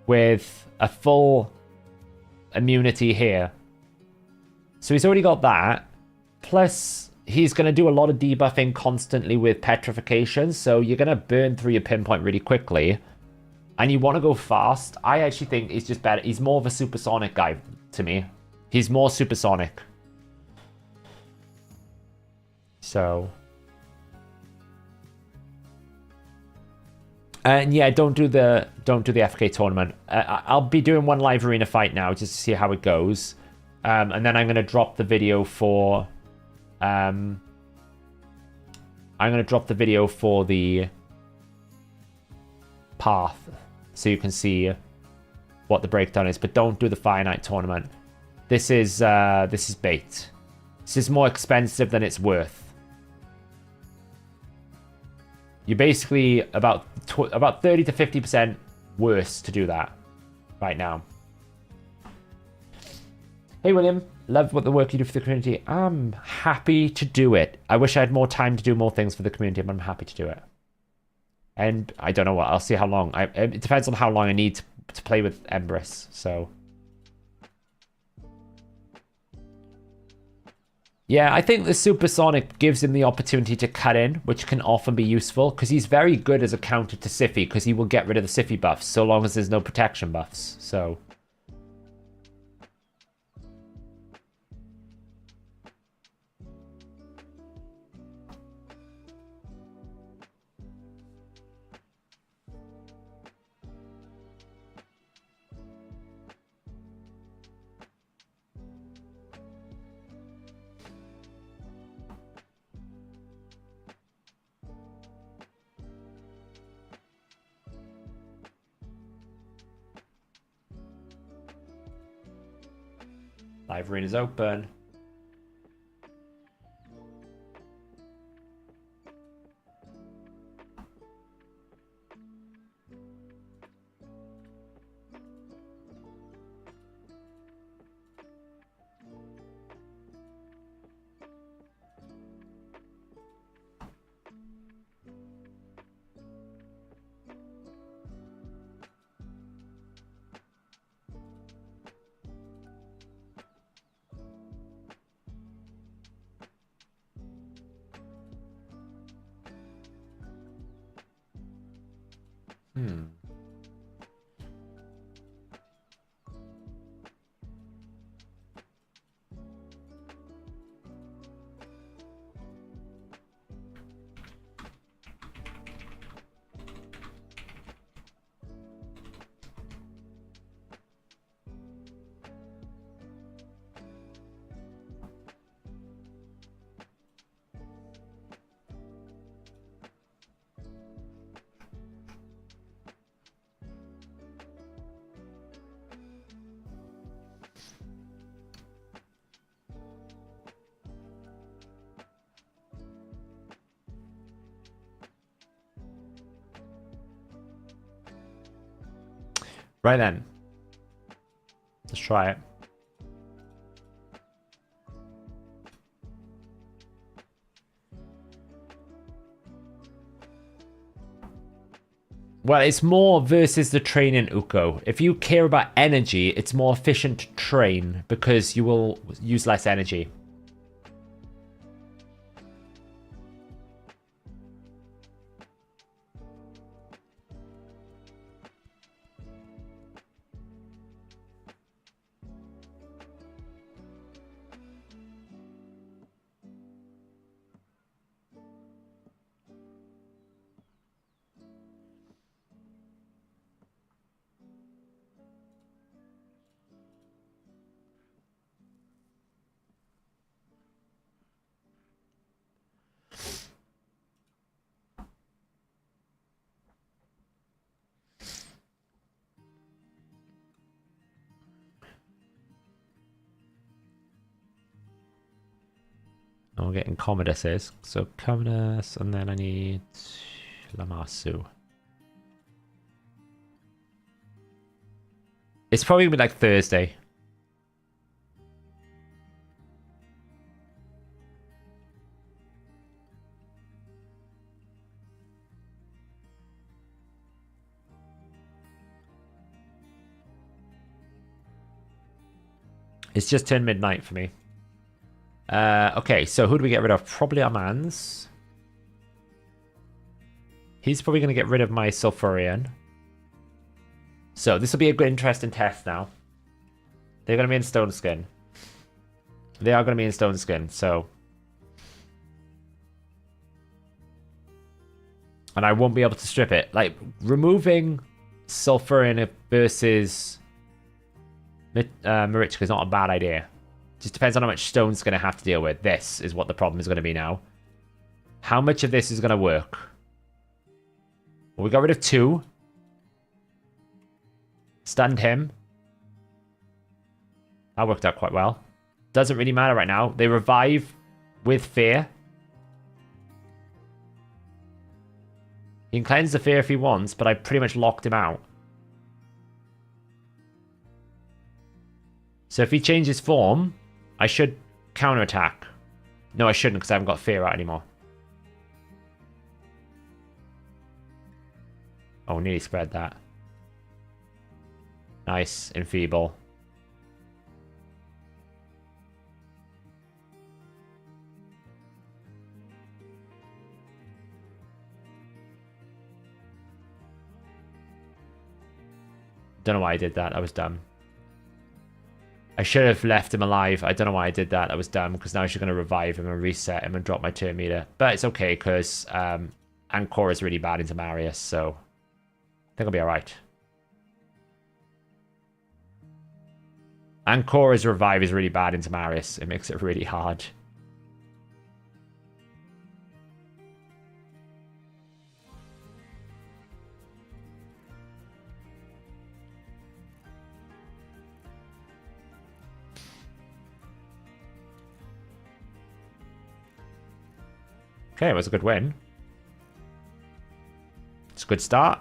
with a full immunity here. So he's already got that. Plus, he's going to do a lot of debuffing constantly with petrification. So you're going to burn through your Pinpoint really quickly. And you want to go fast. I actually think he's just better. He's more of a supersonic guy to me. He's more supersonic. So... and yeah, don't do the FK tournament. I'll be doing one live arena fight now just to see how it goes, and then I'm gonna drop the video for the path so you can see what the breakdown is. But don't do the Fire Night tournament. This is bait. This is more expensive than it's worth. You're basically about 30 to 50% worse to do that right now. Hey William, love what the work you do for the community. I'm happy to do it. I wish I had more time to do more things for the community, but I'm happy to do it. And I don't know what. I'll see how long. It depends on how long I need to play with Empress. So. Yeah, I think the Supersonic gives him the opportunity to cut in, which can often be useful, because he's very good as a counter to Siphi, because he will get rid of the Siphi buffs, so long as there's no protection buffs, so... Live arena's open. Right then. Let's try it. Well, it's more versus the train in Uko. If you care about energy, it's more efficient to train because you will use less energy. Oh, we're getting Commodus. So Commodus, and then I need Lamasu. It's probably gonna be like Thursday. It's just turned midnight for me. Okay, so who do we get rid of? Probably Armand's. He's probably going to get rid of my Sulfurian. So this will be a good, interesting test now. They're going to be in Stone Skin. They are going to be in Stone Skin, so... And I won't be able to strip it. Like, removing Sulfurian versus Marichka is not a bad idea. Just depends on how much Stone's going to have to deal with. This is what the problem is going to be now. How much of this is going to work? Well, we got rid of 2. Stunned him. That worked out quite well. Doesn't really matter right now. They revive with fear. He can cleanse the fear if he wants, but I pretty much locked him out. So if he changes form, I should counterattack. No, I shouldn't because I haven't got fear out anymore. Oh, nearly spread that. Nice. Enfeeble. Don't know why I did that. I was dumb. I should have left him alive. I don't know why I did that. I was dumb because now she's going to revive him and reset him and drop my turn meter. But it's okay because Ancora is really bad into Marius, so I think I'll be alright. Ancora's revive is really bad into Marius. It makes it really hard. Okay, it was a good win. It's a good start.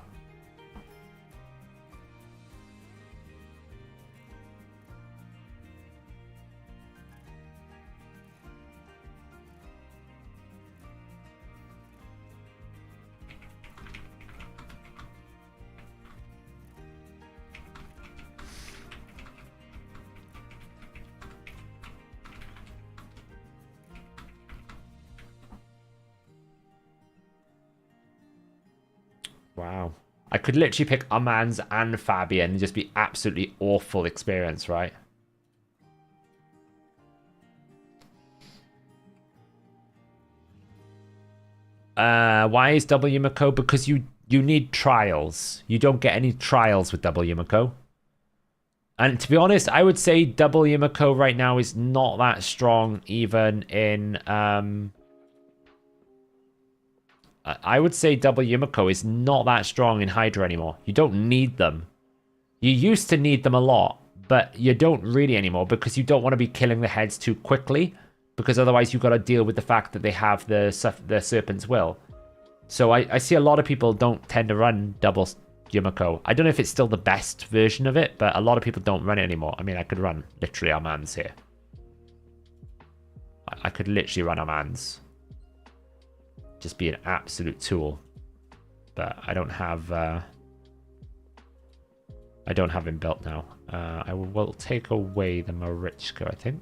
Wow. I could literally pick Armand's and Fabian and just be absolutely awful experience, right? Why is double Yumiko? Because you need trials. You don't get any trials with double Yumiko. And to be honest, I would say double Yumiko right now is not that strong even in... I would say double Yumiko is not that strong in Hydra anymore. You don't need them. You used to need them a lot, but you don't really anymore because you don't want to be killing the heads too quickly, because otherwise you've got to deal with the fact that they have the Serpent's Will. So I see a lot of people don't tend to run double Yumiko. I don't know if it's still the best version of it, but a lot of people don't run it anymore. I mean, I could run literally Armand's here. I could literally run Armand's. Just be an absolute tool, but I don't have him built now. I will take away the Marichka, I think.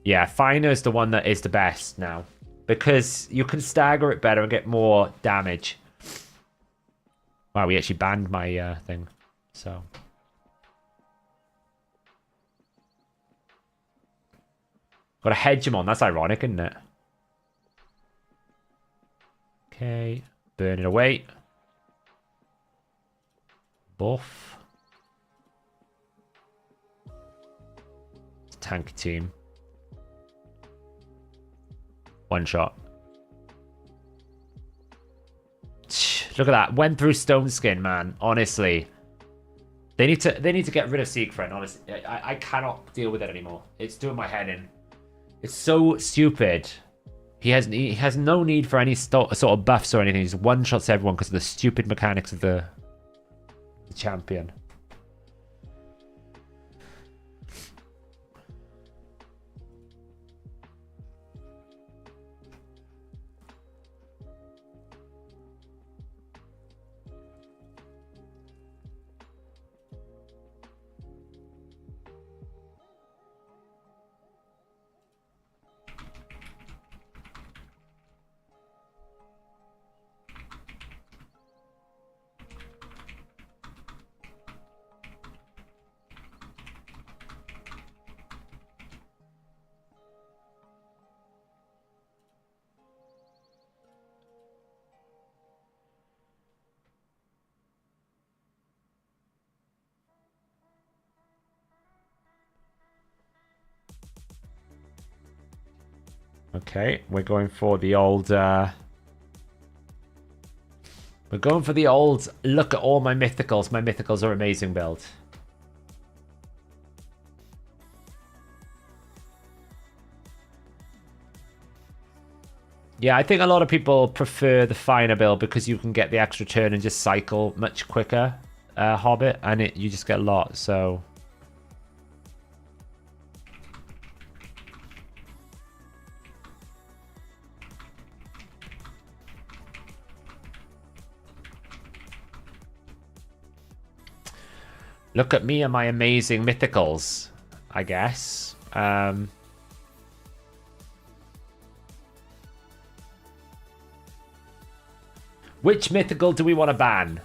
Yeah, Finer is the one that is the best now, because you can stagger it better and get more damage. Wow, we actually banned my thing, so. Got a Hegemon, that's ironic, isn't it? Okay, burn it away. Buff. It's a tanky team. One shot. Look at that. Went through Stone Skin, man. Honestly. They need to get rid of Siegfried, honestly. I cannot deal with it anymore. It's doing my head in. It's so stupid. He has no need for any sort of buffs or anything. He just one-shots everyone because of the stupid mechanics of the champion. Okay, we're going for the old... We're going for the old, look at all my mythicals. My mythicals are amazing build. Yeah, I think a lot of people prefer the finer build because you can get the extra turn and just cycle much quicker, Hobbit, and you just get a lot, so... Look at me and my amazing mythicals, I guess. Which mythical do we want to ban?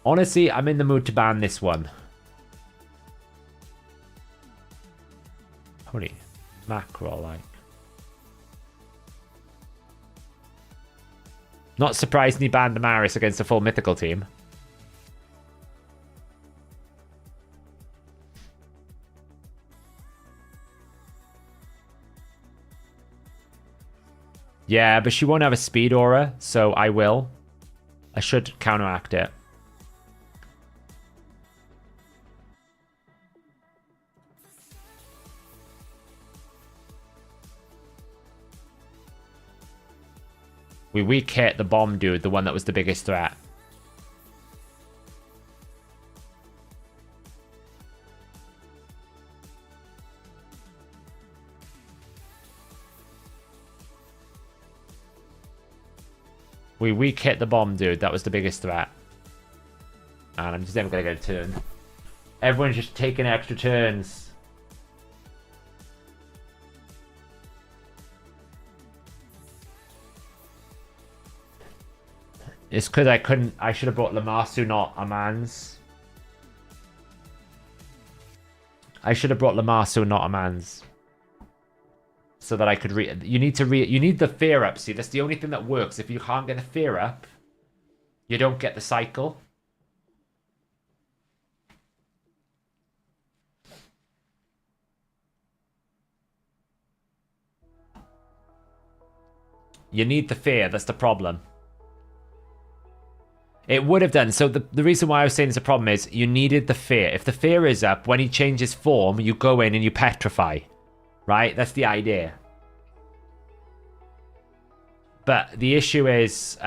Honestly, I'm in the mood to ban this one. Holy mackerel, like. Not surprised he banned Damaris against a full mythical team. Yeah, but she won't have a speed aura, so I will. I should counteract it. We weak hit the bomb dude, the one that was the biggest threat. We weak hit the bomb dude, that was the biggest threat. And I'm just never gonna get a turn. Everyone's just taking extra turns. It's because I should have brought Lamasu, not Amans. I should have brought Lamasu, not Amans. So that I could you need the fear up. See, that's the only thing that works. If you can't get the fear up, you don't get the cycle. You need the fear, that's the problem. It would have done. So the reason why I was saying it's a problem is you needed the fear. If the fear is up, when he changes form, you go in and you petrify. Right? That's the idea. But the issue is...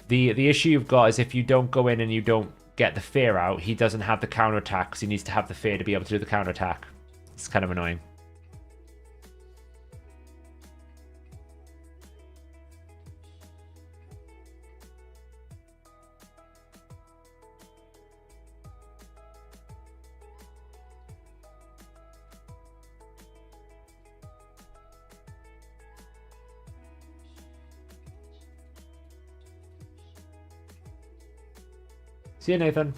The issue you've got is if you don't go in and you don't get the fear out, he doesn't have the counterattack, because he needs to have the fear to be able to do the counterattack. It's kind of annoying. See you, Nathan.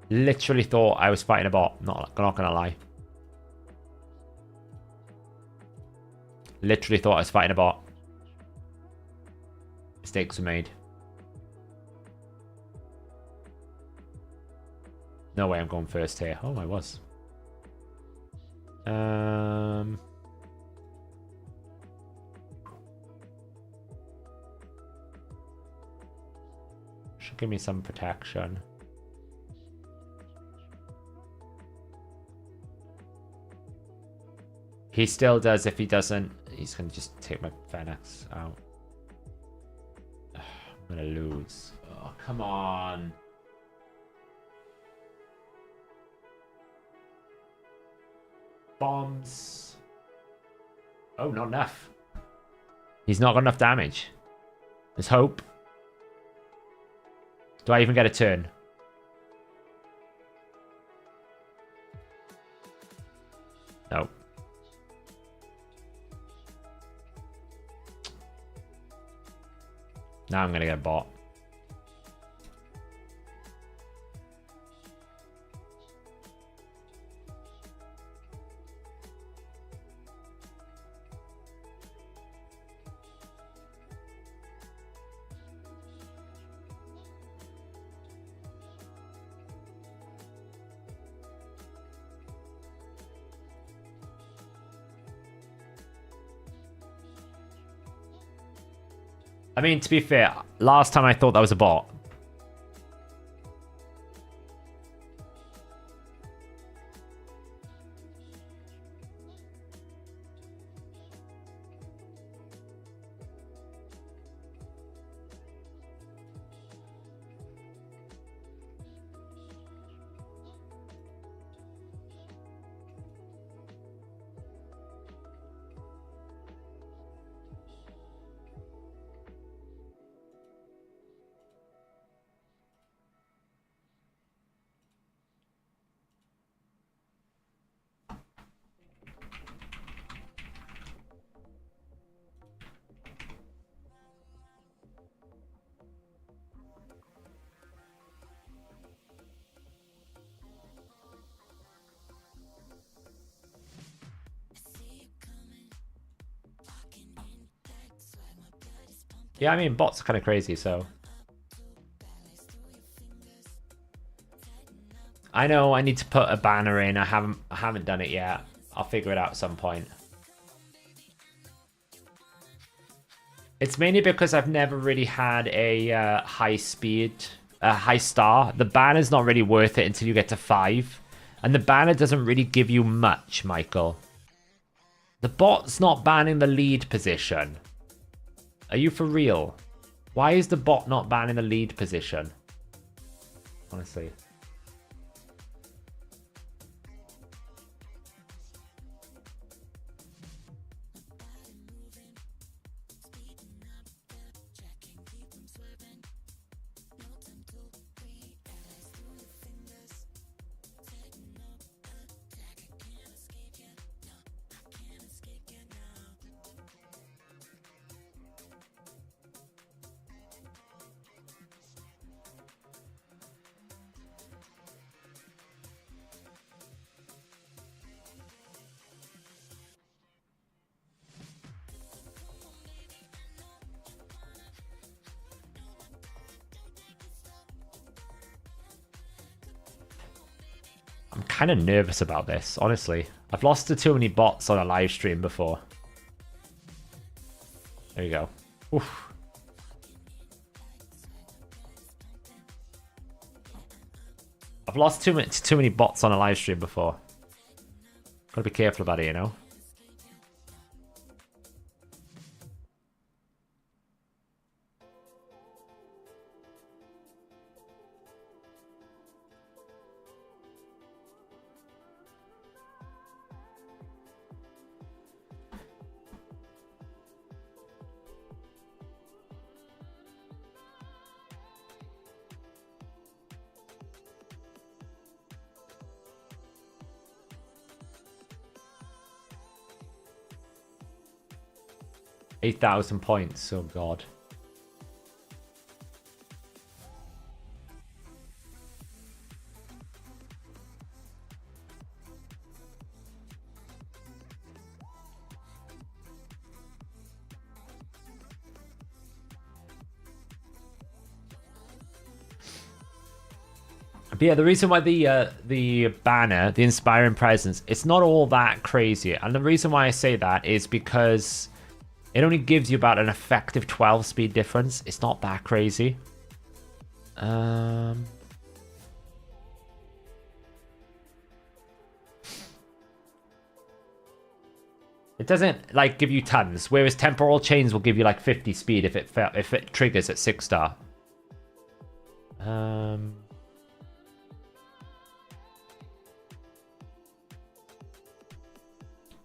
Literally thought I was fighting a bot. Not gonna lie. Literally thought I was fighting a bot. Mistakes were made. No way I'm going first here. Oh, I was. Should give me some protection. He still does. If he doesn't, he's going to just take my Fenix out. I'm going to lose. Oh, come on. Bombs. Oh, not enough. He's not got enough damage. There's hope. Do I even get a turn? No. Now I'm going to get bought. I mean, to be fair, last time I thought that was a bot. Yeah, I mean, bots are kind of crazy, so. I know I need to put a banner in. I haven't done it yet. I'll figure it out at some point. It's mainly because I've never really had a high star. The banner's not really worth it until you get to 5. And the banner doesn't really give you much, Michael. The bot's not banning the lead position. Are you for real? Why is the bot not banning the lead position? Honestly. I'm kind of nervous about this, honestly. I've lost to too many bots on a live stream before. There you go. Oof. I've lost too many bots on a live stream before. Gotta be careful about it, you know? $8,000 points, oh god. But yeah, the reason why the banner, the inspiring presence, it's not all that crazy. And the reason why I say that is because it only gives you about an effective 12 speed difference. It's not that crazy. It doesn't like give you tons, whereas temporal chains will give you like 50 speed if it triggers at 6-star.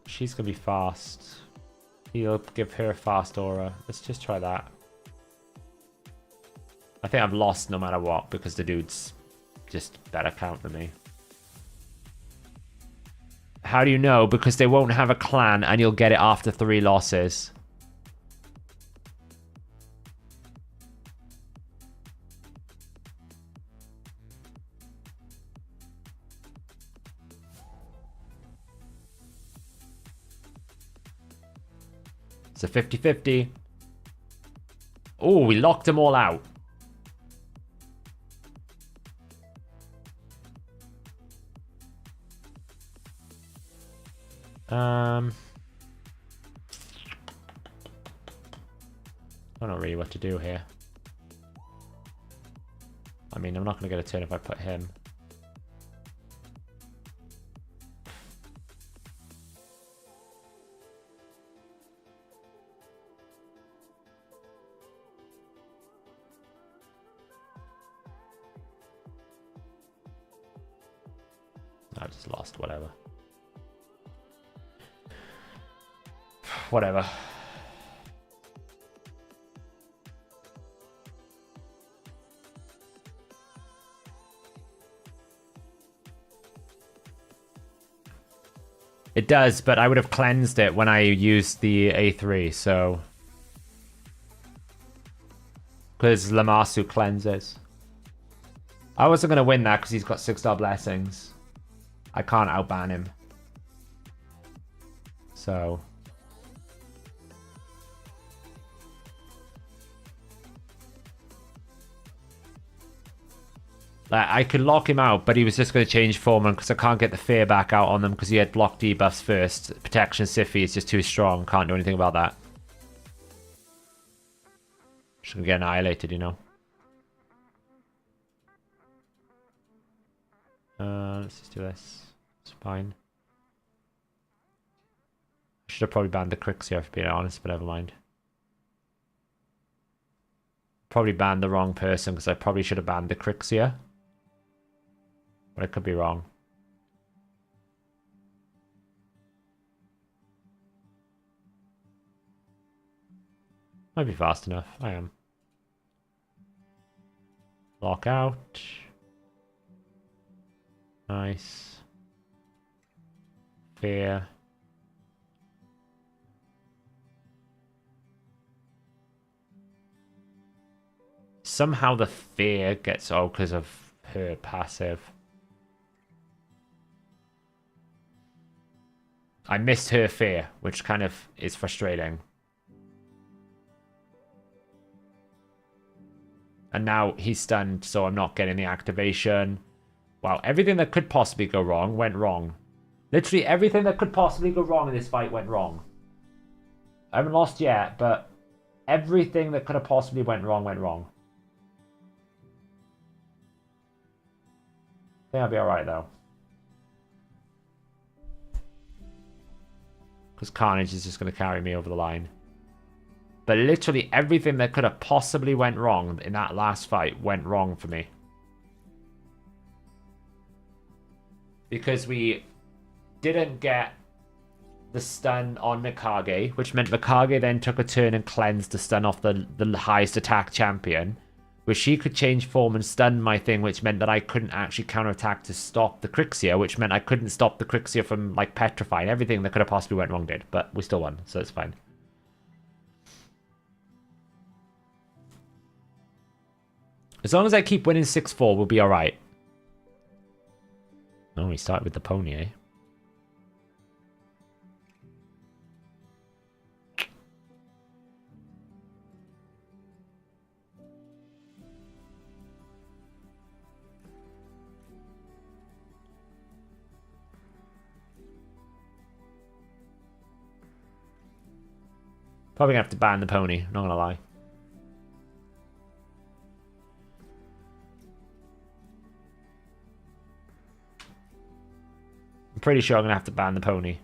She's gonna be fast. He'll give her a fast aura. Let's just try that. I think I've lost no matter what because the dude's just better count than me. How do you know? Because they won't have a clan and you'll get it after 3 losses. It's a 50-50. Oh, we locked them all out. I don't know really what to do here. I mean, I'm not going to get a turn if I put him. I just lost, whatever. Whatever. It does, but I would have cleansed it when I used the A3, so... Because Lamasu cleanses. I wasn't going to win that because he's got 6-star blessings. I can't outban him. So... Like, I could lock him out, but he was just going to change Foreman because I can't get the fear back out on them because he had block debuffs first. Protection Siffy is just too strong. Can't do anything about that. Just going to get annihilated, you know. Let's just do this. It's fine. I should have probably banned the Crixia, if being honest, but never mind. Probably banned the wrong person because I probably should have banned the Crixia. But I could be wrong. Might be fast enough. I am. Lock out. Nice. Fear. Somehow the fear gets out because of her passive. I missed her fear, which kind of is frustrating. And now he's stunned, so I'm not getting the activation. Wow, everything that could possibly go wrong went wrong. Literally everything that could possibly go wrong in this fight went wrong. I haven't lost yet, but everything that could have possibly went wrong went wrong. I think I'll be alright, though. Because Carnage is just going to carry me over the line. But literally everything that could have possibly went wrong in that last fight went wrong for me. Because we didn't get the stun on Mikage, which meant Mikage then took a turn and cleansed the stun off the highest attack champion. Where she could change form and stun my thing, which meant that I couldn't actually counterattack to stop the Crixia, which meant I couldn't stop the Crixia from, like, petrifying. Everything that could have possibly went wrong did, but we still won, so it's fine. As long as I keep winning 6-4, we'll be alright. Oh, we started with the pony, eh? Probably gonna have to ban the pony, not gonna lie. I'm pretty sure I'm gonna have to ban the pony.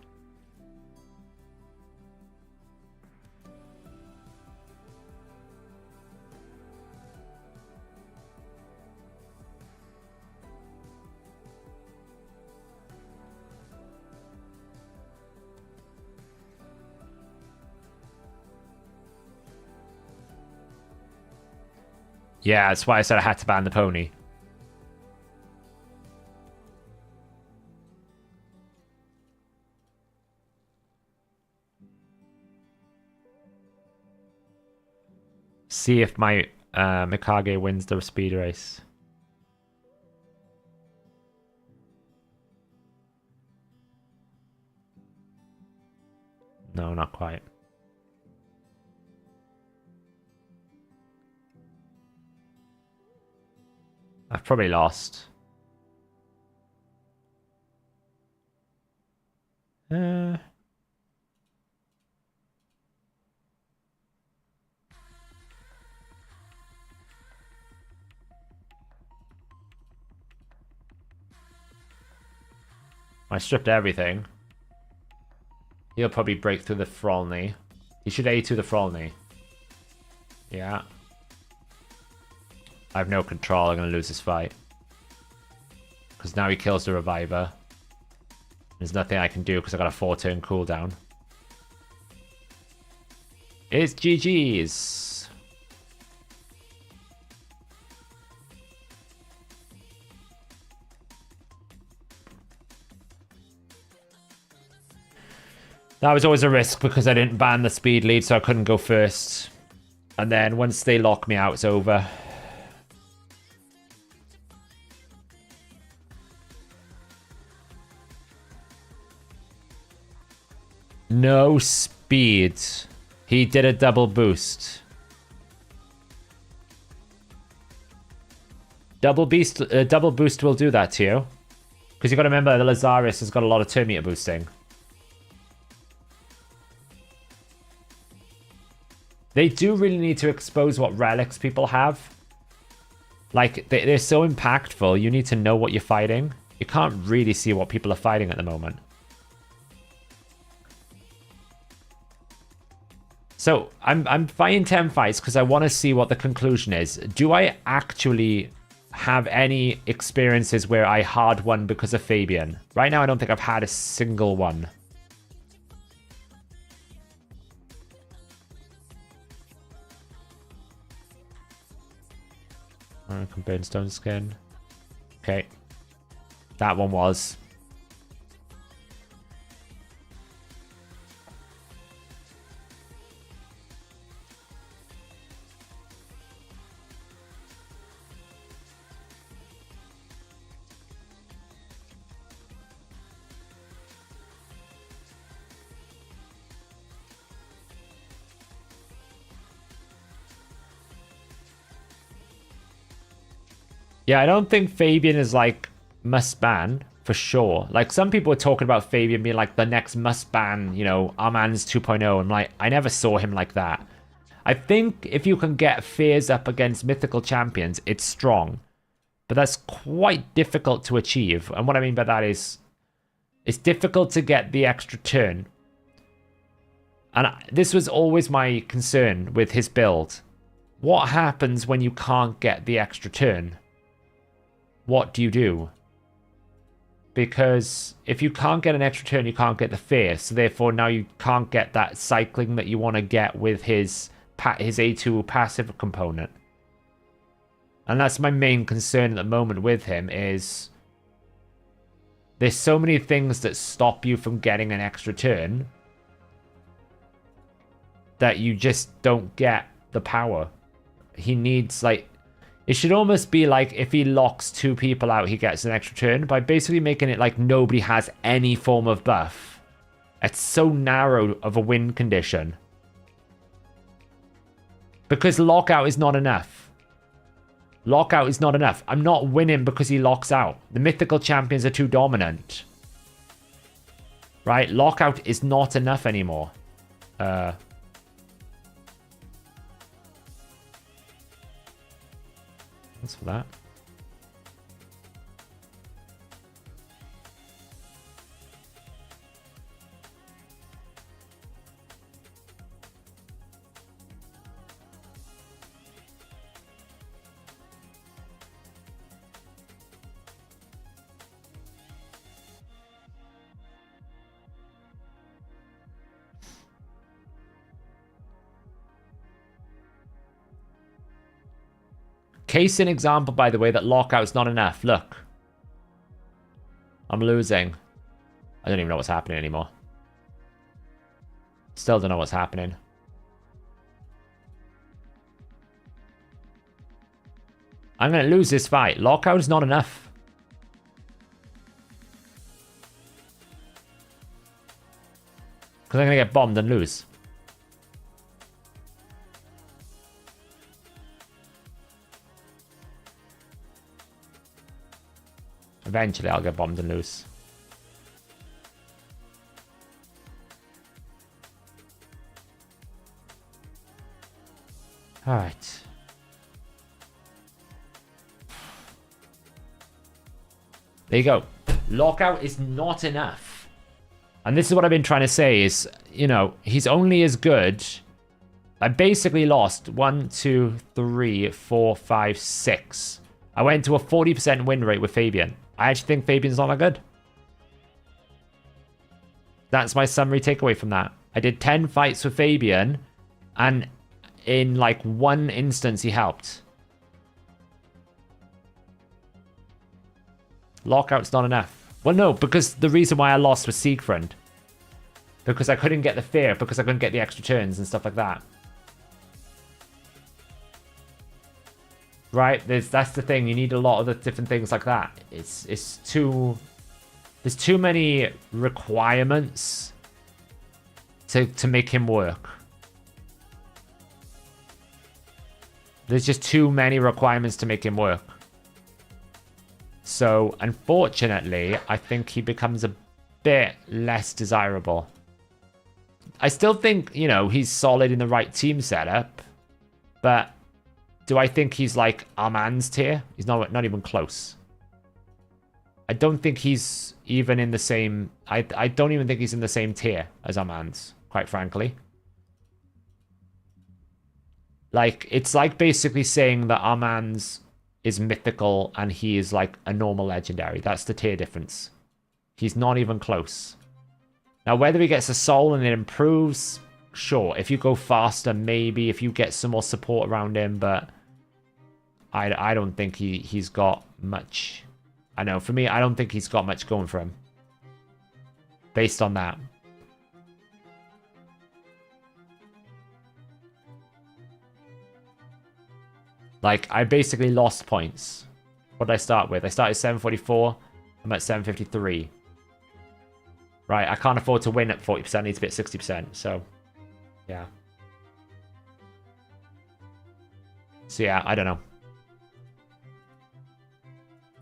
Yeah, that's why I said I had to ban the pony. See if my Mikage wins the speed race. No, not quite. I've probably lost. I stripped everything. He'll probably break through the Frolny. He should A2 the Frolny. Yeah. I have no control. I'm going to lose this fight. Because now he kills the Reviver. There's nothing I can do because I got a 4-turn cooldown. It's GG's. That was always a risk because I didn't ban the speed lead, so I couldn't go first. And then once they lock me out, it's over. No speed. He did a double boost. Double boost will do that to you. Because you got to remember, the Lazarus has got a lot of turn meter boosting. They do really need to expose what relics people have. Like, they're so impactful, you need to know what you're fighting. You can't really see what people are fighting at the moment. So, I'm fighting 10 fights because I want to see what the conclusion is. Do I actually have any experiences where I hard won because of Fabian? Right now, I don't think I've had a single one. Compared stone skin. Okay. That one was. Yeah, I don't think Fabian is like must ban for sure. Like some people were talking about Fabian being like the next must ban, you know, Armand's 2.0. And like, I never saw him like that. I think if you can get fears up against mythical champions, it's strong. But that's quite difficult to achieve. And what I mean by that is it's difficult to get the extra turn. And this was always my concern with his build. What happens when you can't get the extra turn? What do you do? Because if you can't get an extra turn, you can't get the fear. So therefore, now you can't get that cycling that you want to get with his A2 passive component. And that's my main concern at the moment with him is there's so many things that stop you from getting an extra turn that you just don't get the power. He needs like... It should almost be like if he locks 2 people out, he gets an extra turn by basically making it like nobody has any form of buff. It's so narrow of a win condition. Because lockout is not enough. Lockout is not enough. I'm not winning because he locks out. The mythical champions are too dominant. Right? Lockout is not enough anymore. Thanks for that. Case in example, by the way, that lockout's not enough. Look. I'm losing. I don't even know what's happening anymore. Still don't know what's happening. I'm going to lose this fight. Lockout is not enough. Because I'm going to get bombed and lose. Eventually, I'll get bombed and lose. Alright. There you go. Lockout is not enough. And this is what I've been trying to say is, you know, he's only as good. I basically lost 1, 2, 3, 4, 5, 6. I went to a 40% win rate with Fabian. I actually think Fabian's not that good. That's my summary takeaway from that. I did 10 fights with Fabian, and in like one instance he helped. Lockout's not enough. Well, no, because the reason why I lost was Siegfried. Because I couldn't get the fear, because I couldn't get the extra turns and stuff like that. Right, that's the thing. You need a lot of the different things like that. It's too. There's too many requirements to make him work. There's just too many requirements to make him work. So, unfortunately, I think he becomes a bit less desirable. I still think, you know, he's solid in the right team setup. But do I think he's like Armand's tier? He's not even close. I don't think he's even in the same... I don't even think he's in the same tier as Armand's, quite frankly. Like, it's like basically saying that Armand's is mythical and he is like a normal legendary. That's the tier difference. He's not even close. Now, whether he gets a soul and it improves, sure. If you go faster, maybe. If you get some more support around him, but I don't think he's got much... I know, for me, I don't think he's got much going for him. Based on that. Like, I basically lost points. What did I start with? I started 744. I'm at 753. Right, I can't afford to win at 40%. I need to be at 60%. So, yeah. So, yeah, I don't know.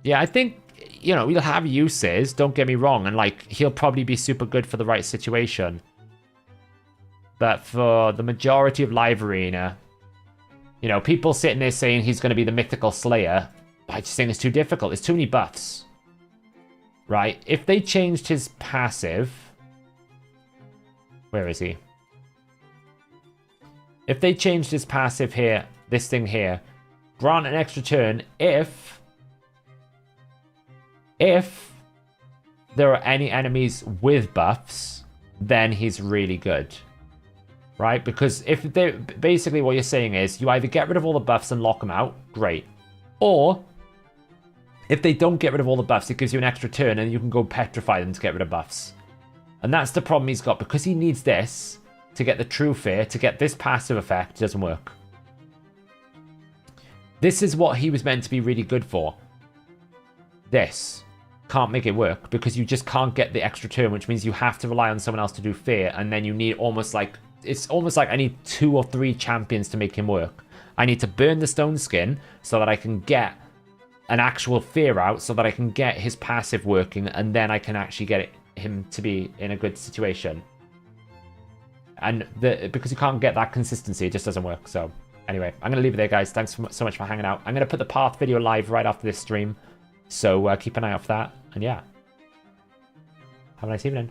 Yeah, I think, you know, he'll have uses, don't get me wrong, and, like, he'll probably be super good for the right situation. But for the majority of Live Arena, you know, people sitting there saying he's going to be the mythical slayer, I just think it's too difficult. There's too many buffs. Right? If they changed his passive... Where is he? If they changed his passive here, this thing here, grant an extra turn if there are any enemies with buffs, then he's really good. Right? Because if they basically what you're saying is you either get rid of all the buffs and lock them out, great. Or if they don't get rid of all the buffs, it gives you an extra turn and you can go petrify them to get rid of buffs. And that's the problem he's got, because he needs this to get the true fear, to get this passive effect. It doesn't work. This is what he was meant to be really good for. This can't make it work because you just can't get the extra turn, which means you have to rely on someone else to do fear, and then you need almost like... It's almost like I need 2 or 3 champions to make him work. I need to burn the stone skin so that I can get an actual fear out, so that I can get his passive working, and then I can actually get him to be in a good situation. And because you can't get that consistency, it just doesn't work. So anyway, I'm going to leave it there, guys. Thanks so much for hanging out. I'm going to put the Path video live right after this stream, so keep an eye out for that. And yeah, have a nice evening.